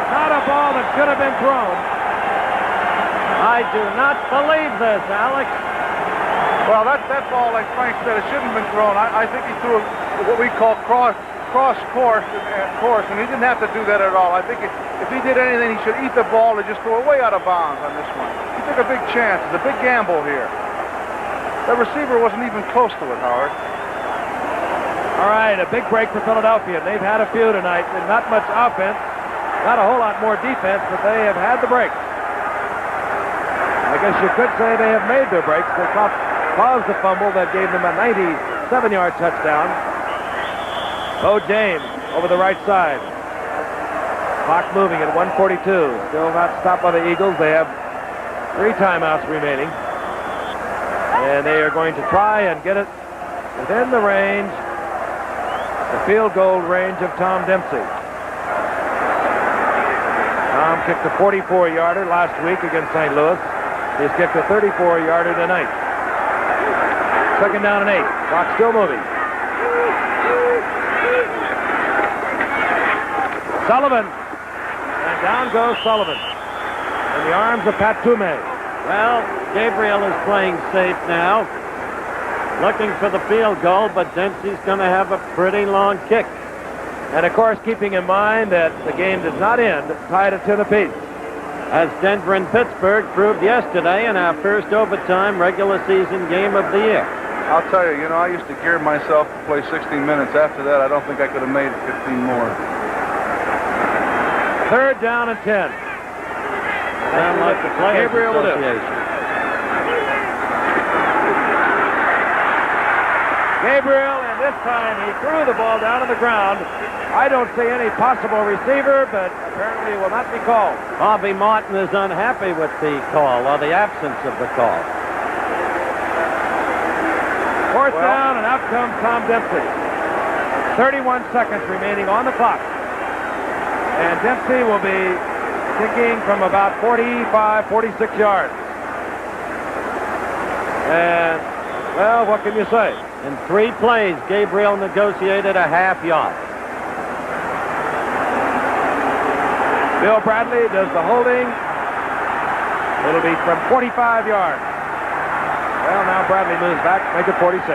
Not a ball that should have been thrown. I do not believe this, Alex. Well, that ball, like Frank said, it shouldn't have been thrown. I think he threw what we call cross course, and he didn't have to do that at all. I think if he did anything, he should eat the ball and just throw it way out of bounds on this one. He took a big chance. It's a big gamble here. The receiver wasn't even close to it, Howard. All right, a big break for Philadelphia. They've had a few tonight, and not much offense, not a whole lot more defense, but they have had the breaks. I guess you could say they have made their breaks. They caused the fumble that gave them a 97-yard touchdown. Bo James over the right side. Clock moving at 1:42. Still not stopped by the Eagles. They have 3 timeouts remaining. And they are going to try and get it within the range, the field goal range of Tom Dempsey. Tom kicked a 44-yarder last week against St. Louis. He's kicked a 34-yarder tonight. 2nd down and 8. Clock still moving. Sullivan. And down goes Sullivan. In the arms of Pat Toomey. Well, Gabriel is playing safe now. Looking for the field goal, but Dempsey's going to have a pretty long kick. And, of course, keeping in mind that the game does not end tied at 10 apiece. As Denver and Pittsburgh proved yesterday in our first overtime regular season game of the year. I'll tell you, I used to gear myself to play 16 minutes. After that, I don't think I could have made 15 more. 3rd down and 10. Sound like the Players Gabriel will do. Association. Gabriel, and this time he threw the ball down on the ground. I don't see any possible receiver, but apparently it will not be called. Harvey Martin is unhappy with the call, or the absence of the call. 4th down, and out comes Tom Dempsey. 31 seconds remaining on the clock. And Dempsey will be kicking from about 45, 46 yards. And, well, what can you say? In 3 plays, Gabriel negotiated a half yard. Bill Bradley does the holding. It'll be from 45 yards. Well, now Bradley moves back, make it 46.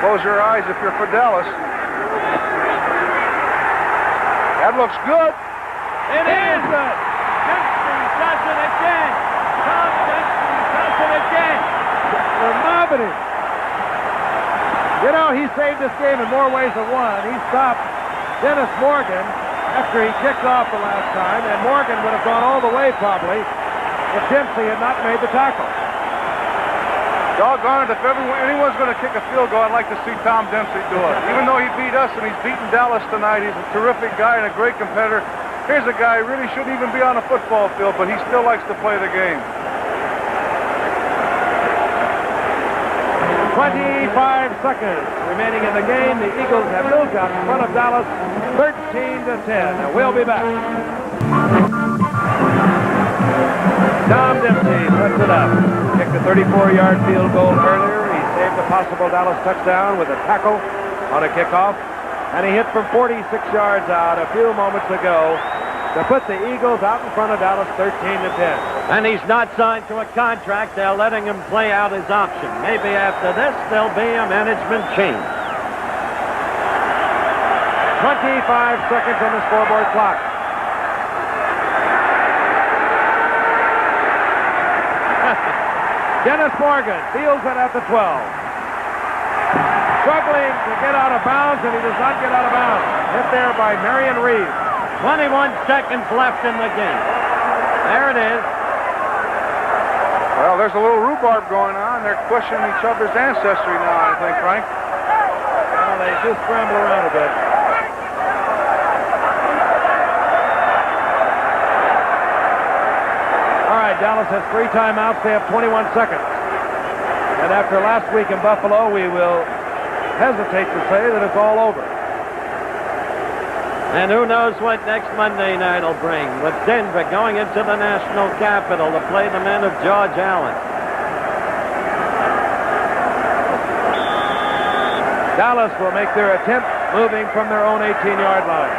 Close your eyes if you're for Dallas. That looks good. It is good. Dempsey does it again. Tom Dempsey does it again. They're mobbing him. He saved this game in more ways than one. He stopped Dennis Morgan after he kicked off the last time, and Morgan would have gone all the way probably if Dempsey had not made the tackle. Doggone it, if anyone's going to kick a field goal, I'd like to see Tom Dempsey do it. Even though he beat us and he's beaten Dallas tonight, he's a terrific guy and a great competitor. Here's a guy who really shouldn't even be on a football field, but he still likes to play the game. 25 seconds remaining in the game. The Eagles have moved out in front of Dallas 13-10. And we'll be back. Tom Dempsey puts it up. Kicked a 34-yard field goal earlier. He saved a possible Dallas touchdown with a tackle on a kickoff. And he hit from 46 yards out a few moments ago to put the Eagles out in front of Dallas 13-10. And he's not signed to a contract. They're letting him play out his option. Maybe after this, there'll be a management change. 25 seconds on the scoreboard clock. Dennis Morgan fields it at the 12. Struggling to get out of bounds, and he does not get out of bounds. Hit there by Marion Reeves. 21 seconds left in the game. There it is. Well, there's a little rhubarb going on. They're questioning each other's ancestry now, I think, Frank. Well, they just scramble around a bit. All right, Dallas has 3 timeouts. They have 21 seconds. And after last week in Buffalo, we will hesitate to say that it's all over. And who knows what next Monday night will bring, with Denver going into the national capital to play the men of George Allen. Dallas will make their attempt, moving from their own 18-yard line.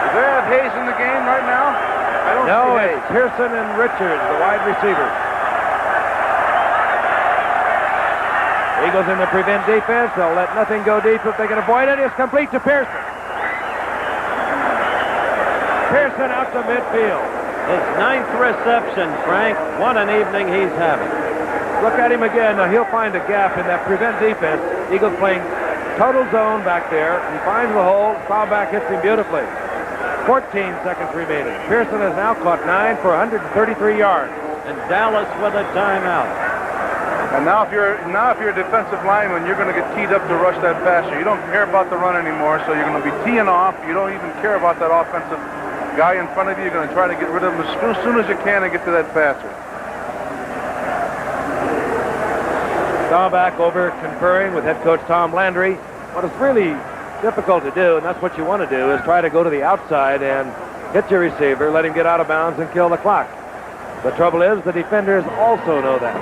Do they have Hayes in the game right now? I don't No, see it's Hayes. Pearson and Richards, the wide receivers. Eagles in the prevent defense. They'll let nothing go deep if they can avoid it. It's complete to Pearson. Pearson out to midfield. His 9th reception, Frank. What an evening he's having. Look at him again. Now he'll find a gap in that prevent defense. Eagles playing total zone back there. He finds the hole. Foul back hits him beautifully. 14 seconds remaining. Pearson has now caught 9 for 133 yards. And Dallas with a timeout. And now if you're a defensive lineman, you're going to get teed up to rush that passer. You don't care about the run anymore, so you're going to be teeing off. You don't even care about that offensive guy in front of you. You're going to try to get rid of him as soon as you can and get to that passer. Staubach over conferring with head coach Tom Landry. What is really difficult to do, and that's what you want to do, is try to go to the outside and hit your receiver, let him get out of bounds and kill the clock. The trouble is the defenders also know that.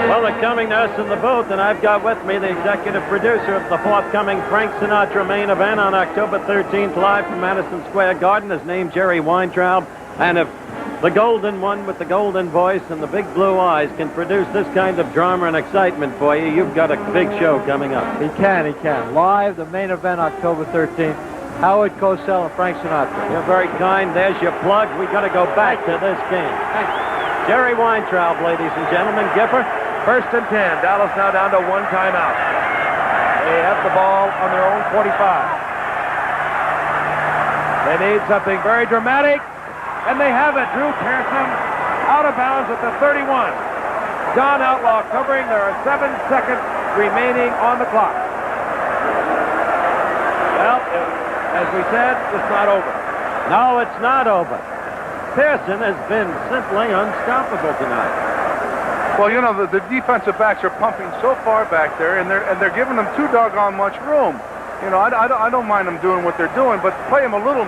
Well, they're coming to us in the booth, and I've got with me the executive producer of the forthcoming Frank Sinatra main event on October 13th, live from Madison Square Garden. His name, Jerry Weintraub. And if the golden one with the golden voice and the big blue eyes can produce this kind of drama and excitement for you, you've got a big show coming up. He can. Live, the main event, October 13th. Howard Cosell and Frank Sinatra. You're very kind. There's your plug. We got to go back to this game. Jerry Weintraub, ladies and gentlemen. Giffer. 1st and 10. Dallas now down to 1 timeout. They have the ball on their own 45. They need something very dramatic, and they have it. Drew Pearson out of bounds at the 31. John Outlaw covering. There are 7 seconds remaining on the clock. Well, as we said, it's not over. No, it's not over. Pearson has been simply unstoppable tonight. Well, you know, the defensive backs are pumping so far back there, and they're giving them too doggone much room. You know, I don't mind them doing what they're doing, but play them a little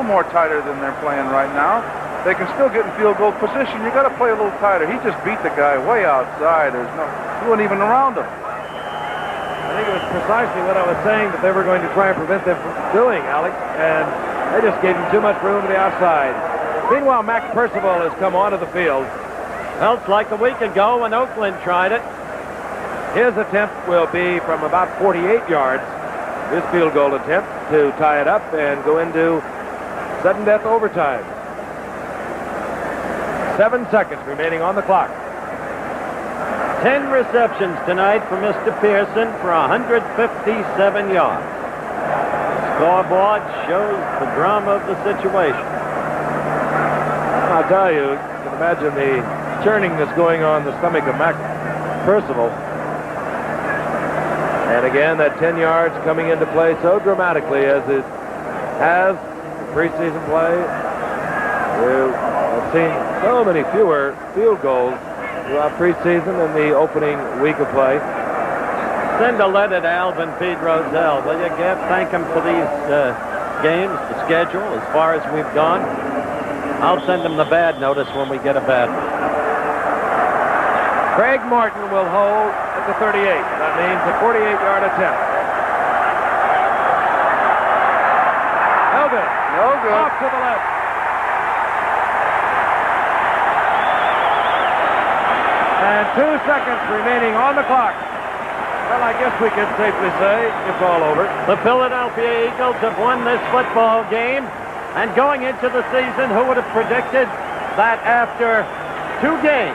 more tighter than they're playing right now. They can still get in field goal position. You got to play a little tighter. He just beat the guy way outside. He wasn't even around him. I think it was precisely what I was saying that they were going to try and prevent them from doing, Alex, and they just gave him too much room to the outside. Meanwhile, Mac Percival has come onto the field. Well, it's like a week ago when Oakland tried it. His attempt will be from about 48 yards, his field goal attempt, to tie it up and go into sudden death overtime. 7 seconds remaining on the clock. 10 receptions tonight for Mr. Pearson for 157 yards. Scoreboard shows the drama of the situation. I'll tell you, you can imagine the churning that's going on in the stomach of Mac Percival. And again, that 10 yards coming into play so dramatically as it has in preseason play. We've seen so many fewer field goals throughout preseason than the opening week of play. Send a letter to Alvin Pete Rozelle, will you, Gab? Thank him for these games, the schedule, as far as we've gone. I'll send him the bad notice when we get a bad one. Craig Martin will hold at the 38. That means a 48-yard attempt. No good. No good. Off to the left. And 2 seconds remaining on the clock. Well, I guess we can safely say it's all over. The Philadelphia Eagles have won this football game. And going into the season, who would have predicted that after 2 games,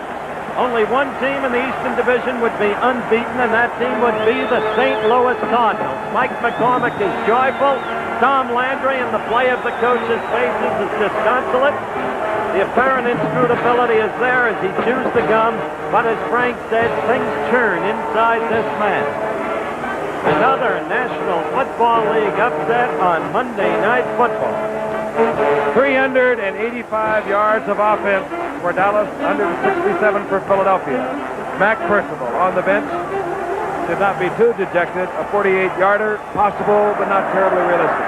only one team in the Eastern Division would be unbeaten, and that team would be the St. Louis Cardinals. Mike McCormick is joyful. Tom Landry, in the play of the coach's faces, is disconsolate. The apparent inscrutability is there as he chews the gum, but as Frank said, things churn inside this man. Another National Football League upset on Monday Night Football. 385 yards of offense for Dallas, 167 for Philadelphia. Mac Percival on the bench. Should not be too dejected. A 48-yarder, possible, but not terribly realistic.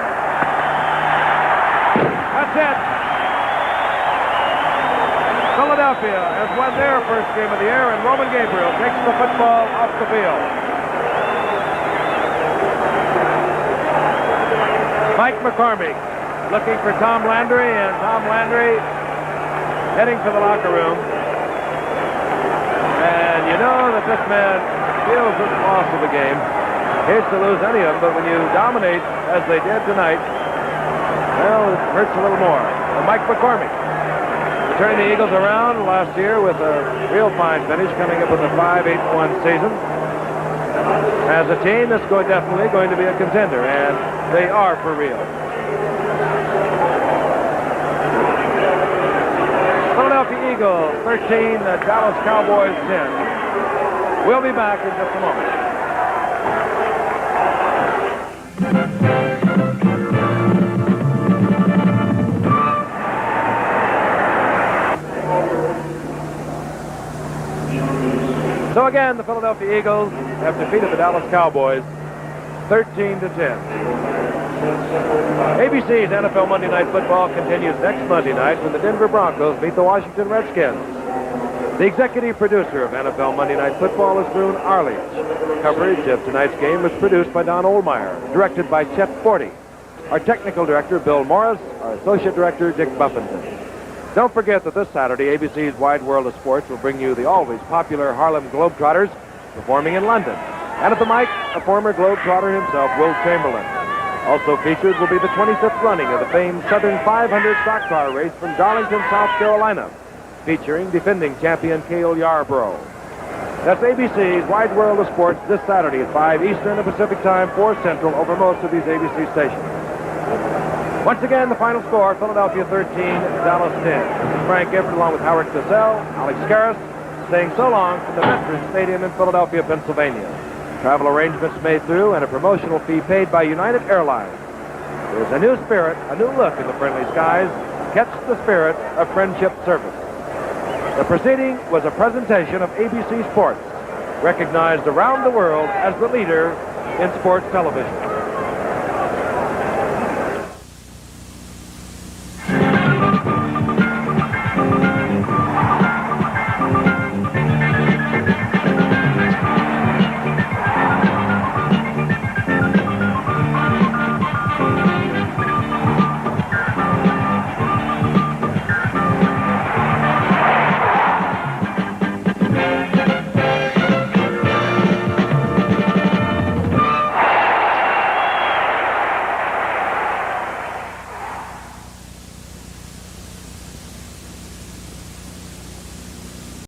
That's it. Philadelphia has won their first game of the year, and Roman Gabriel takes the football off the field. Mike McCormick looking for Tom Landry, and Tom Landry heading for the locker room. And you know that this man feels the loss of the game. Hates to lose any of them, but when you dominate as they did tonight, well, it hurts a little more. And Mike McCormick turning the Eagles around last year with a real fine finish, coming up with a 5-8-1 season. As a team, that's definitely going to be a contender, and they are for real. Philadelphia Eagles 13, the Dallas Cowboys 10. We'll be back in just a moment. So again, the Philadelphia Eagles have defeated the Dallas Cowboys 13-10. ABC's NFL Monday Night Football continues next Monday night when the Denver Broncos meet the Washington Redskins. The executive producer of NFL Monday Night Football is Boone Arledge. Coverage of tonight's game was produced by Don Ohlmeyer, directed by Chet Forty. Our technical director, Bill Morris, our associate director, Dick Buffington. Don't forget that this Saturday, ABC's Wide World of Sports will bring you the always popular Harlem Globetrotters performing in London. And at the mic, a former Globetrotter himself, Will Chamberlain. Also featured will be the 25th running of the famed Southern 500 stock car race from Darlington, South Carolina, featuring defending champion Cale Yarborough. That's ABC's Wide World of Sports this Saturday at 5 Eastern and Pacific Time, 4 Central, over most of these ABC stations. Once again, the final score, Philadelphia 13, Dallas 10. This is Frank Gifford along with Howard Cosell, Alex Karras, saying so long from the Veterans Stadium in Philadelphia, Pennsylvania. Travel arrangements made through and a promotional fee paid by United Airlines. There's a new spirit, a new look in the friendly skies. Catch the spirit of friendship service. The proceeding was a presentation of ABC Sports, recognized around the world as the leader in sports television.